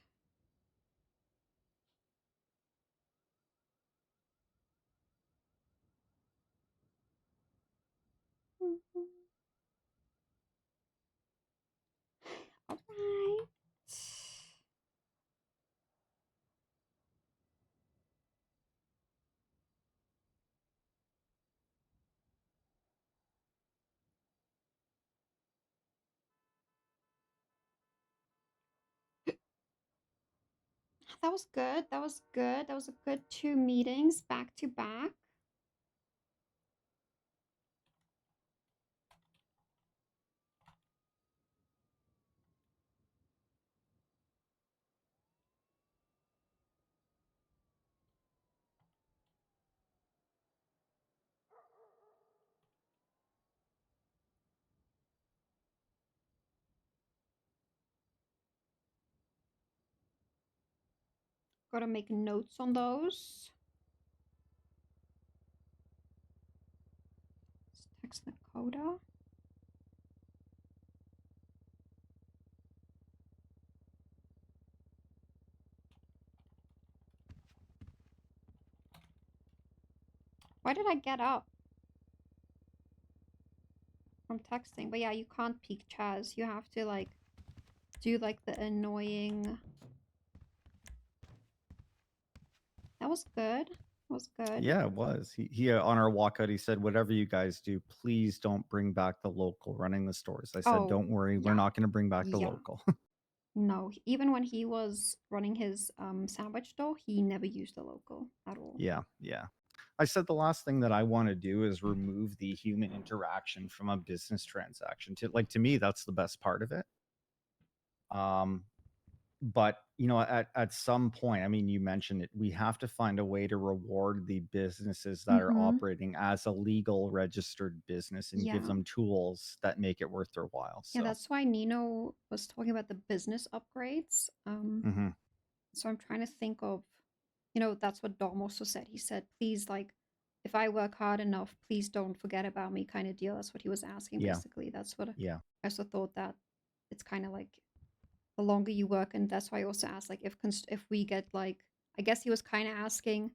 All right. That was good. That was good. That was a good 2 meetings back to back. Gotta make notes on those. Let's text Nekoda. Why did I get up from texting? But yeah, you can't peek Chaz. You have to like do like the annoying. That was good. That was good. Yeah, it was. He on our walkout, he said, "Whatever you guys do, please don't bring back the local running the stores." I said, Oh, "Don't worry, we're yeah. not going to bring back the Yeah. local." No, even when he was running his sandwich store, he never used the local at all. Yeah, yeah. I said the last thing that I want to do is remove the human interaction from a business transaction. To me, that's the best part of it. But you know, at some point, I mean, you mentioned it, we have to find a way to reward the businesses that are operating as a legal registered business and give Yeah. them tools that make it worth their while. So Yeah, that's why Nino was talking about the business upgrades. Mhm. So I'm trying to think of, you know, that's what Dom also said. He said, please, like, if I work hard enough, please don't forget about me kind of deal. That's what he was asking, Yeah. basically. That's what Yeah. I also thought, that it's kind of like the longer you work, and that's why I also asked, like, if we get, like, I guess he was kind of asking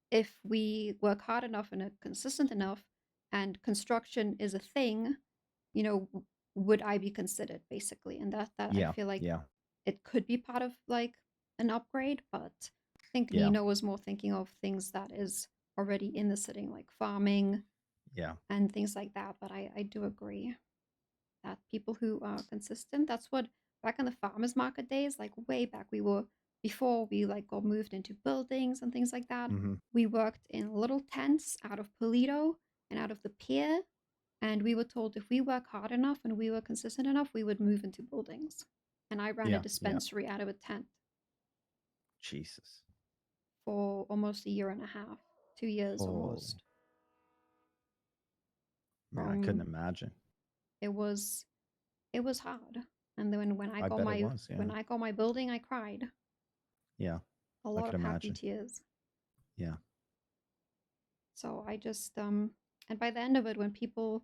if we work hard enough and are consistent enough and construction is a thing, you know, would I be considered, basically? And that I Yeah. feel like Yeah. it could be part of like an upgrade, but I think Yeah. Nino was more thinking of things that is already in the setting, like farming Yeah. and things like that. But I do agree that people who are consistent, that's what back in the farmers market days, like way back, before we like got moved into buildings and things like that, Mhm. we worked in little tents out of Polito and out of the pier, and we were told if we work hard enough and we were consistent enough, we would move into buildings. And I ran a Yeah. Yeah. dispensary out of a tent Jesus. for almost a year and a half, 2 years Oh, almost. man, I couldn't imagine. It was hard. And then when I I got bet it my was, when yeah. I got my building, I cried. Yeah. A I lot could of happy imagine. tears. Yeah. So I just and by the end of it, when people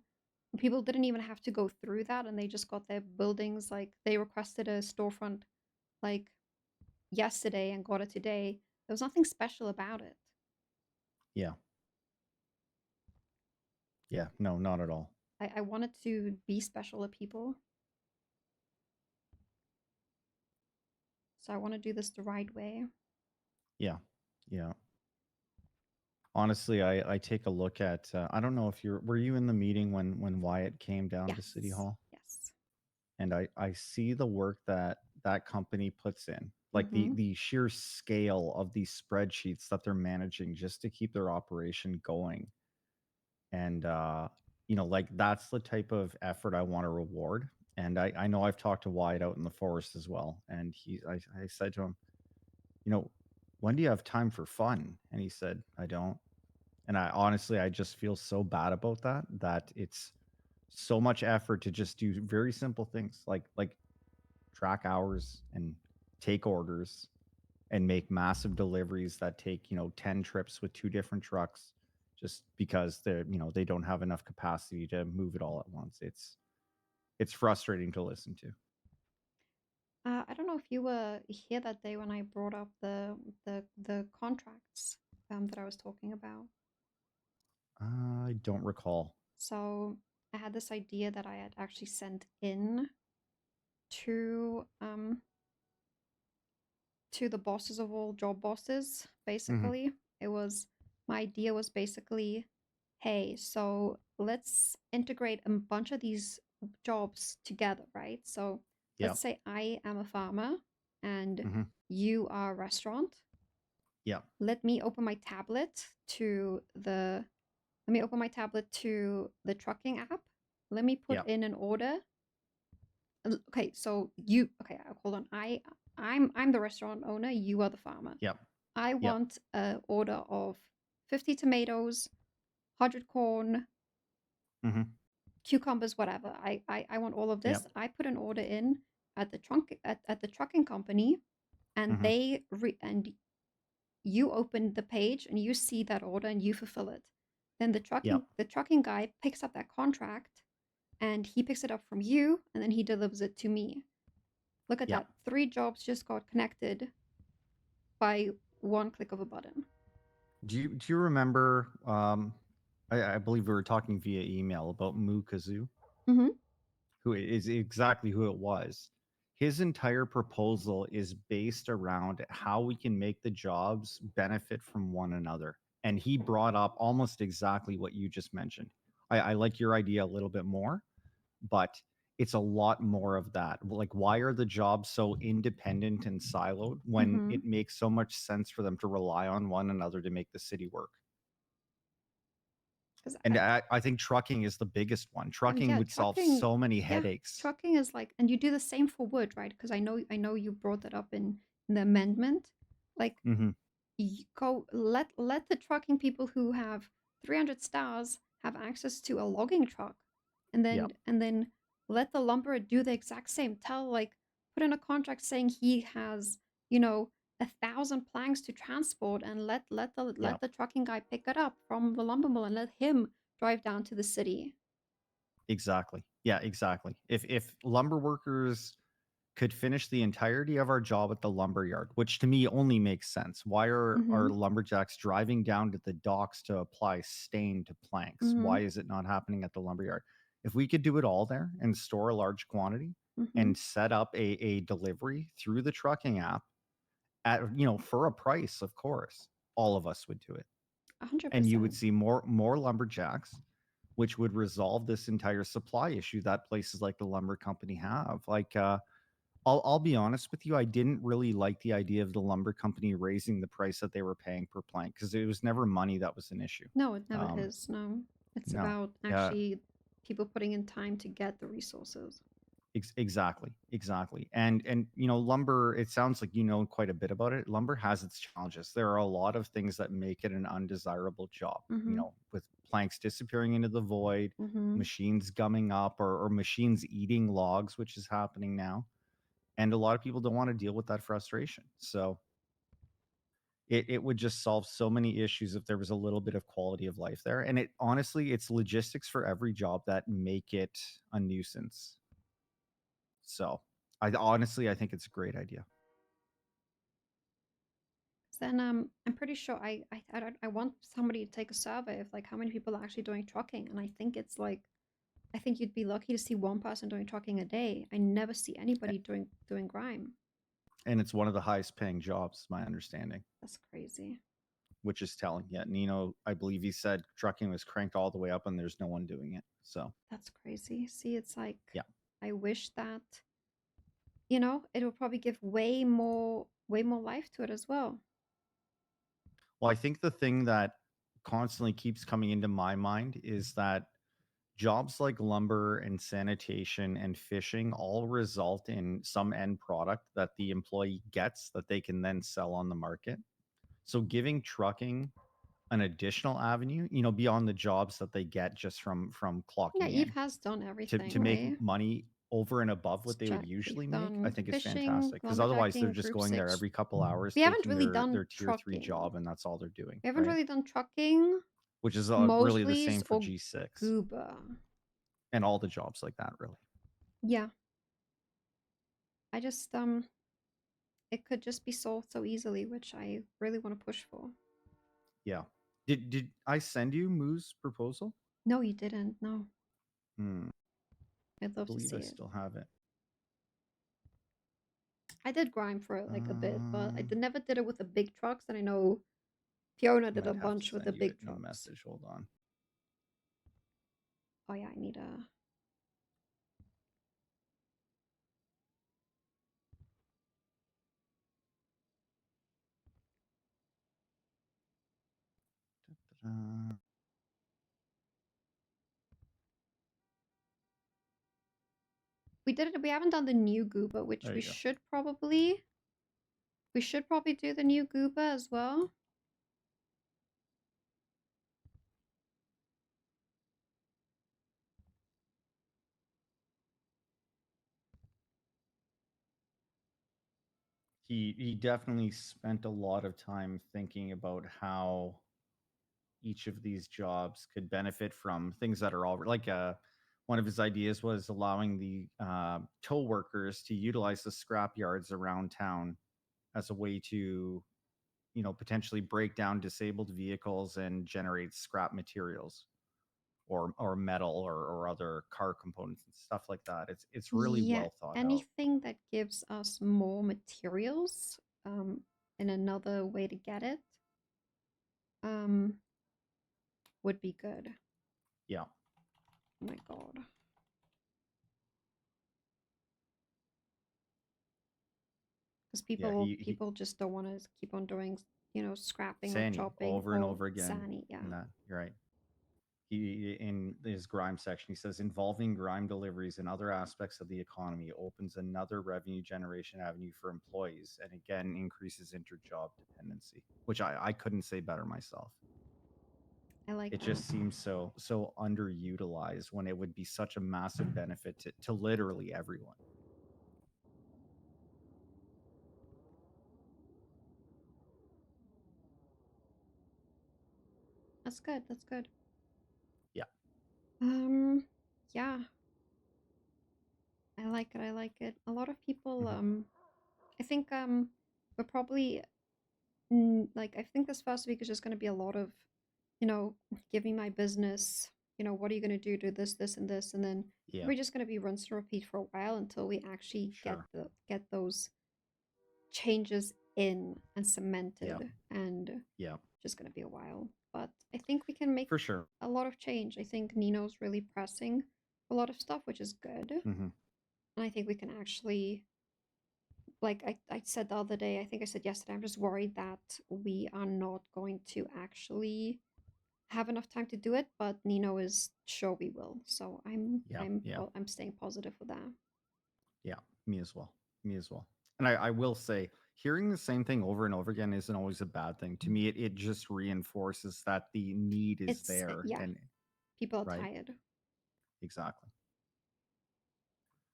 didn't even have to go through that and they just got their buildings, like they requested a storefront like yesterday and got it today, there was nothing special about it. Yeah. Yeah. No, not at all. I wanted to be special to people. So I want to do this the right way. Yeah. Yeah. Honestly, I take a look at I don't know if were you in the meeting when Wyatt came down to City Hall? Yes. And I see the work that that company puts in, like the sheer scale of these spreadsheets that they're managing just to keep their operation going. And you know, like that's the type of effort I want to reward. And I know I've talked to Wyatt out in the forest as well, and I said to him, you know, when do you have time for fun? And he said, I don't. And I honestly, I just feel so bad about that it's so much effort to just do very simple things like track hours and take orders and make massive deliveries that take, 10 trips with 2 different trucks just because they don't have enough capacity to move it all at once. It's frustrating to listen to. I don't know if you were here that day when I brought up the contracts that I was talking about. I don't recall. So I had this idea that I had actually sent in to the bosses of all job bosses. Basically, my idea was basically, hey, so let's integrate a bunch of these jobs together, right? So let's say I am a farmer and you are a restaurant. Yeah. Let me open my tablet to the trucking app. Let me put in an order. Okay, so hold on. I'm the restaurant owner, you are the farmer. Yep. I want an order of 50 tomatoes, 100 corn, cucumbers, whatever. I want all of this. Yep. I put an order in at the trucking company, and and you open the page and you see that order and you fulfill it. Then the trucking guy picks up that contract and he picks it up from you and then he delivers it to me. Look at that. 3 jobs just got connected by one click of a button. Do you remember I believe we were talking via email about Moo Kazoo? Mm-hmm. Who is exactly who it was. His entire proposal is based around how we can make the jobs benefit from one another. And he brought up almost exactly what you just mentioned. I like your idea a little bit more, but it's a lot more of that. Like, why are the jobs so independent and siloed when it makes so much sense for them to rely on one another to make the city work? And I think trucking is the biggest one. Trucking would solve so many headaches. Trucking is like, and you do the same for wood, right? Because I know you brought that up in the amendment. Like, let the trucking people who have 300 stars have access to a logging truck, and then let the lumberer do the exact same. Put in a contract saying he has 1,000 planks to transport, and let the trucking guy pick it up from the lumber mill and let him drive down to the city. Exactly. Yeah, exactly. If lumber workers could finish the entirety of our job at the lumber yard, which to me only makes sense. Why are our lumberjacks driving down to the docks to apply stain to planks? Why is it not happening at the lumber yard? If we could do it all there and store a large quantity and set up a delivery through the trucking app at for a price, of course, all of us would do it. 100%. And you would see more lumberjacks, which would resolve this entire supply issue that places like the lumber company have. Like, I'll be honest with you, I didn't really like the idea of the lumber company raising the price that they were paying per plank because it was never money that was an issue. No, it never is. No, it's about actually people putting in time to get the resources. Exactly. And lumber, it sounds like you know quite a bit about it. Lumber has its challenges. There are a lot of things that make it an undesirable job, with planks disappearing into the void, machines gumming up, or machines eating logs, which is happening now. And a lot of people don't want to deal with that frustration. So it would just solve so many issues if there was a little bit of quality of life there. And it's logistics for every job that make it a nuisance. So I think it's a great idea. Then I'm pretty sure I want somebody to take a survey of like how many people are actually doing trucking, and I think it's like, I think you'd be lucky to see one person doing trucking a day. I never see anybody doing grime. And it's one of the highest paying jobs, my understanding. That's crazy. Which is telling. Yeah, Nino, I believe he said trucking was cranked all the way up and there's no one doing it. So that's crazy. See, it's like, I wish that, it will probably give way more life to it as well. Well, I think the thing that constantly keeps coming into my mind is that jobs like lumber and sanitation and fishing all result in some end product that the employee gets that they can then sell on the market. So giving trucking an additional avenue, you know, beyond the jobs that they get just from clocking Yeah, Eve in has done to everything, make right? money over and above what Let's they would check. usually We've make, I done think is fishing, fantastic. Because otherwise they're lumberjacking, just group going there 6. every couple hours We haven't taking really their done tier 3 trucking. job, and that's all they're doing. We haven't right? really done trucking. Which is really the Mostly same for or G6 Gooba. and all the jobs like that, really. Yeah. I just it could just be solved so easily, which I really want to push for. Yeah. Did I send you Moo's proposal? No, you didn't. No. Hmm. I'd I love to believe see I it. still have it. I did grind for it like a bit, but I never did it with the big trucks, and I know Fiona did Might a have to bunch with the send you big it in a trucks. message. Hold on. Oh yeah, I need a. Da-da-da. We did it. We haven't done the new Gooba, which There we you go. should probably. We should probably do the new Gooba as well. He definitely spent a lot of time thinking about how each of these jobs could benefit from things that are all like one of his ideas was allowing the tow workers to utilize the scrap yards around town as a way to, you know, potentially break down disabled vehicles and generate scrap materials or metal or other car components and stuff like that. It's really Yeah, well thought out. anything that gives us more materials, and another way to get it, would be good. Yeah. Oh my god. Because people just don't want to keep on doing, scrapping or Sani chopping over and over again. Sani, yeah. In that, you're right. He in his grime section, he says involving grime deliveries and other aspects of the economy opens another revenue generation avenue for employees, and again increases interjob dependency, which I couldn't say better myself. I like it that. just seems so underutilized when it would be such a massive benefit to literally everyone. That's good. That's good. Yeah. Yeah. I like it. I like it. A lot of people, I think, we're probably, like, I think this first week is just going to be a lot of, give me my business, what are you going to do this, this, and this, and then Yeah. we're just going to be rinse and repeat for a while until we actually Sure. get those changes in and cemented, and Yeah. just going to be a while. But I think we can make For sure a lot of change. I think Nino's really pressing a lot of stuff, which is good. Mm-hmm. And I think we can actually, like I said the other day, I think I said yesterday, I'm just worried that we are not going to actually have enough time to do it, but Nino is sure we will. So I'm staying positive with that. Yeah, me as well. Me as well. And I will say, hearing the same thing over and over again isn't always a bad thing. To me, it just reinforces that the need is there. Yeah. And people are right? tired. Exactly.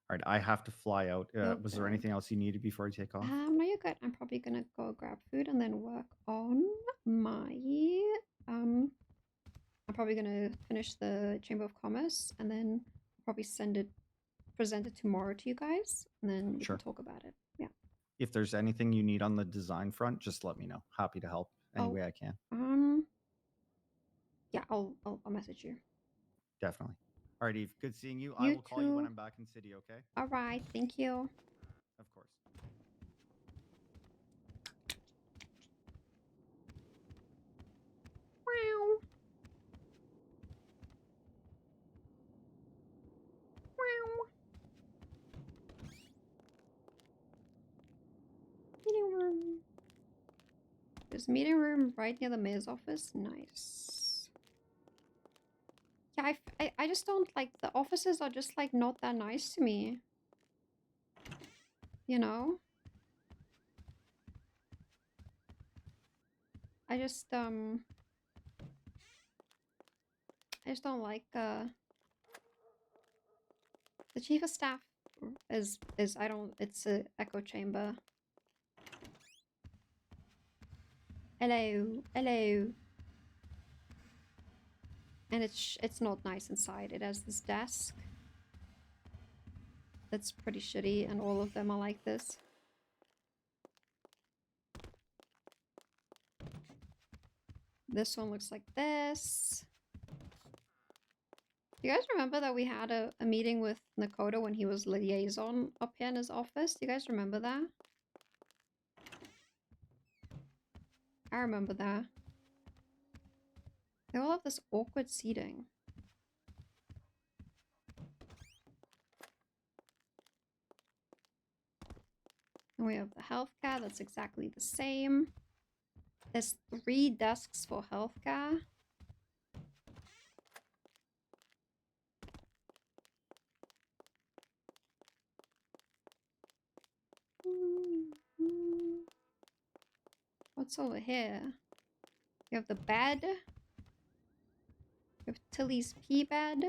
All right, I have to fly out. Was there anything else you needed before I take off? No, you're good. I'm probably gonna go grab food and then work on my I'm probably gonna finish the Chamber of Commerce and then probably present it tomorrow to you guys, and then we Sure. can talk about it. Yeah. If there's anything you need on the design front, just let me know. Happy to help any way I can. Yeah, I'll message you. Definitely. All right, Eve. Good seeing you. You I will call you when too. I'm back in city. Okay. All right. Thank you. Of course. Wow. Wow. Meeting room. There's a meeting room right near the mayor's office. Nice. Yeah, I just don't like, the offices are just like not that nice to me. You know? I just don't like the chief of staff is I don't, it's a echo chamber. Hello, hello. And it's not nice inside. It has this desk that's pretty shitty, and all of them are like this. This one looks like this. Do you guys remember that we had a meeting with Nekoda when he was liaison up here in his office? Do you guys remember that? I remember that. They all have this awkward seating. And we have the healthcare, that's exactly the same. There's 3 desks for healthcare. What's over here? You have the bed. You have Tilly's pee bed.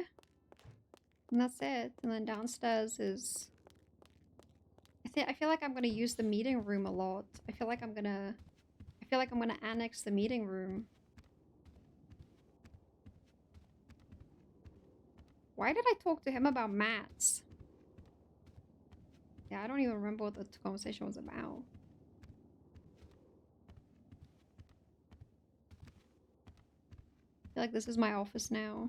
And that's it. And then downstairs is... I feel like I'm gonna use the meeting room a lot. I feel like I'm gonna annex the meeting room. Why did I talk to him about mats? Yeah, I don't even remember what the conversation was about. I feel like this is my office now.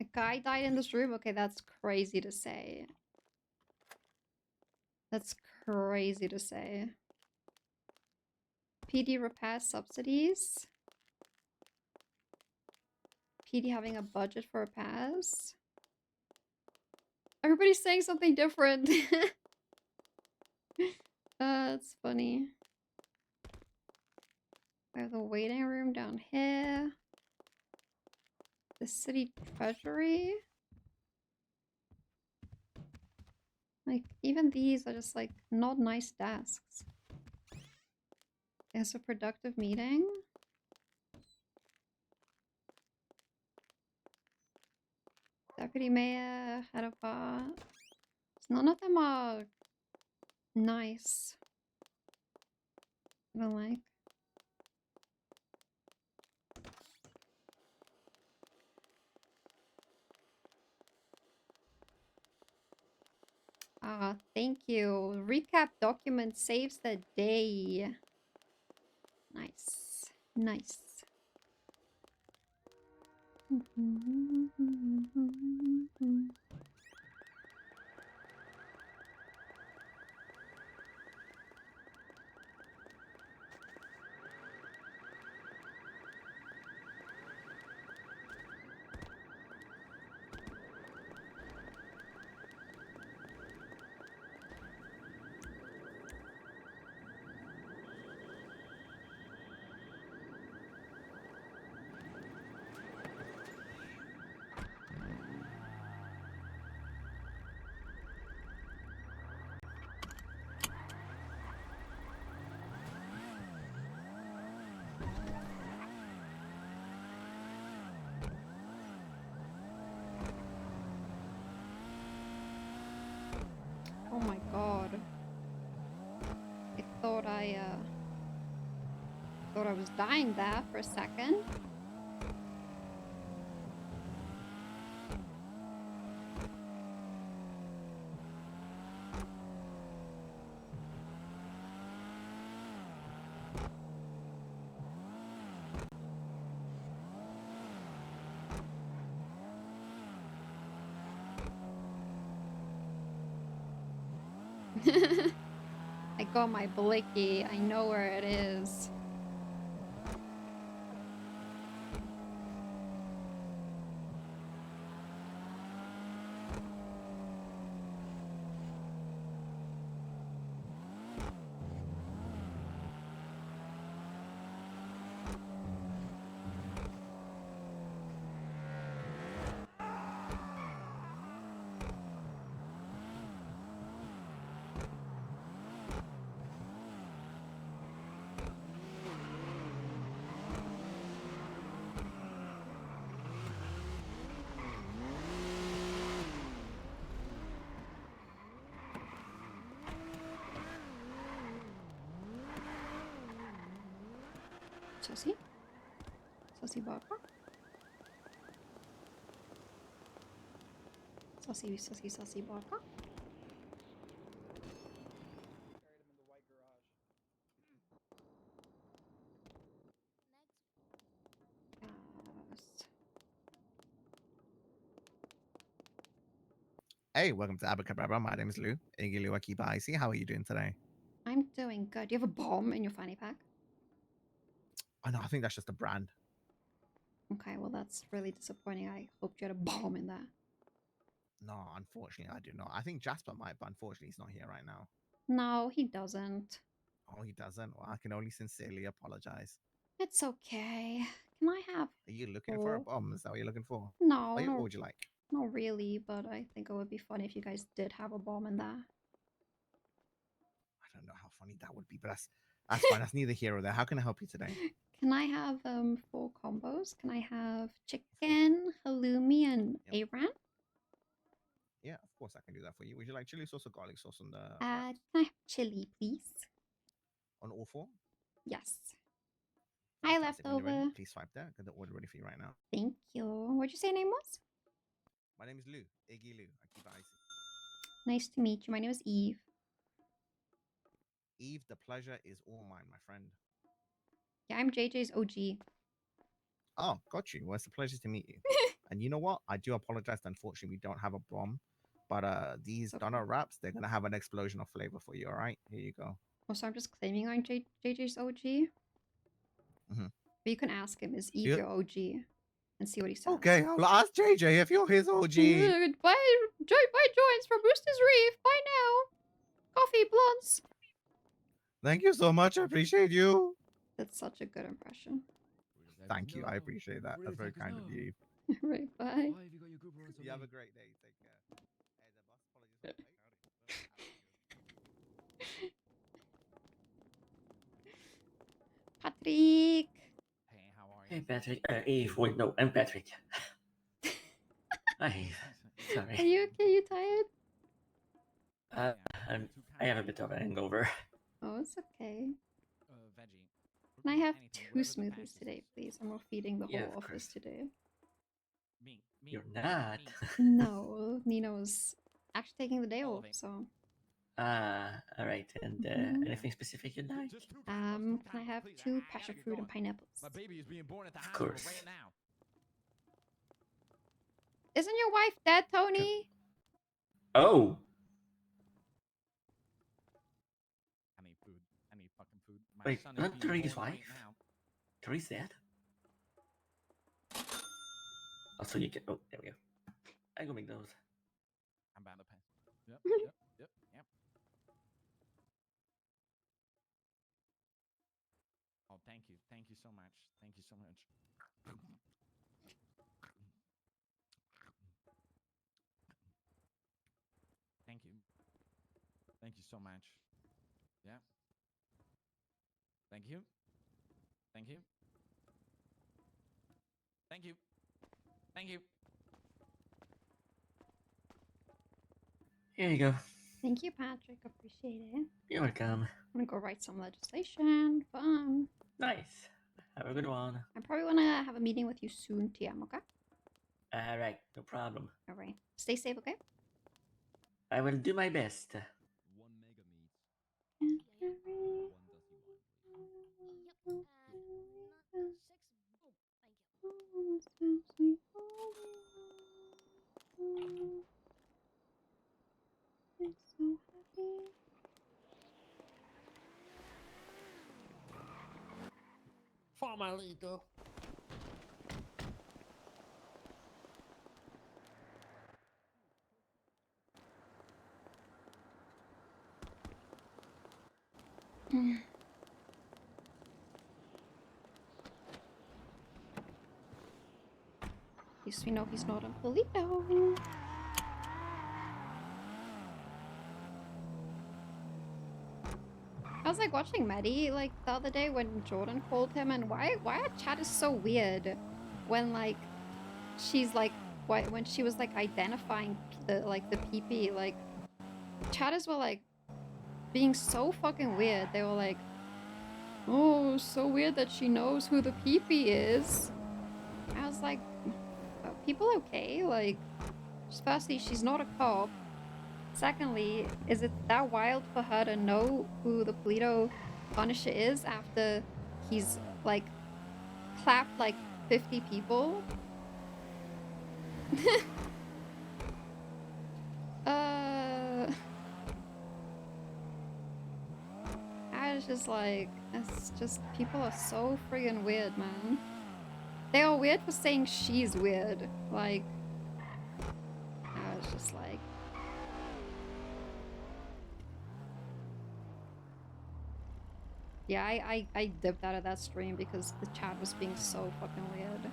A guy died in this room? Okay, that's crazy to say. That's crazy to say. PD repair subsidies? PD having a budget for repairs? Everybody's saying something different. That's funny. We have the waiting room down here. The city treasury. Like, even these are just like not nice desks. It's a productive meeting. Deputy mayor, head of bar. None of them are nice. I don't like. Ah, thank you. Recap document saves the day. Nice. Nice. Oh my god. I thought I was dying there for a second. I got my blicky. I know where it is. Sussy. Sussy baka. Sussy baka. Yes. Hey, welcome to Abracadabra. My name is Lou. EagleAye. How are you doing today? I'm doing good. Do you have a bomb in your fanny pack? Oh no, I think that's just a brand. Okay, well that's really disappointing. I hoped you had a bomb in there. No, unfortunately, I do not. I think Jasper might, but unfortunately, he's not here right now. No, he doesn't. Oh, he doesn't? Well, I can only sincerely apologize. It's okay. Can I have? Are you looking for a bomb? Is that what you're looking for? No, What no, would you like? not really. But I think it would be funny if you guys did have a bomb in there. I don't know how funny that would be, but that's fine. That's neither here or there. How can I help you today? Can I have 4 combos? Can I have chicken, halloumi, and Aran? Yeah, of course I can do that for you. Would you like chili sauce or garlic sauce on the Can I have chili, please? on all 4? Yes. Hi, Fantastic. When you're ready, leftover. please swipe there. Get the order ready for you right now. Thank you. What'd you say your name was? My name is Lou. Iggy Lou. Nice to meet you. My name is Eve. Eve, the pleasure is all mine, my friend. Yeah, I'm JJ's OG. Oh, got you. Well, it's a pleasure to meet you. And you know what? I do apologize. Unfortunately, we don't have a bomb. But these donut wraps, they're going to have an explosion of flavor for you, all right? Here you go. Oh, so I'm just claiming I'm JJ's OG? Mm-hmm. But you can ask him, is Eve Yeah. your OG? And see what he says. Okay, I'll ask JJ if you're his OG. Bye, joints from Brewster's Reef. Bye now. Coffee, blunts. Thank you so much. I appreciate you. That's such a good impression. Thank you. I appreciate that. That's very kind of you. Right, bye. You have a great day. Take care. Patrick. Hey, Patrick. Eve. Wait, no, I'm Patrick. Hi. Sorry. Are you okay? You tired? I have a bit of a hangover. Oh, it's okay. Can I have 2 smoothies today, please? I'm not feeding the Yeah, whole of office today. You're not. No, Nino's actually taking the day off, so. All right. And anything specific you'd like? Can I have 2 passion fruit and pineapples? My baby is being born at the Of hospital course. right now. Isn't your wife dead, Tony? Oh. I need food. I need fucking food. My Wait, son is not being Therese' born right wife? now. Therese dead? Oh, so you can. Oh, there we go. I go make those. I'm bound to pay. Yep. Oh, thank you. Thank you so much. Thank you so much. Thank you. Thank you so much. Yeah. Thank you. Thank you. Thank you. Thank you. Here you go. Thank you, Patrick. Appreciate it. You're welcome. I'm gonna go write some legislation. Fun. Nice. Have a good one. I probably wanna have a meeting with you soon, TM, okay? All right, no problem. Alright. Stay safe, okay? I will do my best. Farmalito. At least we know he's not a Polito. I was like watching Maddie like the other day when Jordan called him, and why our chat is so weird when like she's like when she was like identifying the PP, like chatters were like being so fucking weird. They were like Oh, so weird that she knows who the peepee is. I was like, are people okay? Like, firstly, she's not a cop. Secondly, is it that wild for her to know who the Polito Punisher is after he's, like, clapped, like, 50 people? I was just like, it's just, people are so friggin' weird, man. They are weird for saying she's weird. Like, I was just like... Yeah, I dipped out of that stream because the chat was being so fucking weird.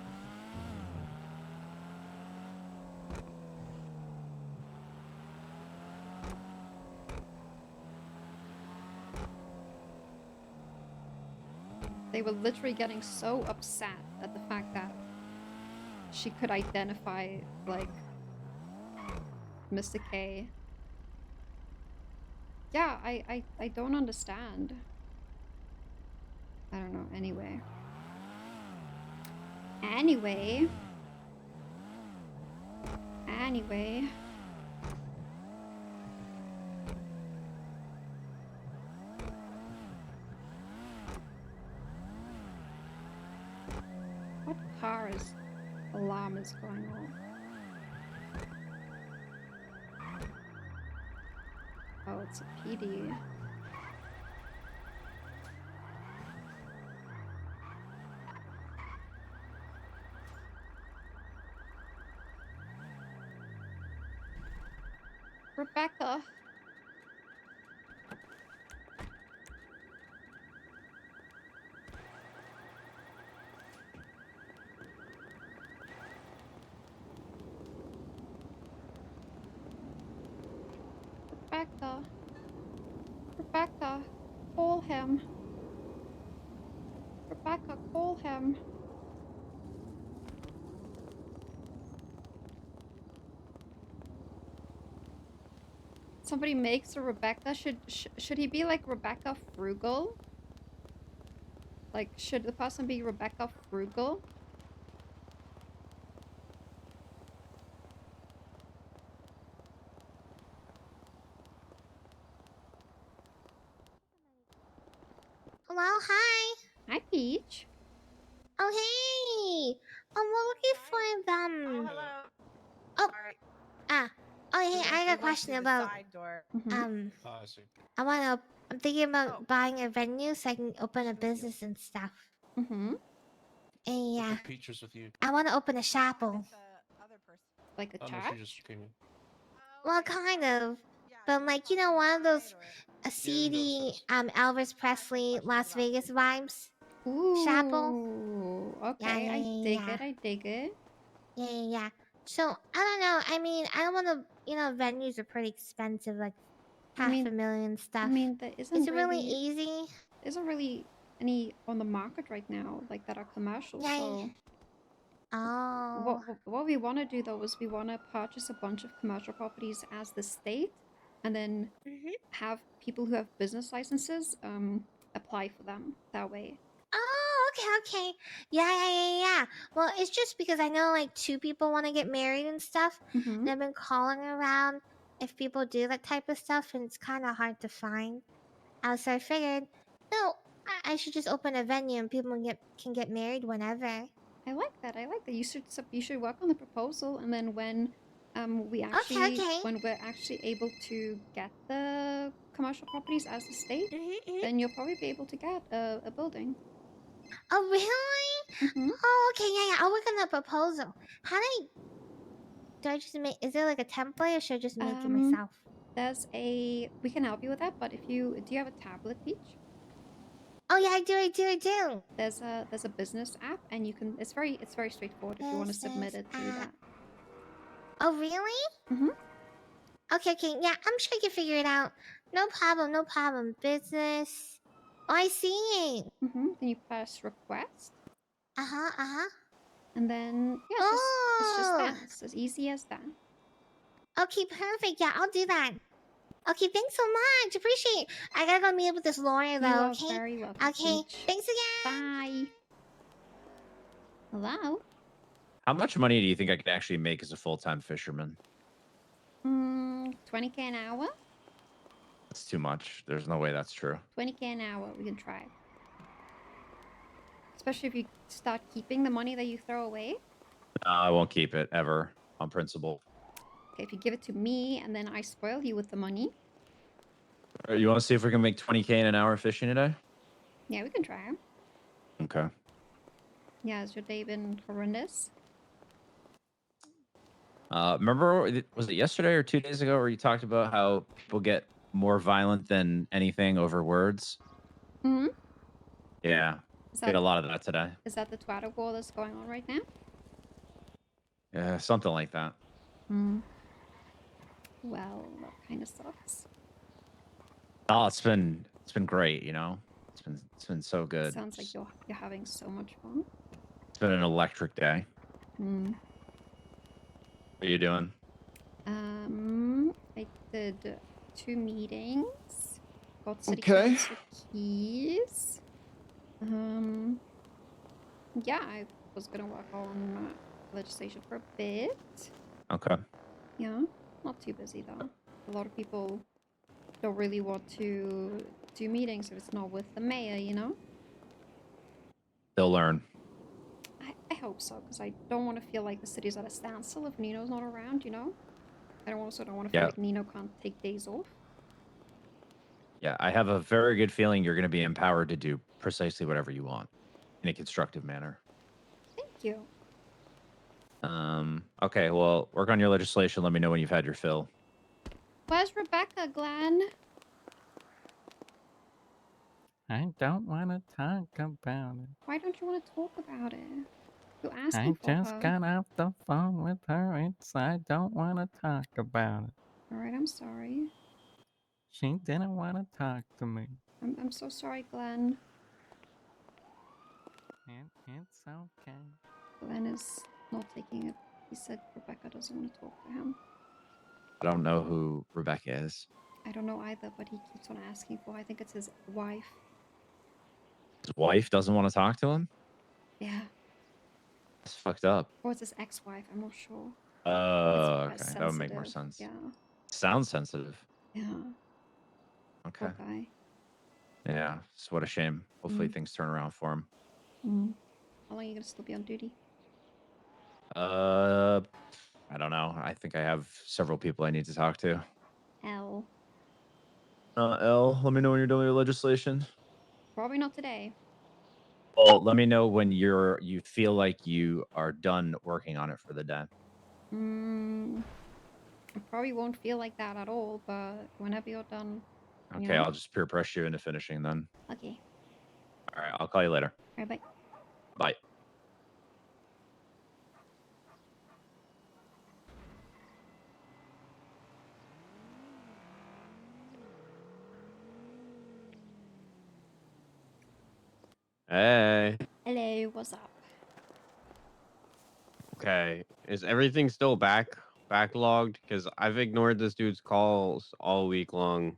They were literally getting so upset at the fact that she could identify, like, Mr. K. Yeah, I don't understand. I don't know, anyway. Anyway. What car's alarm is going on? Oh, it's a PD. Rebecca. Rebecca. Rebecca, call him. Rebecca, call him. Somebody makes a Rebecca. Should he be like Rebecca Frugal? Like, should the person be Rebecca Frugal? Hello, hi. Hi, Peach. Oh, hey. We're looking for them. Oh, hello. Oh, Sorry. oh, hey, I got a question about, I see. I'm thinking about buying a venue so I can open a business and stuff. Mm-hmm. And yeah, Peach is with you. I want to open a chapel. Like a Oh, no, church? she just came in. Well, kind of. But like, you know, one of those seedy, Elvis Presley, Las Vegas vibes. Chapel. Ooh, okay, I dig it, I dig it. Yeah. So, I don't know. I mean, I don't want to, you know, venues are pretty expensive, like $500,000 stuff. I mean, there isn't Is it really easy? There isn't really any on the market right now, like, that are commercial, so... Oh. What we want to do, though, is we want to purchase a bunch of commercial properties as the state, and then have people who have business licenses, apply for them that way. Oh, okay. Yeah. Well, it's just because I know like 2 people want to get married and stuff. And I've been calling around if people do that type of stuff, and it's kind of hard to find. So I figured, no, I should just open a venue and people can get married whenever. I like that. You should work on the proposal, and then when when we're actually able to get the commercial properties as the state, then you'll probably be able to get a building. Oh, really? Oh, okay. Yeah. I'll work on the proposal. Do I just make? Is there like a template, or should I just make it myself? We can help you with that, but do you have a tablet, Peach? Oh yeah, I do. There's a business app, and you can. It's very straightforward if you want to submit it through that. Oh really? Okay. Yeah, I'm sure I can figure it out. No problem. Business. Oh, I see it. Then you press request. Uh huh. And then yeah, it's just that. It's as easy as that. Okay, perfect. Yeah, I'll do that. Okay, thanks so much. Appreciate it. I gotta go meet up with this lawyer You though, are okay? very welcome, Okay, Peach. thanks again. Bye. Hello? How much money do you think I could actually make as a full-time fisherman? 20k an hour? That's too much. There's no way that's true. 20k an hour, we can try. Especially if you start keeping the money that you throw away. I won't keep it ever on principle. Okay, if you give it to me and then I spoil you with the money. You want to see if we can make 20k in an hour fishing today? Yeah, we can try. Okay. Yeah, has your day been horrendous? Remember, was it yesterday or 2 days ago where you talked about how people get more violent than anything over words? Hmm. Yeah. Did a lot of that today. Is that the Twitter war that's going on right now? Yeah, something like that. Hmm. Well, that kind of sucks. Oh, it's been great, you know. It's been so good. Sounds like you're having so much fun. It's been an electric day. Hmm. What are you doing? I did 2 meetings. Got city Okay. council keys. Yeah, I was gonna work on legislation for a bit. Okay. Yeah, not too busy though. A lot of people don't really want to do meetings if it's not with the mayor, you know? They'll learn. I hope so, because I don't want to feel like the city's at a standstill if Nino's not around, you know? I also don't want to feel Yeah. like Nino can't take days off. Yeah, I have a very good feeling you're going to be empowered to do precisely whatever you want in a constructive manner. Thank you. Okay, well, work on your legislation. Let me know when you've had your fill. Where's Rebecca, Glenn? I don't want to talk about it. Why don't you want to talk about it? You're I asking for just her. got off the phone with her. I don't want to talk about it. Alright, I'm sorry. She didn't want to talk to me. I'm so sorry, Glenn. It's okay. Glenn is not taking it. He said Rebecca doesn't want to talk to him. I don't know who Rebecca is. I don't know either, but he keeps on asking for. I think it's his wife. His wife doesn't want to talk to him? Yeah. That's fucked up. Or it's his ex-wife. I'm not sure. Oh, It's okay. That would make more sensitive. sense. Yeah. Sounds sensitive. Yeah. Okay. Poor guy. Yeah, it's what a shame. Hopefully things turn around for him. How long are you gonna still be on duty? I don't know. I think I have several people I need to talk to. L. L, let me know when you're doing your legislation. Probably not today. Well, let me know when you feel like you are done working on it for the day. I probably won't feel like that at all, but whenever you're done. Okay, you know? I'll just peer pressure you into finishing then. Okay. All right, I'll call you later. Alright, bye. Bye. Hey. Hello, what's up? Okay. Is everything still backlogged? Because I've ignored this dude's calls all week long.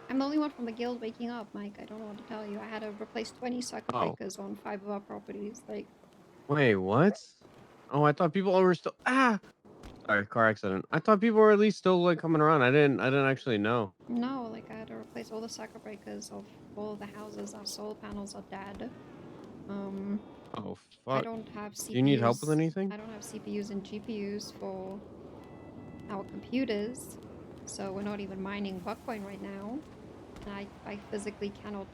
I'm the only one from the guild waking up, Mike. I don't know what to tell you. I had to replace 20 circuit breakers on 5 of our properties. Like, Wait, what? Oh, I thought people were still sorry, car accident. I thought people were at least still like coming around. I didn't actually know. no, like I had to replace all the circuit breakers of all of the houses. Our solar panels are dead. Oh I fuck. don't have CPUs. Do you need help with anything? I don't have CPUs and GPUs for our computers, so we're not even mining Bitcoin right now. And I physically cannot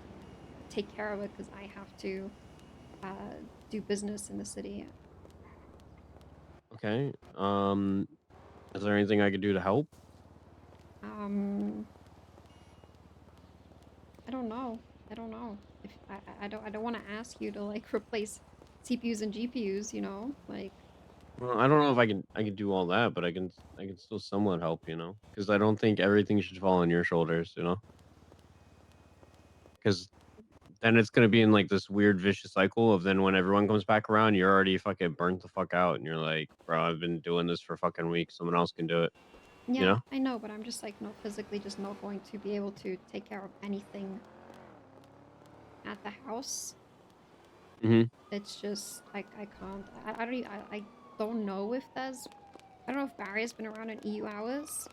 take care of it because I have to do business in the city. Okay. Is there anything I could do to help? I don't know. I don't know. If I don't want to ask you to like replace CPUs and GPUs, you know? Like, Well, I don't know if I can do all that, but I can still somewhat help, you know, because I don't think everything should fall on your shoulders, you know, because then it's gonna be in like this weird vicious cycle of then when everyone comes back around, you're already fucking burnt the fuck out, and you're like, bro, I've been doing this for fucking weeks. Someone else can do it. Yeah, You know? I know, but I'm just like not physically just not going to be able to take care of anything at the house. Mm-hmm. It's just like I can't. I don't know if there's. I don't know if Barry's been around in EU hours.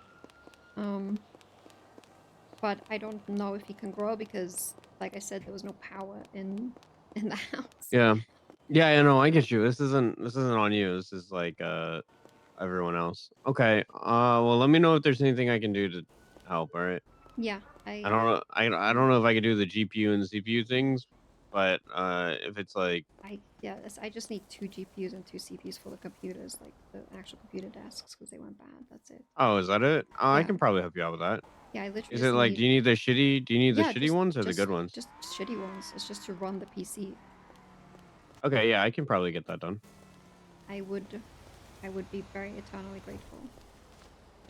But I don't know if he can grow because, like I said, there was no power in the house. Yeah. Yeah, I know. I get you. This isn't on you. This is like everyone else. Okay. Well, let me know if there's anything I can do to help. All right. Yeah, I don't know. I don't know if I can do the GPU and the CPU things, but if it's like I just need 2 GPUs and 2 CPUs for the computers, like the actual computer desks, because they went bad. That's it. oh, is that it? I Yeah. can probably help you out with that. Yeah, I literally Is just it like need. do you need the shitty? Do you need the Yeah, shitty ones or the good ones? Just shitty ones. It's just to run the PC. Okay, yeah, I can probably get that done. I would be very eternally grateful.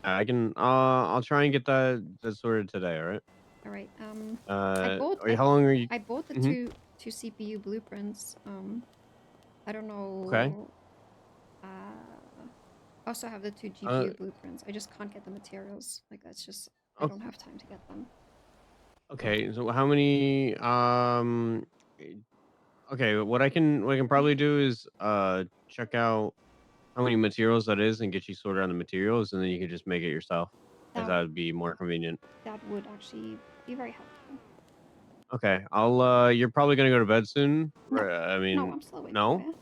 I can. I'll try and get that sorted today. All right. All right. How long are you? I bought the Mhm. two CPU blueprints. I don't know. Okay. I also have the 2 GPU blueprints. I just can't get the materials. Like that's just I don't have time to get them. Okay, so how many? Okay, what I can probably do is check out how many materials that is and get you sorted on the materials, and then you can just make it yourself, as that would be more convenient. That would actually be very helpful. Okay, I'll. You're probably gonna go to bed soon. No. I mean, No, I'm still awake. no.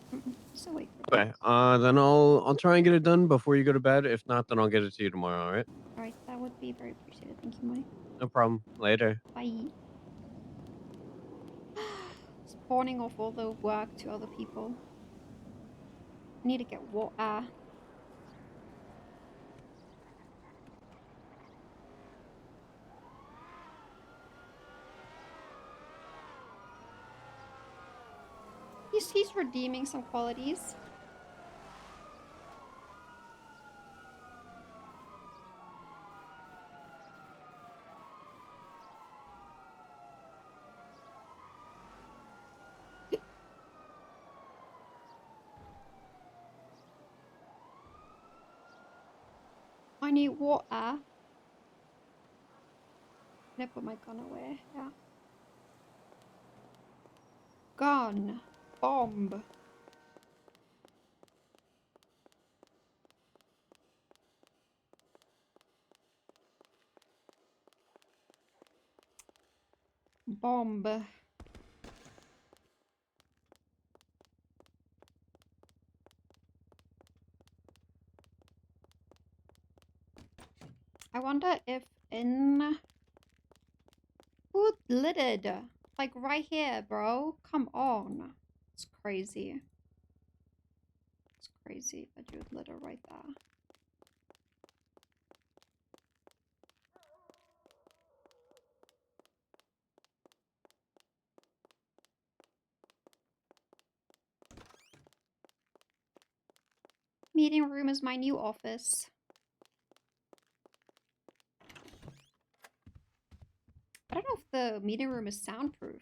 Still awake. Okay. Then I'll try and get it done before you go to bed. If not, then I'll get it to you tomorrow. All right. All right, that would be very appreciated. Thank you, Mike. No problem. Later. Bye. Spawning off all the work to other people. I need to get water. He's redeeming some qualities. I need water. Can I put my gun away? Yeah. Gun. Bomb. Bomb. I wonder if in... Who littered? Like right here, bro. Come on. It's crazy. It's crazy that you would litter right there. Meeting room is my new office. I don't know if the meeting room is soundproof.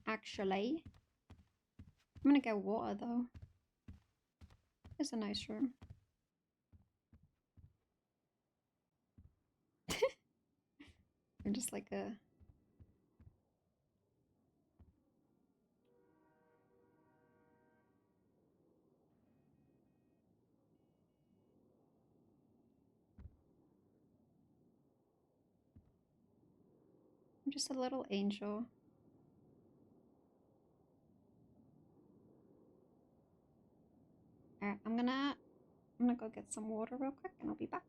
Actually. I'm gonna get water though. It's a nice room. I'm just like a... I'm just a little angel. Alright, I'm gonna go get some water real quick and I'll be back.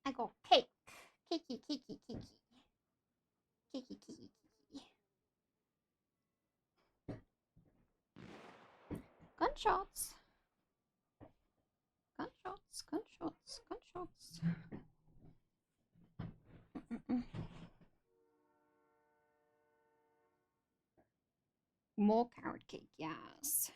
I got cake. Kiki, kiki, kiki. Kiki, kiki, kiki. Gunshots. Gunshots, gunshots, gunshots. More carrot cake, yes.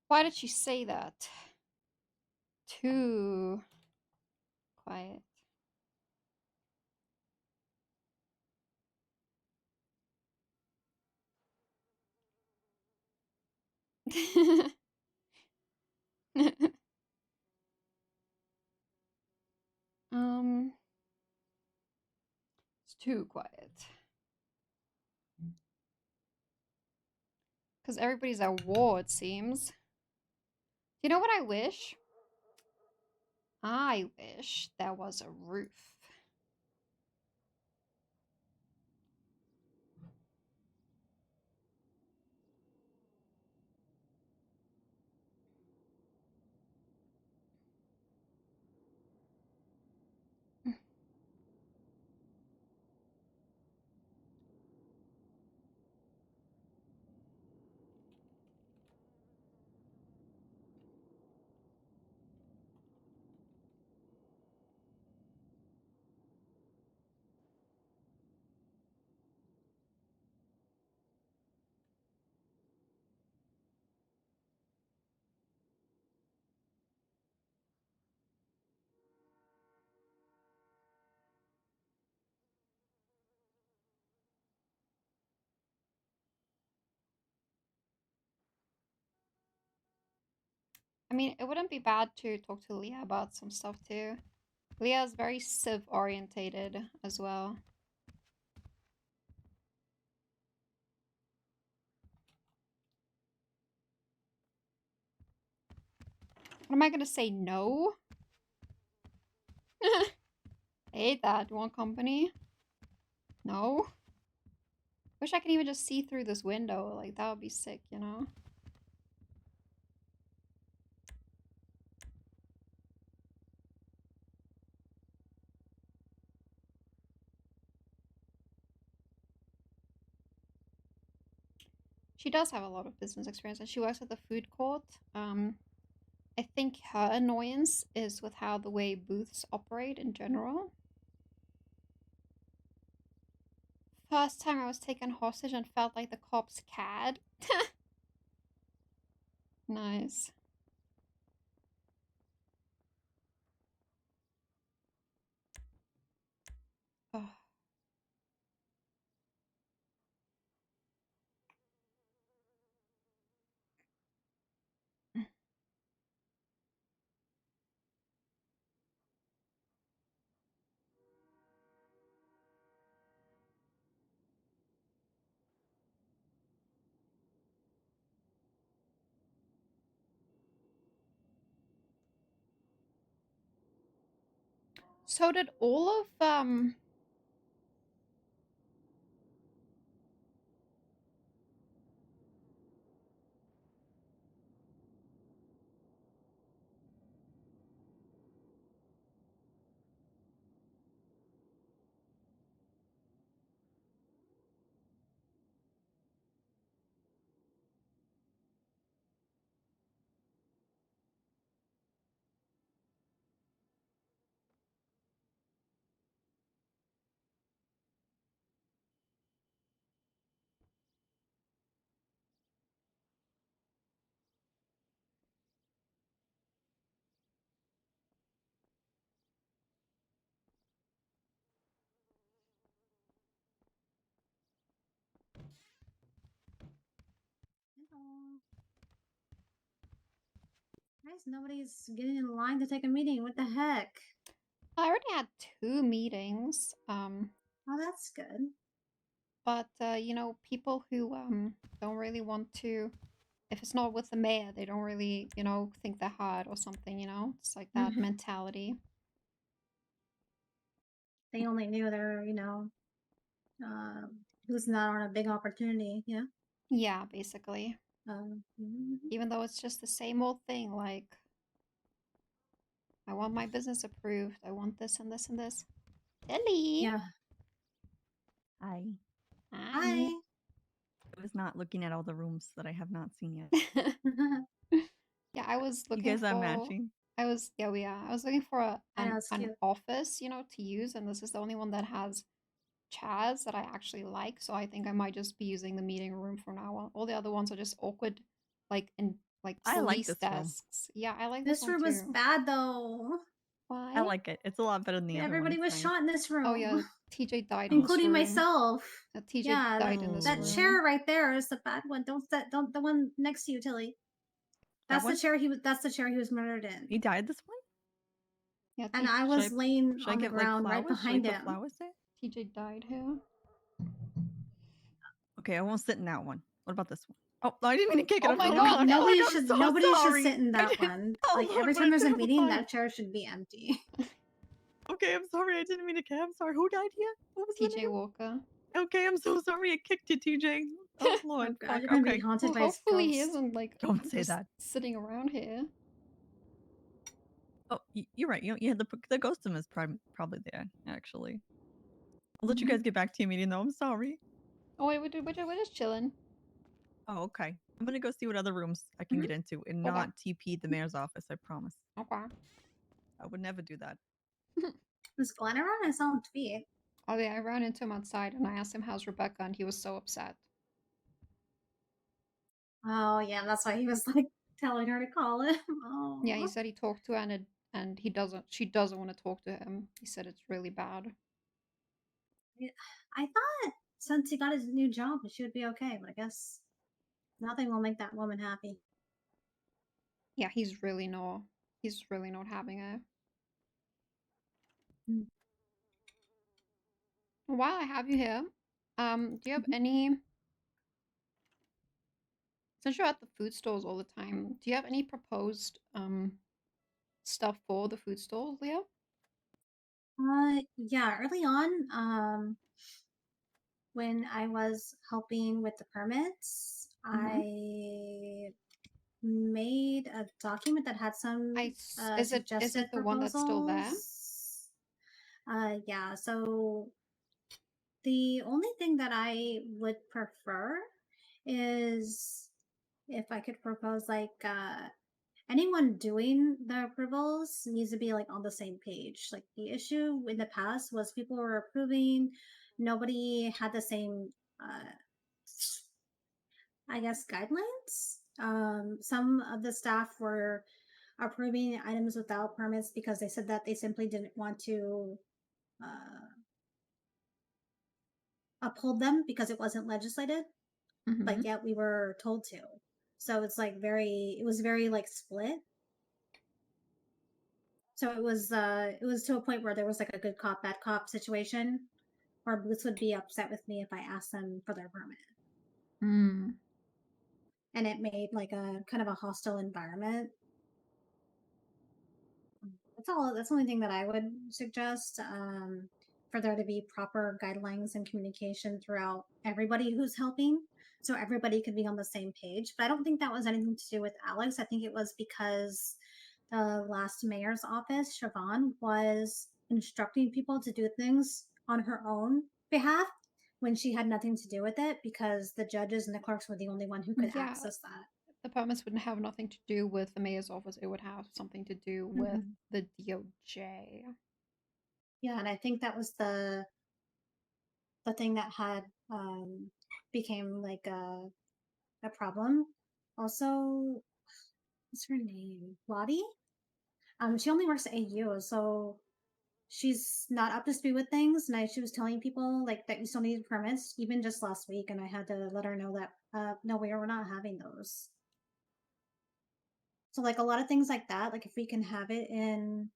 Why did she say that? Too quiet. It's too quiet. Because everybody's at war, it seems. You know what I wish? I wish there was a roof. I mean, it wouldn't be bad to talk to Leah about some stuff too. Leah is very civ orientated as well. What am I gonna say? No? I hate that. You want company? No? Wish I could even just see through this window. Like, that would be sick, you know? She does have a lot of business experience, and she works at the food court. I think her annoyance is with how the way booths operate in general. First time I was taken hostage and felt like the cops cared. Nice. Oh. So did all of Hello. Guys, nobody's getting in line to take a meeting. What the heck? I already had 2 meetings. Oh, that's good. But you know, people who don't really want to, if it's not with the mayor, they don't really, you know, think they're hard or something, you know? It's like that mentality. They only knew they're, losing out on a big opportunity. Yeah. Yeah, basically. Mhm. Even though it's just the same old thing, like I want my business approved. I want this and this and this. Ellie. Yeah. Hi. Hi. I was not looking at all the rooms that I have not seen yet. Yeah, I was You looking guys are for. matching. I was I was looking for I know, an it's cute. office, to use, and this is the only one that has chairs that I actually like. So I think I might just be using the meeting room from now on. All the other ones are just awkward, like I like police this room. desks. Yeah, I like this This one room is too. bad though. Why? I like it. It's a lot better than the other one. Everybody It's was nice. shot in this room. Oh yeah, TJ died in this including room. myself. TJ Yeah, died in this that room. chair right there is the bad one. Don't the one next to you, Tilly. That's the one? chair he was. That's the chair he was murdered in. He died this one? Yeah, And I was laying should I on the get, like, ground right flowers? Should I behind put him. flowers there? TJ died here. Okay, I won't sit in that one. What about this one? Oh, I didn't mean to kick it. Oh I'm my so God, sorry. Nobody I'm should. so Nobody sorry. should sit in I that didn't- one. Oh, Like Lord, every what time there's a terrible meeting, time. that chair should be empty. Okay, I'm sorry. I didn't mean to kick. I'm sorry. Who died here? What was the TJ name? Walker. Okay, I'm so sorry. I kicked you, TJ. Oh Lord, God, fuck. you're gonna be Okay. haunted Well, by his hopefully he ghost. isn't like Don't say just that. sitting around here. Oh, you're right. You had the ghost of him is probably there actually. I'll let you guys get back to your meeting though. I'm sorry. Oh wait, we're just chilling. Oh, okay. I'm gonna go see what other rooms I can get into and Okay. not TP the mayor's office. I promise. Okay. I would never do that. Was Glenn around? I saw him tweet. Oh yeah, I ran into him outside and I asked him how's Rebecca and he was so upset. Oh yeah, that's why he was like telling her to call him. Oh. Yeah, he said he talked to her and she doesn't want to talk to him. He said it's really bad. I thought since he got his new job, she would be okay, but I guess nothing will make that woman happy. Yeah, he's really not having it. While I have you here, do you have any, since you're at the food stores all the time, do you have any proposed stuff for the food stores, Leah? Yeah, early on, when I was helping with the permits, I made a document that had some is it the one that's still there? Yeah, so the only thing that I would prefer is if I could propose like anyone doing the approvals needs to be like on the same page. Like the issue in the past was people were approving, nobody had the same I guess guidelines. Some of the staff were approving items without permits because they said that they simply didn't want to uphold them because it wasn't legislated, but yet we were told to. So it's like it was very like split. So it was to a point where there was like a good cop, bad cop situation where Boots would be upset with me if I asked them for their permit. And it made like a kind of a hostile environment. That's the only thing that I would suggest, for there to be proper guidelines and communication throughout everybody who's helping, so everybody could be on the same page. But I don't think that was anything to do with Alex. I think it was because the last mayor's office, Siobhan, was instructing people to do things on her own behalf when she had nothing to do with it because the judges and the clerks were the only one who could access that. The permits wouldn't have nothing to do with the mayor's office. It would have something to do with the DOJ. Yeah, and I think that was the thing that had became like a problem. Also, what's her name? Lottie? She only works at AU, so she's not up to speed with things. And she was telling people like that you still need permits, even just last week, and I had to let her know that no, we're not having those. So like a lot of things like that, like if we can have it in,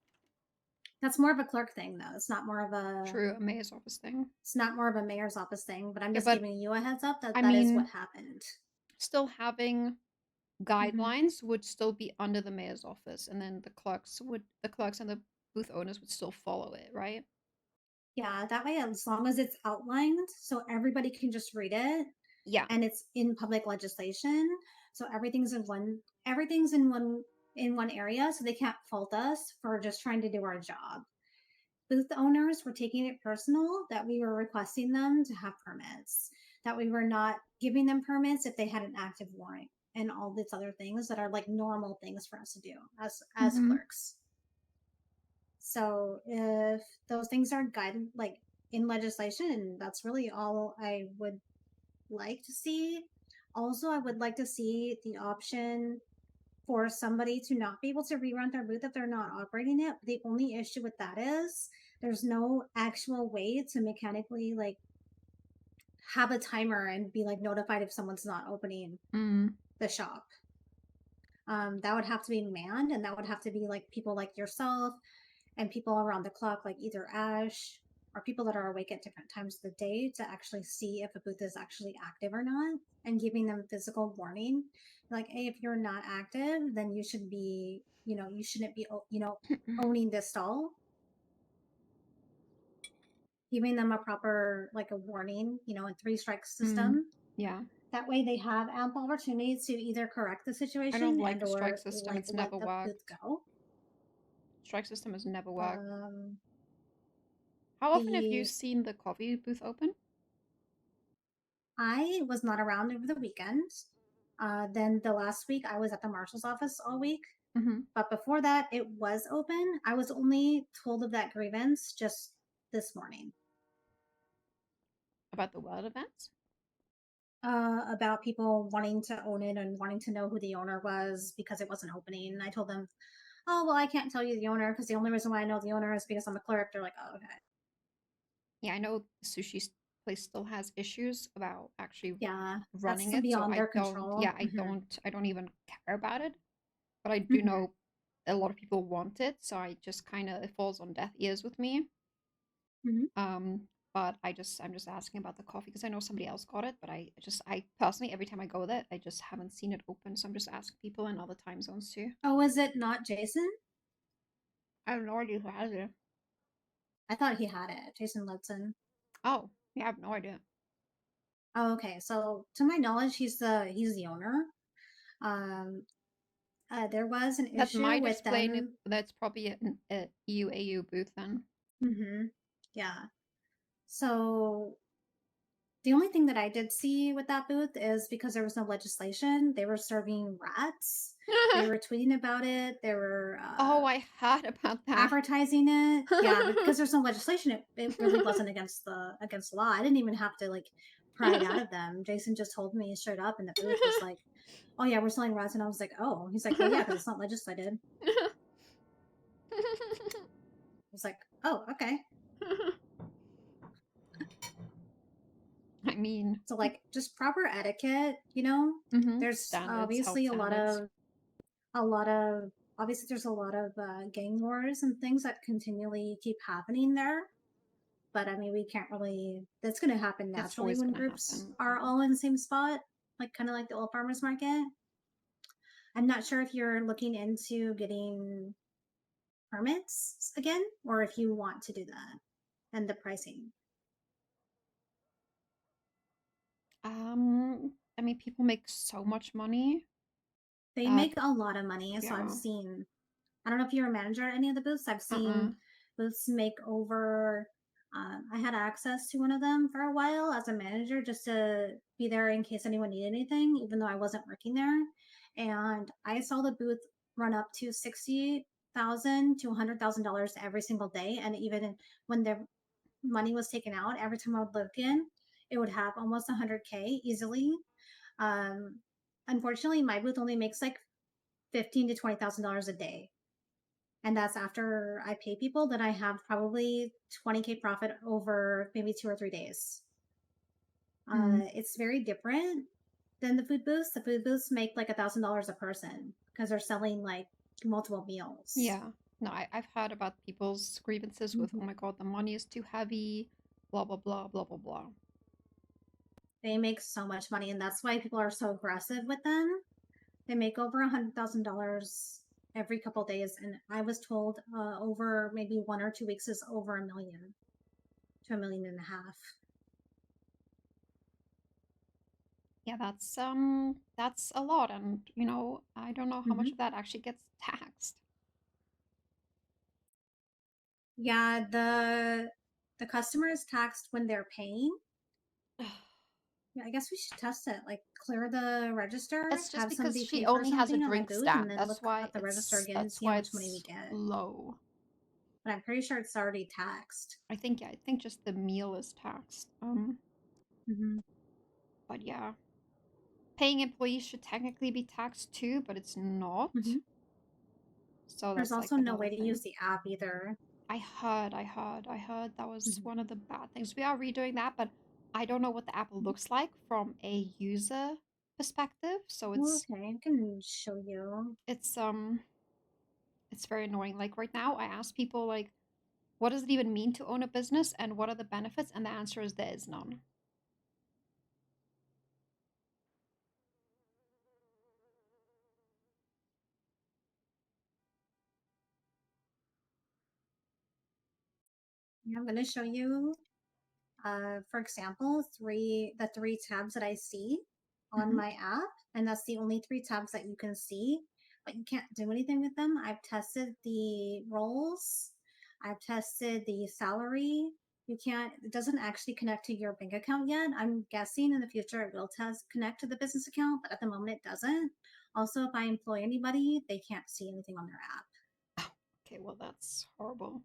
that's more of a clerk thing though. It's not more of a a mayor's office thing. It's not more of a mayor's office thing, but I'm Yeah, just but giving you a heads up that I that is mean, what happened. Still having guidelines would still be under the mayor's office, and then the clerks and the booth owners would still follow it, right? Yeah, that way, as long as it's outlined, so everybody can just read it. Yeah. And it's in public legislation, so everything's in one area, so they can't fault us for just trying to do our job. Booth owners were taking it personal that we were requesting them to have permits, that we were not giving them permits if they had an active warrant, and all these other things that are like normal things for us to do as clerks. So if those things are guided like in legislation, that's really all I would like to see. Also, I would like to see the option for somebody to not be able to re-rent their booth if they're not operating it. The only issue with that is there's no actual way to mechanically like have a timer and be like notified if someone's not opening the shop. That would have to be manned, and that would have to be like people like yourself and people around the clock, like either Ash or people that are awake at different times of the day, to actually see if a booth is actually active or not, and giving them physical warning. Like, hey, if you're not active, then you should be, you shouldn't be, owning this stall. Giving them a proper, like a warning, a 3-strike system. Yeah. That way they have ample opportunity to either correct the situation I don't like and the strike or system. like It's let never the worked. booth go. Strike system has never worked. Um, How often have you the- seen the coffee booth open? I was not around over the weekend. Then the last week I was at the marshal's office all week. But before that, it was open. I was only told of that grievance just this morning. About the world events? About people wanting to own it and wanting to know who the owner was because it wasn't opening. And I told them, oh, well, I can't tell you the owner because the only reason why I know the owner is because I'm a clerk. They're like, oh, okay. Yeah, I know the sushi place still has issues about actually running that's it. beyond So their I don't. control. Yeah, I don't even care about it. But I do know a lot of people want it, so I just kind of, it falls on deaf ears with me. But I'm just asking about the coffee because I know somebody else got it, but I personally, every time I go there, I just haven't seen it open, so I'm just asking people in other time zones too. Oh, is it not Jason? I have no idea who has it. I thought he had it. Jason Ludson. Oh, yeah, I have no idea. Oh, okay. So to my knowledge, he's the owner. There was an That issue might with explain them. That's probably a EagleAye booth then. Yeah. So the only thing that I did see with that booth is because there was no legislation, they were serving rats. They were tweeting about it. They were oh, I heard about that. Advertising it. Yeah, but because there's no legislation, it really wasn't against the law. I didn't even have to like pry it out of them. Jason just told me straight up, and the booth was like, "Oh yeah, we're selling rats," and I was like, "Oh." He's like, "Well, yeah, because it's not legislated." I was like, "Oh, okay." I mean, so like just proper etiquette, There's Standards, obviously health standards. obviously there's a lot of gang wars and things that continually keep happening there. But I mean, we can't really. That's going to happen naturally when groups are all in the same spot, like kind of like the old farmers market. I'm not sure if you're looking into getting permits again, or if you want to do that, and the pricing. I mean, people make so much money. They make a lot of money. So yeah. I've seen. I don't know if you're a manager at any of the booths. I've seen booths make over. I had access to one of them for a while as a manager just to be there in case anyone needed anything, even though I wasn't working there. And I saw the booth run up to $60,000 to $100,000 every single day. And even when the money was taken out, every time I would look in, it would have almost 100K easily. Unfortunately, my booth only makes like $15,000 to $20,000 a day. And that's after I pay people. Then I have probably 20K profit over maybe 2 or 3 days. It's very different than the food booths. The food booths make like $1,000 a person because they're selling like multiple meals. Yeah. No, I've heard about people's grievances with, oh my god, the money is too heavy, blah, blah, blah, blah, blah, blah. They make so much money, and that's why people are so aggressive with them. They make over $100,000 every couple days, and I was told over maybe 1 or 2 weeks is over $1 million. to $1.5 million. Yeah, that's a lot, and you know, I don't know how much of that actually gets taxed. Yeah, the customer is taxed when they're paying. Yeah, I guess we should test it. Like, clear the register, It's just have because somebody she pay for only has a something on the drink booth, stand. and then That's look why at the register again and that's see why how much money we it's get. low. But I'm pretty sure it's already taxed. I think just the meal is taxed. But yeah, paying employees should technically be taxed too, but it's not. So There's that's like also no another way to thing. use the app either. I heard that was one of the bad things. We are redoing that, but I don't know what the app looks like from a user perspective. So it's Okay, I can show you. it's very annoying. Like right now, I ask people like, what does it even mean to own a business, and what are the benefits? And the answer is there is none. Yeah, I'm going to show you, for example, the three tabs that I see on my app, and that's the only 3 tabs that you can see, but you can't do anything with them. I've tested the roles, I've tested the salary. You can't, it doesn't actually connect to your bank account yet. I'm guessing in the future it will connect to the business account, but at the moment it doesn't. Also, if I employ anybody, they can't see anything on their app. Okay, well that's horrible.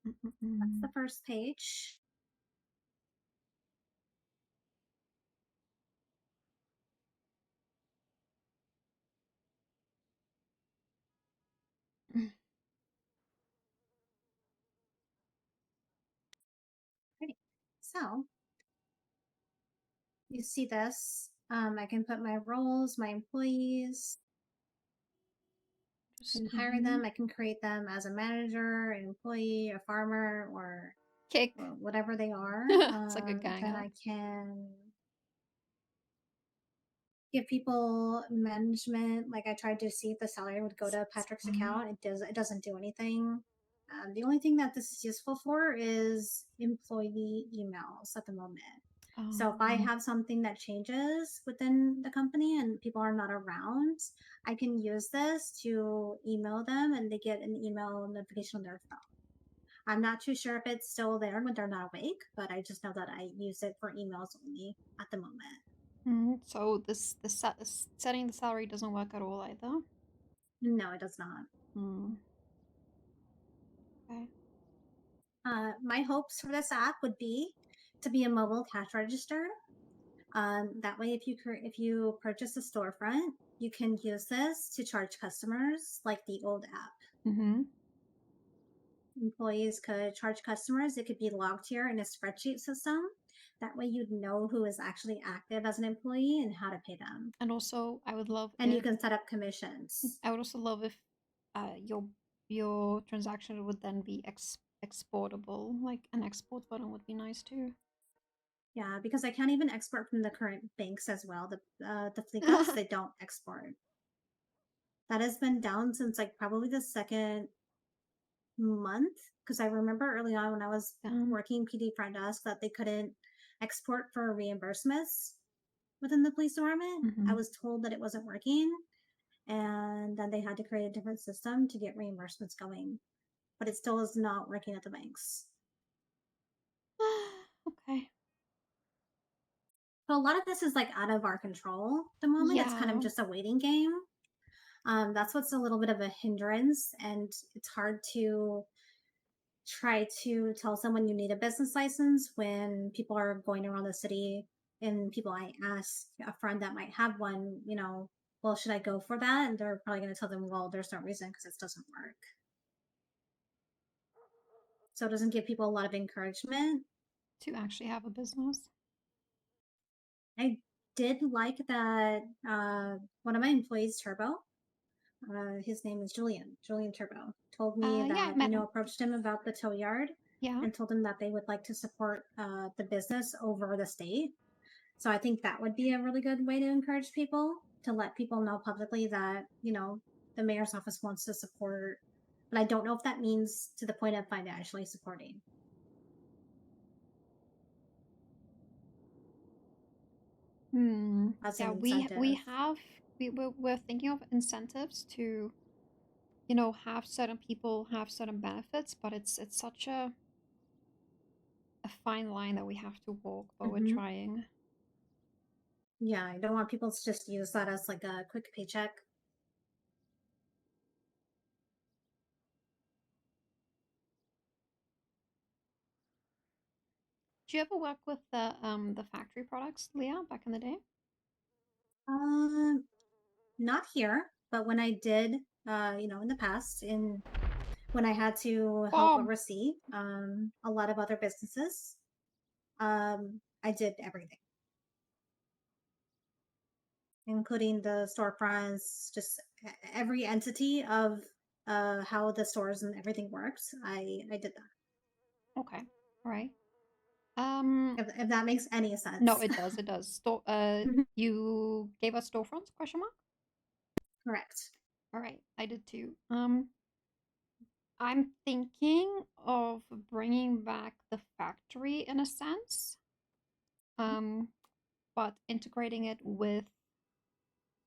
That's the first page. Great. So you see this. I can put my roles, my employees, and hire them. I can create them as a manager, an employee, a farmer, or whatever they are. It's like a gang Then up. I can give people management. Like I tried to see if the salary would go to Patrick's account. It doesn't do anything. The only thing that this is useful for is employee emails at the moment. So if I have something that changes within the company and people are not around, I can use this to email them and they get an email notification on their phone. I'm not too sure if it's still there when they're not awake, but I just know that I use it for emails only at the moment. So setting the salary doesn't work at all either. No, it does not. Okay. My hopes for this app would be to be a mobile cash register. That way, if you purchase a storefront, you can use this to charge customers like the old app. Employees could charge customers. It could be logged here in a spreadsheet system. That way, you'd know who is actually active as an employee and how to pay them. And also, I would love and you can set up commissions. I would also love if your transaction would then be exportable. Like an export button would be nice too. Yeah, because I can't even export from the current banks as well. The fleet apps, they don't export. That has been down since like probably the second month, because I remember early on when I was working PD front desk that they couldn't export for reimbursements within the police department. I was told that it wasn't working, and then they had to create a different system to get reimbursements going, but it still is not working at the banks. Okay. So a lot of this is like out of our control at the moment. It's kind of just a waiting game. That's what's a little bit of a hindrance, and it's hard to try to tell someone you need a business license when people are going around the city and people I ask a friend that might have one, well, should I go for that? And they're probably going to tell them, well, there's no reason because it doesn't work. So it doesn't give people a lot of encouragement to actually have a business. I did like that one of my employees, Turbo, his name is Julian Turbo, told me that, approached him about the tow yard and told him that they would like to support the business over the state. So I think that would be a really good way to encourage people, to let people know publicly that, the mayor's office wants to support. But I don't know if that means to the point of financially supporting. As Yeah, an we incentive. have we're thinking of incentives to, have certain people have certain benefits, but it's such a fine line that we have to walk, but we're Mhm. trying. Yeah, I don't want people to just use that as like a quick paycheck. Do you ever work with the factory products, Leah, back in the day? Not here, but when I did, in the past, when I had to help oversee a lot of other businesses, I did everything, including the storefronts, just every entity of how the stores and everything works. I did that. Okay, all right. If that makes any sense. No, it does. It does. You gave us storefronts? Question mark. Correct. All right, I did too. I'm thinking of bringing back the factory in a sense, but integrating it with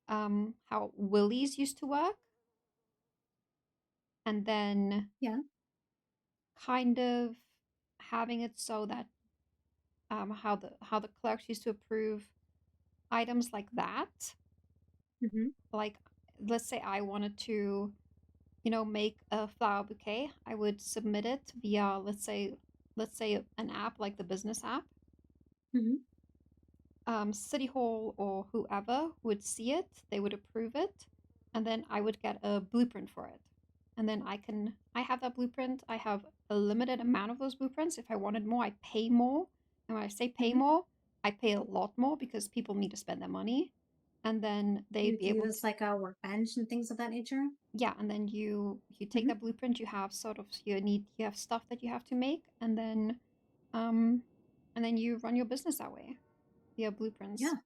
how Willie's used to work, and then kind of having it so that how the clerks used to approve items like that. Like, let's say I wanted to, make a flower bouquet, I would submit it via, let's say an app like the business app. City Hall or whoever would see it, they would approve it, and then I would get a blueprint for it. And then I have that blueprint. I have a limited amount of those blueprints. If I wanted more, I pay more. And when I say pay more, I pay a lot more because people need to spend their money. And then they'd You'd be able use like a workbench and things of that nature. yeah, and then you take that blueprint, you have sort of you have stuff that you have to make, and then you run your business that way via blueprints. Yeah.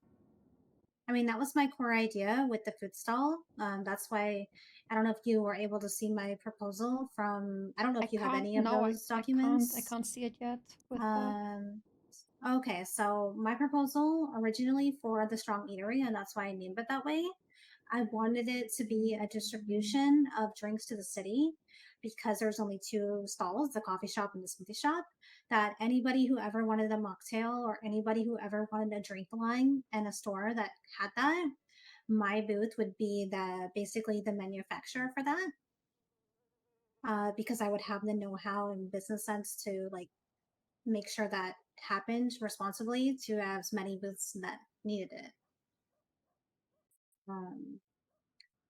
I mean, that was my core idea with the food stall. That's why I don't know if you were able to see my proposal from. I don't know if you have any of those documents. I can't see it yet. With Okay, so my proposal originally for the Strong Eatery, and that's why I named it that way. I wanted it to be a distribution of drinks to the city because there's only two stalls, the coffee shop and the smoothie shop, that anybody who ever wanted a mocktail or anybody who ever wanted a drink line and a store that had that, my booth would be basically the manufacturer for that. Because I would have the know-how and business sense to like make sure that happened responsibly to have as many booths that needed it.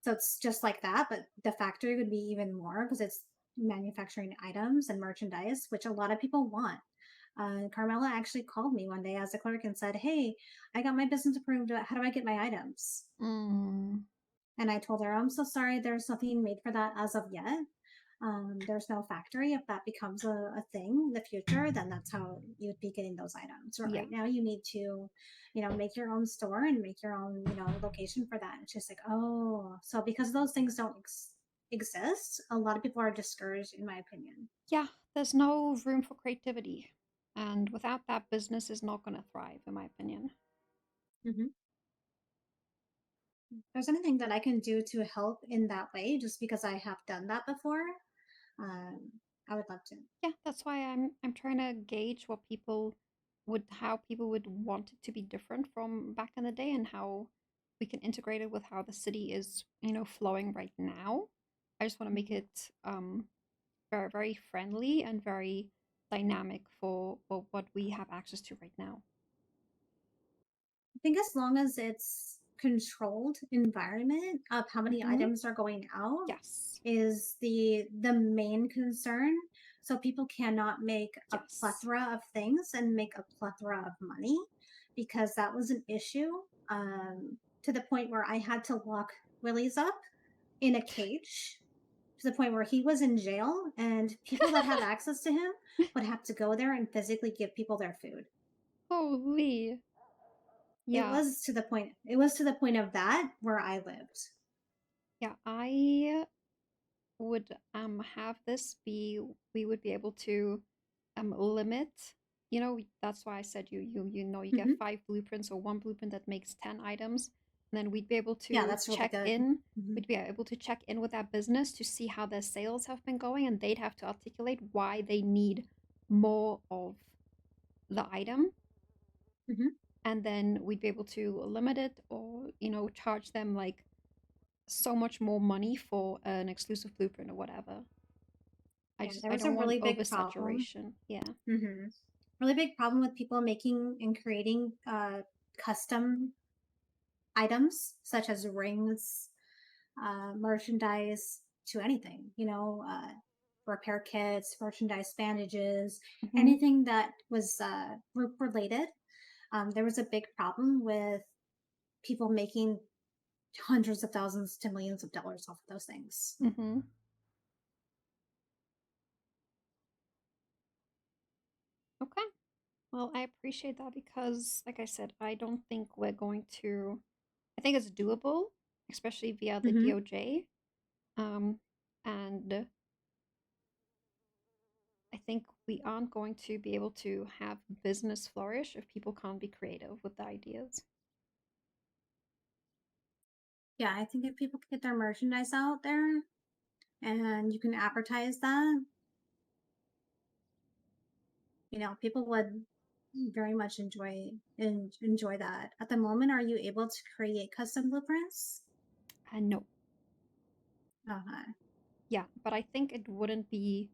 So it's just like that, but the factory would be even more because it's manufacturing items and merchandise, which a lot of people want. Carmela actually called me one day as a clerk and said, "Hey, I got my business approved. How do I get my items?" And I told her, "I'm so sorry, there's nothing made for that as of yet. There's no factory. If that becomes a thing in the future, then that's how you'd be getting those items. But right now, you need to, make your own store and make your own, location for that." And she's like, "Oh, so because those things don't exist, a lot of people are discouraged, in my opinion." Yeah, there's no room for creativity, and without that, business is not going to thrive, in my opinion. There's anything that I can do to help in that way, just because I have done that before, I would love to. Yeah, that's why I'm trying to gauge how people would want it to be different from back in the day, and how we can integrate it with how the city is, flowing right now. I just want to make it very, very friendly and very dynamic for what we have access to right now. I think as long as it's controlled environment of how many items are going out, is the main concern. So people cannot make a plethora of things and make a plethora of money, because that was an issue, to the point where I had to lock Willie's up in a cage, to the point where he was in jail, and people that had access to him would have to go there and physically give people their food. Holy. It was to the point. It was to the point of that where I lived. Yeah, I would have this be we would be able to limit, that's why I said you get 5 blueprints or 1 blueprint that makes 10 items, and then we'd be able Yeah, to that's really check good. in. We'd be able to check in with that business to see how their sales have been going, and they'd have to articulate why they need more of the item. And then we'd be able to limit it, or charge them like so much more money for an exclusive blueprint or whatever. Yeah, there I was a don't want really big problem. oversaturation. Yeah. Really big problem with people making and creating custom items such as rings, merchandise, to anything. Repair kits, merchandise, bandages, anything that was group related. There was a big problem with people making hundreds of thousands to millions of dollars off of those things. Okay. Well, I appreciate that because, like I said, I don't think we're going to. I think it's doable, especially via the DOJ. And I think we aren't going to be able to have business flourish if people can't be creative with the ideas. Yeah, I think if people can get their merchandise out there and you can advertise that, people would very much enjoy that. At the moment, are you able to create custom blueprints? No. Okay. Yeah, but I think it wouldn't be.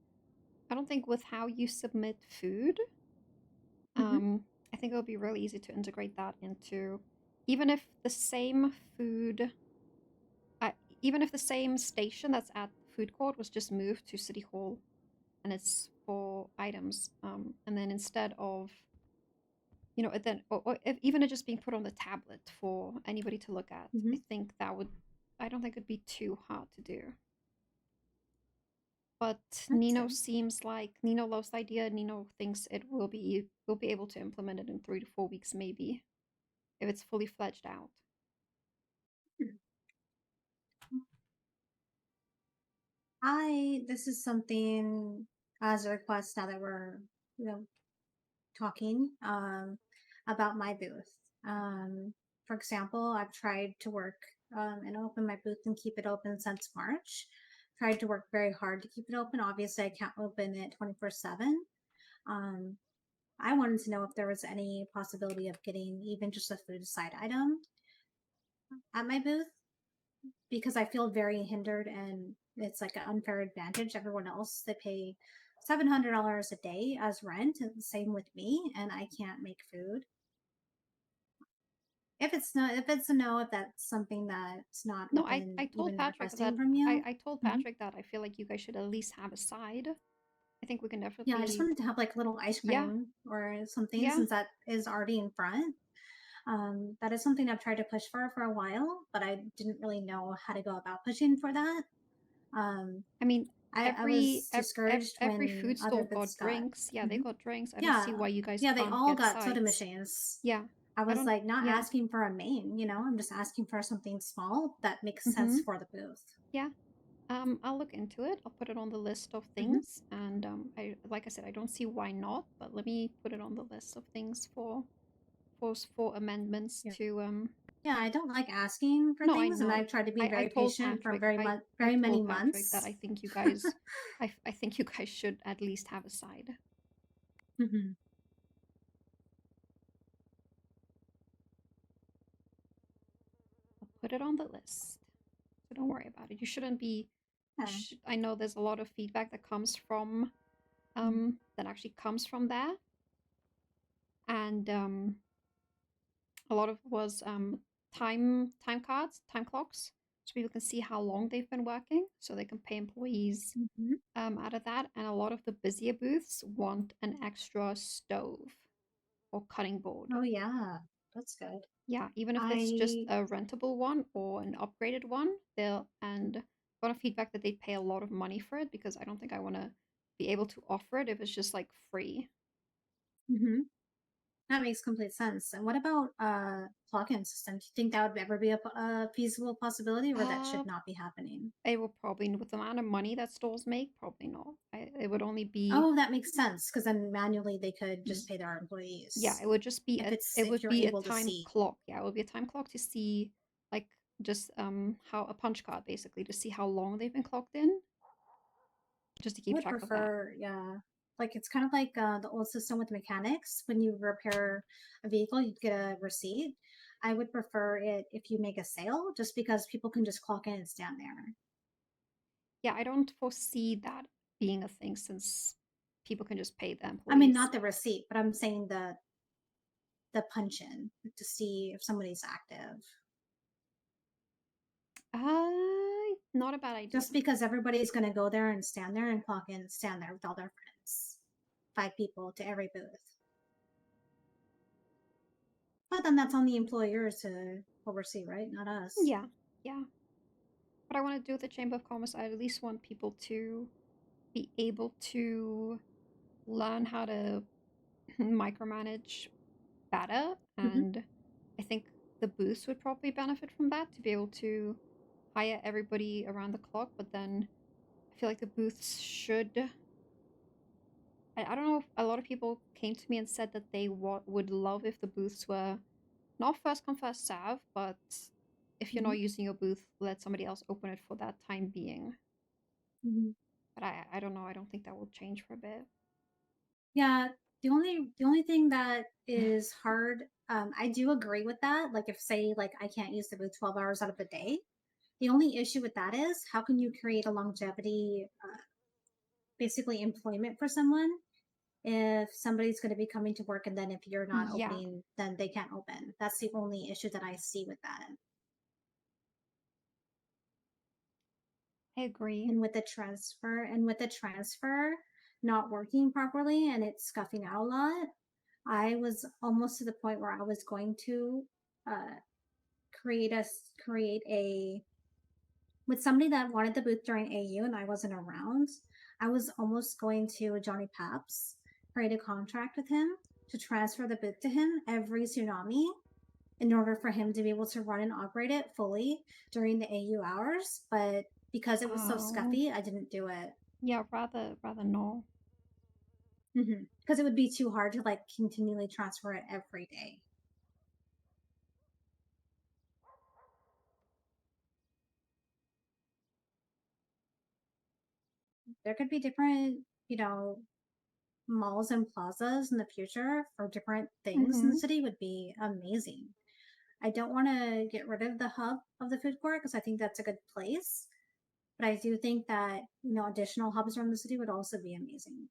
I don't think with how you submit food, I think it would be really easy to integrate that into, even if the same food, even if the same station that's at food court was just moved to City Hall, and it's for items, and then instead of, then or if, even it just being put on the tablet for anybody to look at, I think that would. I don't think it'd be too hard to do. But Nino seems like Nino loves the idea. Nino thinks we'll be able to implement it in 3 to 4 weeks, maybe, if it's fully fledged out. This is something as a request now that we're talking about my booth. For example, I've tried to work and open my booth and keep it open since March. Tried to work very hard to keep it open. Obviously, I can't open it 24/7. I wanted to know if there was any possibility of getting even just a food side item at my booth, because I feel very hindered and it's like an unfair advantage. Everyone else, they pay $700 a day as rent, and the same with me, and I can't make food. If it's a no, if that's something that's not No, within I told even Patrick requesting that from you. I told Patrick that I feel like you guys should at least have a side. I think we can definitely. Yeah, I just wanted to have like little ice cream or something, since that is already in front. That is something I've tried to push for a while, but I didn't really know how to go about pushing for that. I mean, I was discouraged every when food other store got bits drinks. Yeah, they got drinks. I don't Yeah, see why you guys yeah, they can't all get got soda sides. machines. Yeah, I was don't- like not yeah. asking for a main, I'm just asking for something small that makes sense for the booth. Yeah. I'll look into it. I'll put it on the list of things, and like I said, I don't see why not. But let me put it on the list of things for amendments to. Yeah, I don't like asking for No, I things, and know. I've tried to be very told patient for Patrick, very many told Patrick months. that I think you guys, I think you guys should at least have a side. I'll put it on the list, so don't worry about it. You shouldn't be. I know there's a lot of feedback that comes from, that actually comes from there, and a lot of it was time cards, time clocks, so people can see how long they've been working, so they can pay employees out of that. And a lot of the busier booths want an extra stove or cutting board. Oh yeah, that's good. Yeah, even if it's just a rentable one or an upgraded one, and a lot of feedback that they'd pay a lot of money for it, because I don't think I want to be able to offer it if it's just like free. That makes complete sense. And what about plug-in system? Do you think that would ever be a feasible possibility, or that should not be happening? It will probably, with the amount of money that stores make, probably not. It would only be. Oh, that makes sense, because then manually they could just pay their employees. Yeah, it would just be if you're able to time see. clock. Yeah, it would be a time clock to see, like, just how a punch card basically to see how long they've been clocked in. Just to I keep would track of that. prefer, yeah. Like it's kind of like the old system with mechanics. When you repair a vehicle, you get a receipt. I would prefer it if you make a sale, just because people can just clock in and stand there. Yeah, I don't foresee that being a thing since people can just pay the employees. I mean, not the receipt, but I'm saying the punch in to see if somebody's active. Not a bad idea. Just because everybody's going to go there and stand there and clock in and stand there with all their friends. 5 people to every booth. But then that's on the employers to oversee, right? Not us. Yeah, yeah. But I want to do with the Chamber of Commerce. I at least want people to be able to learn how to micromanage better, and I think the booths would probably benefit from that, to be able to hire everybody around the clock. But then I feel like the booths should. I don't know if a lot of people came to me and said that they would love if the booths were not first come first serve, but if you're not using your booth, let somebody else open it for that time being. But I don't know. I don't think that will change for a bit. Yeah, the only thing that is hard, I do agree with that. Like if say like I can't use the booth 12 hours out of the day, the only issue with that is how can you create a longevity, basically employment for someone if somebody's going to be coming to work and then if you're not opening, then they can't open. That's the only issue that I see with that. I agree. And with the transfer not working properly and it's scuffing out a lot, I was almost to the point where I was going to create a with somebody that wanted the booth during AU and I wasn't around. I was almost going to Johnny Paps, create a contract with him to transfer the booth to him every tsunami in order for him to be able to run and operate it fully during the AU hours. But because it was so scuffy, I didn't do it. Yeah, rather no. Because it would be too hard to like continually transfer it every day. There could be different, malls and plazas in the future for different things in the city would be amazing. I don't want to get rid of the hub of the food court because I think that's a good place. But I do think that, additional hubs around the city would also be amazing.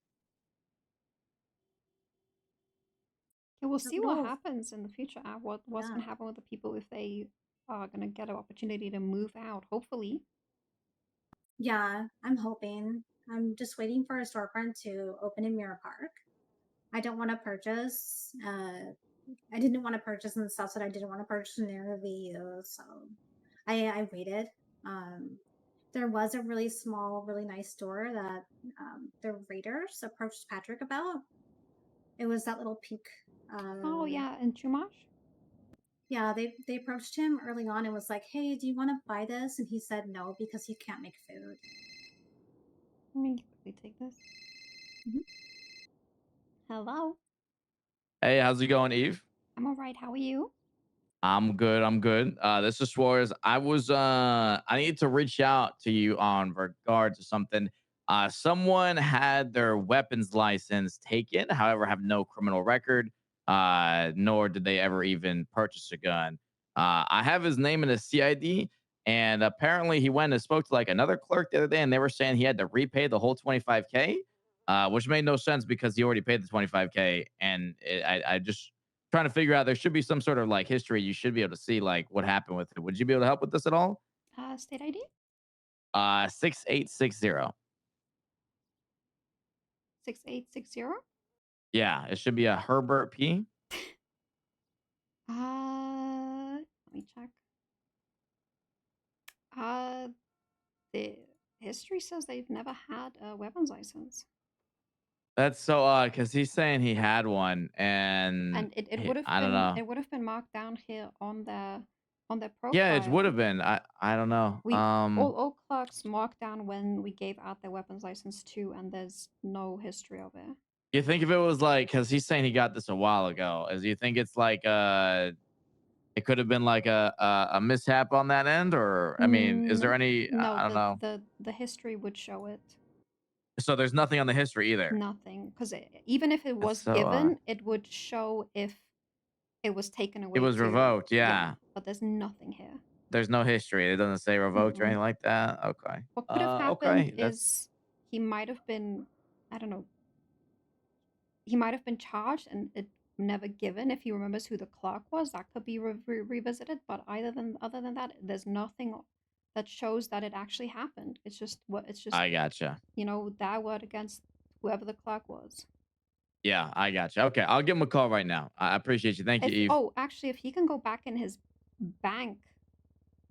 Yeah, we'll see what happens in the future. What's going to happen with the people if they are going to get an opportunity to move out, hopefully. Yeah, I'm hoping. I'm just waiting for a storefront to open in Mirror Park. I don't want to purchase. I didn't want to purchase in the South Side. I didn't want to purchase near the VU, so I waited. There was a really small, really nice store that the Raiders approached Patrick about. It was that little pink. Oh yeah, in Chumash. Yeah, they approached him early on and was like, "Hey, do you want to buy this?" And he said no because he can't make food. Let me quickly take this. Hello. Hey, how's it going, Eve? I'm all right. How are you? I'm good. I'm good. This is Suarez. I need to reach out to you on regard to something. Someone had their weapons license taken, however, have no criminal record, nor did they ever even purchase a gun. I have his name in the CID, and apparently he went and spoke to like another clerk the other day, and they were saying he had to repay the whole 25K, which made no sense because he already paid the 25K, and I just trying to figure out there should be some sort of like history. You should be able to see like what happened with it. Would you be able to help with this at all? State ID? 6860. 6860? Yeah, it should be a Herbert P. Let me check. The history says they've never had a weapons license. That's so odd because he's saying he had one, and And it he, would have I don't been know. marked down here on their Yeah, it would profile. have been. I don't know. We all clerks marked down when we gave out their weapons license too, and there's no history of it. You think if it was like, because he's saying he got this a while ago, is you think it's like it could have been like a mishap on that end, or I mean, is there any? No, I don't know. the history would show it. So there's nothing on the history either. Nothing, because even if it That's was so given, it would show if it was taken away. it was too. revoked. Yeah. But there's nothing here. There's no history. It doesn't say revoked or anything like that. Okay. What could have happened Okay. is he might have been, I don't know, he might have been charged and it never given. If he remembers who the clerk was, that could be revisited. But other than that, there's nothing that shows that it actually happened. It's just I gotcha. You know, that word against whoever the clerk was. Yeah, I gotcha. Okay, I'll give him a call right now. I appreciate you. Thank you, Eve. Oh, actually, if he can go back in his bank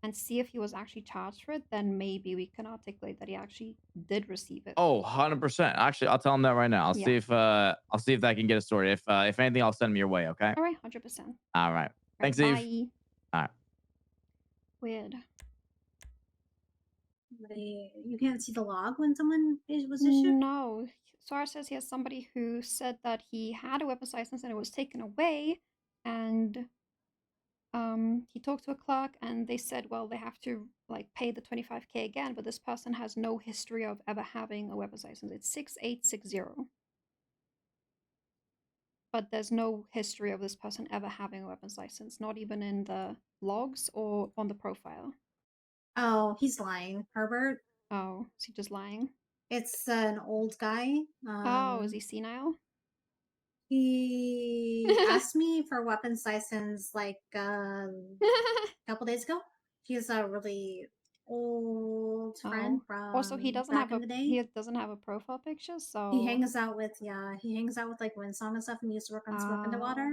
and see if he was actually charged for it, then maybe we can articulate that he actually did receive it. Oh, 100%. Actually, I'll tell him that right now. I'll see if that can get a story. If anything, I'll send him your way. Okay. All right, 100%. All right. Thanks, Eve. All right. Weird. You can't see the log when someone was issued? No. Suarez says he has somebody who said that he had a weapons license and it was taken away, and he talked to a clerk and they said, well, they have to like pay the 25K again, but this person has no history of ever having a weapons license. It's 6860. But there's no history of this person ever having a weapons license, not even in the logs or on the profile. Oh, he's lying. Herbert? Oh, is he just lying? It's an old guy. Oh, is he senile? He asked me for a weapons license like a couple days ago. He's a really old friend from Also, he doesn't back have in the day. he doesn't have a profile picture, so He hangs out with like Winsong and stuff, and he used to work on Smoke Underwater.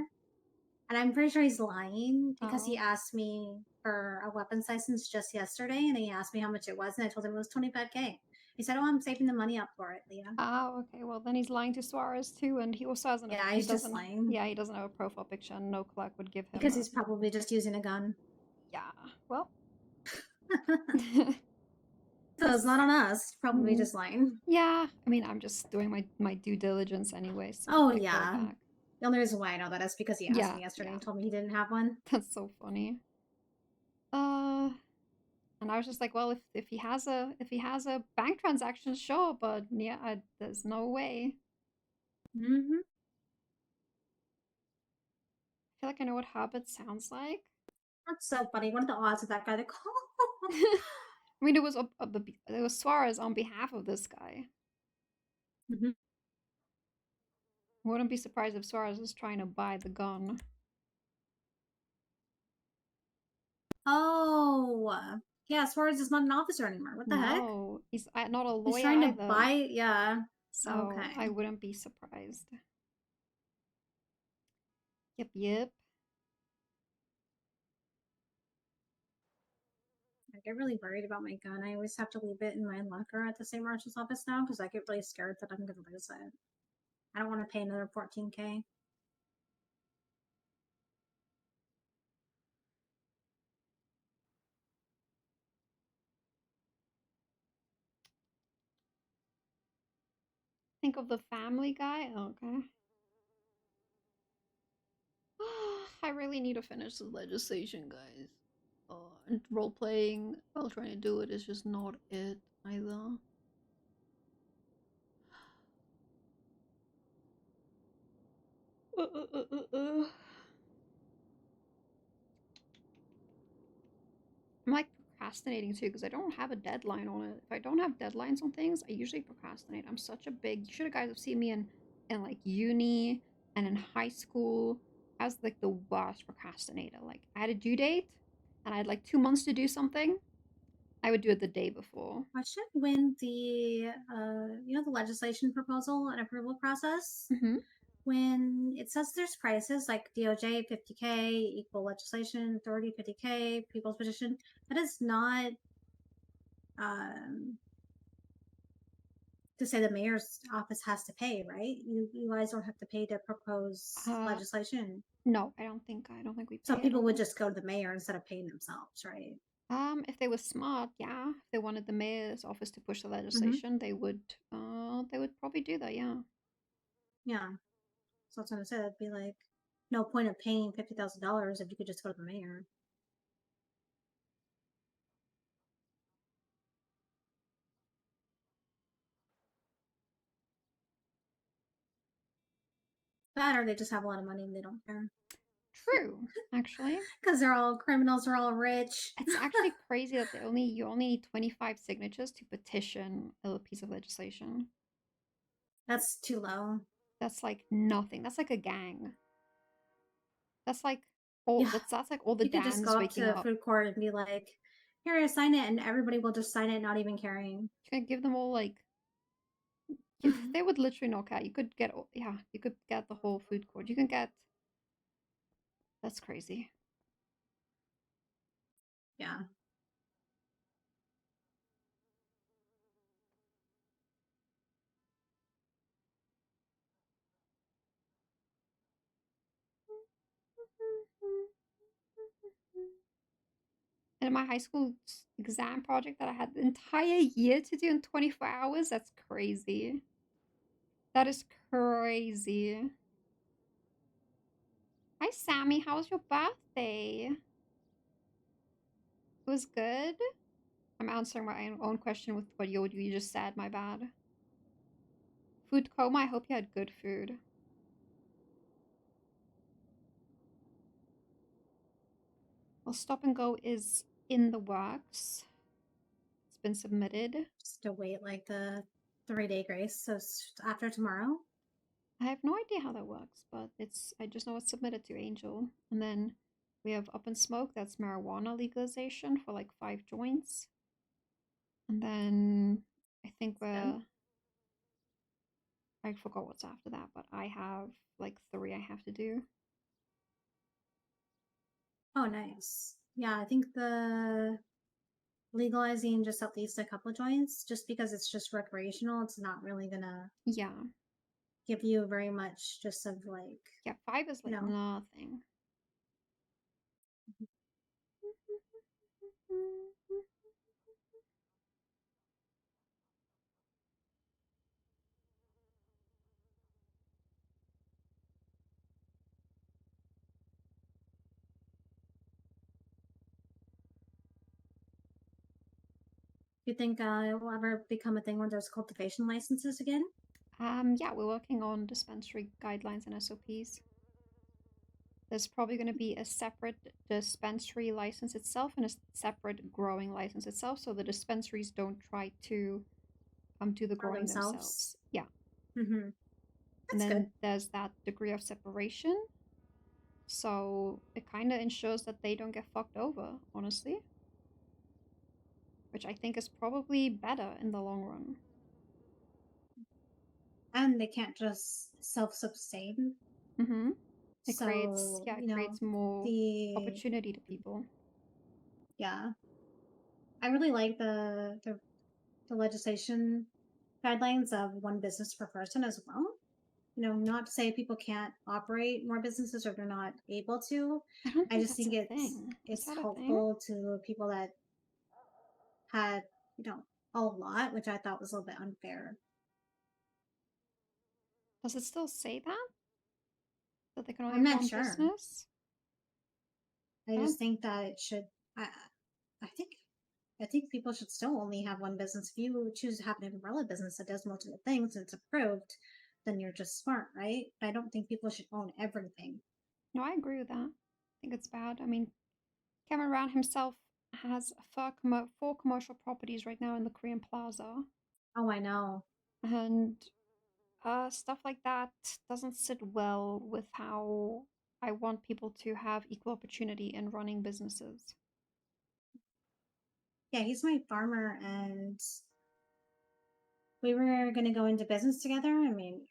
And I'm pretty sure he's lying because he asked me for a weapons license just yesterday, and he asked me how much it was, and I told him it was 25K. He said, "Oh, I'm saving the money up for it, Leah." Oh, okay. Well, then he's lying to Suarez too, and he also hasn't. Yeah, he he's just doesn't. lying. Yeah, he doesn't have a profile picture, and no clerk would give him. Because he's probably just using a gun. Yeah. Well. So it's not on us. He's probably just lying. Yeah. I mean, I'm just doing my due diligence anyway. So Oh I call yeah. back. The only reason why I know that is because he asked me yesterday and told me he didn't have one. That's so funny. And I was just like, well, if he has a bank transaction, sure, but yeah, there's no way. Mm-hmm. I feel like I know what Hobbit sounds like. That's so funny. What are the odds of that guy to call? I mean, it was Suarez on behalf of this guy. Mm-hmm. Wouldn't be surprised if Suarez is trying to buy the gun. Oh, yeah. Suarez is not an officer anymore. What the heck? No, he's not a lawyer He's trying to either. buy. Yeah. So Okay. I wouldn't be surprised. Yep. I get really worried about my gun. I always have to leave it in my locker at the St. Marshal's office now because I get really scared that I'm going to lose it. I don't want to pay another 14K. Think of the Family Guy? Okay. I really need to finish the legislation, guys. And role-playing while trying to do it is just not it either. I'm like procrastinating too because I don't have a deadline on it. If I don't have deadlines on things, I usually procrastinate. I'm such a big. You should have guys have seen me in like uni and in high school. I was like the worst procrastinator. Like I had a due date and I had like 2 months to do something. I would do it the day before. Question: when the the legislation proposal and approval process, when it says there's prices like DOJ 50K, equal legislation authority 50K, people's petition, that is not to say the mayor's office has to pay, right? You guys don't have to pay to propose legislation. No, I don't think we pay So at people would all. just go to the mayor instead of paying themselves, right? If they were smart, yeah. If they wanted the mayor's office to push the legislation, they would probably do that, yeah. Yeah. So that's what I said. It'd be like no point of paying $50,000 if you could just go to the mayor. That or they just have a lot of money and they don't care. True, actually. Because they're all criminals, are all rich. It's actually crazy that you only need 25 signatures to petition a piece of legislation. That's too low. That's like nothing. That's like a gang. That's like all that's like all the You could just Dans go up waking to up. food court and be like, "Here, sign it," and everybody will just sign it, not even caring. You can give them all like they would literally knock out. You could get you could get the whole food court. You can get. That's crazy. Yeah. And in my high school exam project that I had the entire year to do in 24 hours, that's crazy. That is crazy. Hi, Sammy. How was your birthday? It was good. I'm answering my own question with what you just said. My bad. Food coma. I hope you had good food. Well, stop and go is in the works. It's been submitted. Just to wait like the 3-day grace. So after tomorrow. I have no idea how that works, but I just know it's submitted to Angel. And then we have Up in Smoke, that's marijuana legalization for like 5 joints. And then I think I forgot what's after that, but I have like 3 I have to do. Oh, nice. Yeah, I think the legalizing just at least a couple of joints, just because it's just recreational, it's not really gonna give you very much just of like 5 is like nothing. You think it will ever become a thing where there's cultivation licenses again? Yeah, we're working on dispensary guidelines and SOPs. There's probably going to be a separate dispensary license itself and a separate growing license itself, so the dispensaries don't try to do the growing themselves. Yeah. Mm-hmm. And then there's that degree of separation. So it kind of ensures that they don't get fucked over, honestly. Which I think is probably better in the long run. And they can't just self-sustain. Mm-hmm. It So, creates more opportunity to people. Yeah. I really like the legislation guidelines of one business per person as well. Not to say people can't operate more businesses or they're not able to. I just think it's helpful to people that had, a lot, which I thought was a little bit unfair. Does it still say that? That they can only I'm have not one sure. business? I just think that it should. I think people should still only have one business. If you choose to have an umbrella business that does multiple things and it's approved, then you're just smart, right? I don't think people should own everything. No, I agree with that. I think it's bad. I mean, Kevin Brown himself has 4 commercial properties right now in the Korean Plaza. Oh, I know. And stuff like that doesn't sit well with how I want people to have equal opportunity in running businesses. Yeah, he's my farmer, and we were going to go into business together. I mean,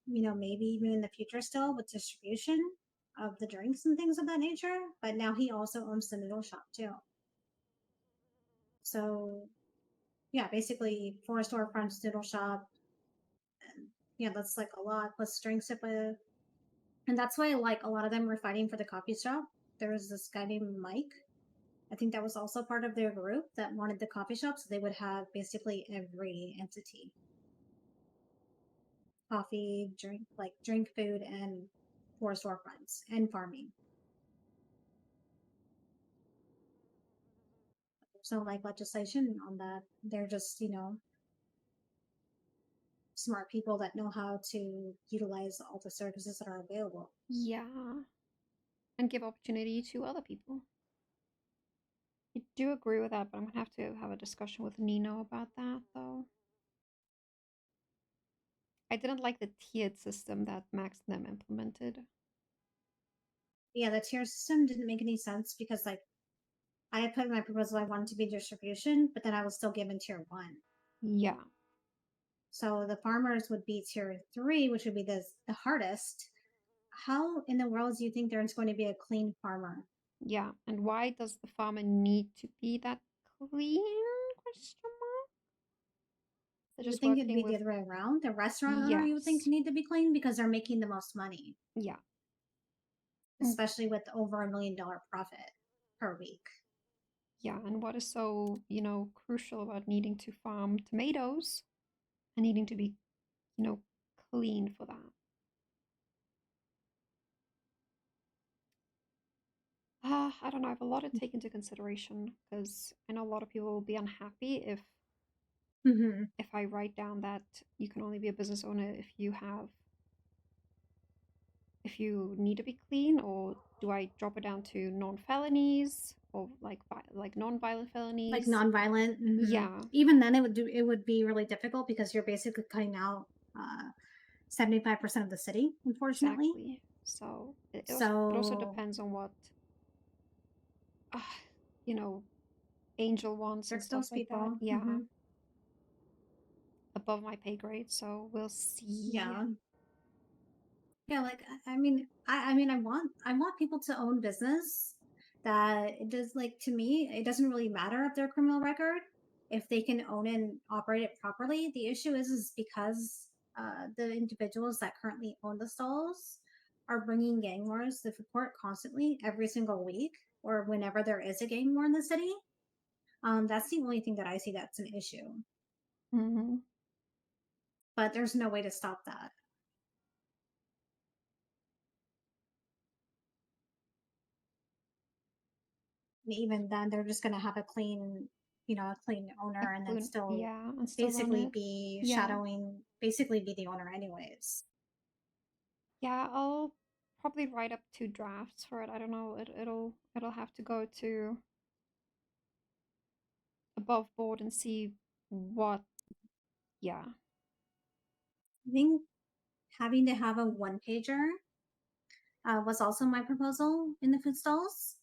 maybe even in the future still with distribution of the drinks and things of that nature. But now he also owns the noodle shop too. So, yeah, basically 4 storefronts, noodle shop, Yeah, that's like a lot. Plus drinks it with, and that's why like a lot of them were fighting for the coffee shop. There was this guy named Mike. I think that was also part of their group that wanted the coffee shop, so they would have basically every entity: coffee, drink, food, and 4 storefronts and farming. So like legislation on that. They're just, smart people that know how to utilize all the services that are available. Yeah. And give opportunity to other people. I do agree with that, but I'm gonna have to have a discussion with Nino about that, though. I didn't like the tiered system that Max and them implemented. Yeah, the tier system didn't make any sense because, like, I had put in my proposal I wanted to be distribution, but then I was still given tier 1. Yeah. So the farmers would be tier 3, which would be the hardest. How in the world do you think there's going to be a clean farmer? Yeah, and why does the farmer need to be that clean? Question mark? They're You would just think it'd working be the with other way around. The restaurant owner, you would think, yes. need to be clean because they're making the most money, Yeah. especially with over $1 million profit per week. Yeah, and what is so, crucial about needing to farm tomatoes and needing to be, clean for that? I don't know. I have a lot to take into consideration because I know a lot of people will be unhappy if I write down that you can only be a business owner if you need to be clean, or do I drop it down to non-felonies or like non-violent felonies? Like non-violent. Yeah. Even then, it would be really difficult because you're basically cutting out 75% of the city, unfortunately. Exactly. So it also depends on what Angel wants and There's stuff those like that. people. Yeah. Above my pay grade, so we'll see. Yeah, like I mean, I want people to own business that it does, like, to me, it doesn't really matter if their criminal record, if they can own and operate it properly. The issue is because the individuals that currently own the stalls are bringing gang wars to the court constantly every single week or whenever there is a gang war in the city. That's the only thing that I see that's an issue. But there's no way to stop that. Even then, they're just going to have a clean owner, and then still and still run basically it. be Yeah. shadowing, basically be the owner anyways. Yeah, I'll probably write up 2 drafts for it. I don't know. It'll have to go to above board and see what. Yeah. I think having to have a 1-pager was also my proposal in the food stalls.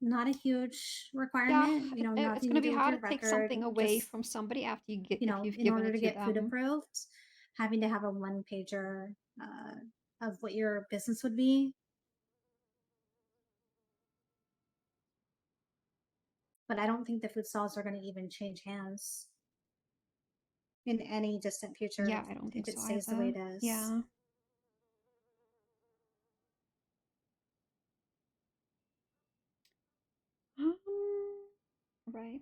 Not a huge requirement, it's nothing gonna to be do with hard your to take record. something away Just, from somebody after you get if you've in given order it to to get food them. approved, having to have a 1-pager of what your business would be. But I don't think the food stalls are going to even change hands in any distant future. Yeah, I don't think if it so stays either. the way it is. Yeah. Right.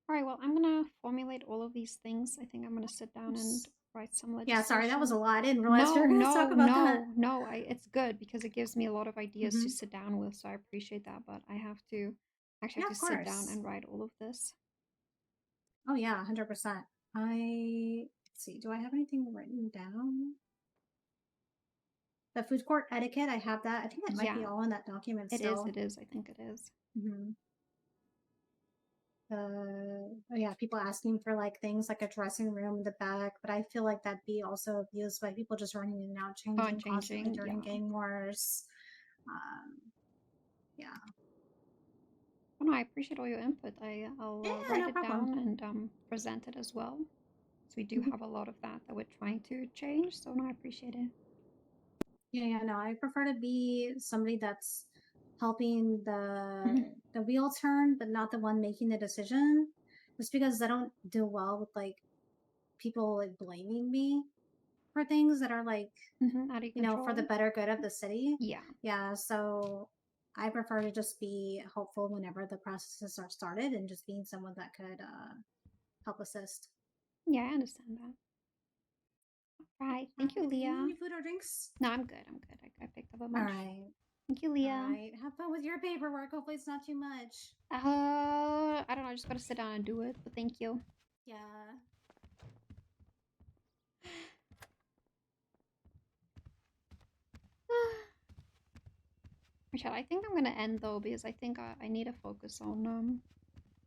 All right, well, I'm gonna formulate all of these things. I think I'm gonna sit down and write some legislation. Yeah, sorry, that was a lot. I didn't realize we were going to talk about that. No, it's good because it gives me a lot of ideas to sit down with, so I appreciate that, but I have to actually have to sit down and write all of this. Oh yeah, 100%. Let's see, do I have anything written down? The food court etiquette, I have that. I think that might be all in that document still. It is. I think it is. Yeah, people asking for like things like a dressing room in the back, but I feel like that'd be also abused by people just running in and out, changing constantly during gang wars. Yeah. Oh, no, I appreciate all your input. I'll write it down and present it as well. So we do have a lot of that we're trying to change. So no, I appreciate it. Yeah, no, I prefer to be somebody that's helping the wheel turn, but not the one making the decision. Just because I don't do well with like people like blaming me for things that are like, out of you know, for the control. better good of the city. Yeah. Yeah. So I prefer to just be hopeful whenever the processes are started and just being someone that could help assist. Yeah, I understand that. All right. Thank you, Do you need Leah. any food or drinks? No, I'm good. I'm good. I picked up a All bunch. right. Thank you, Leah. All right. Have fun with your paperwork. Hopefully it's not too much. I don't know. I just gotta sit down and do it. But thank you. Yeah. Michelle, I think I'm gonna end though because I think I need to focus on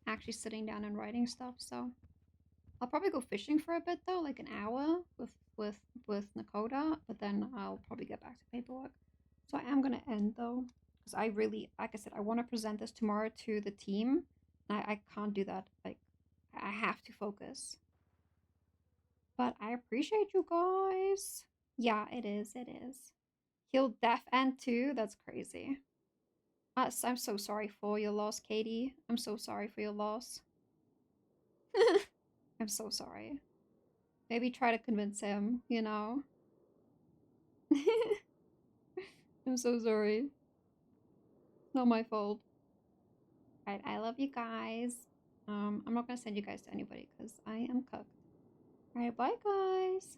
actually sitting down and writing stuff. So I'll probably go fishing for a bit though, like an hour with Nekoda, but then I'll probably get back to paperwork. So I am gonna end though because I really, like I said, I want to present this tomorrow to the team. I can't do that. Like I have to focus. But I appreciate you guys. Yeah, it is. It is. He'll deaf end too. That's crazy. I'm so sorry for your loss, Katie. I'm so sorry for your loss. I'm so sorry. Maybe try to convince him, you know? I'm so sorry. Not my fault. Alright, I love you guys. I'm not gonna send you guys to anybody because I am cooked. Alright, bye guys.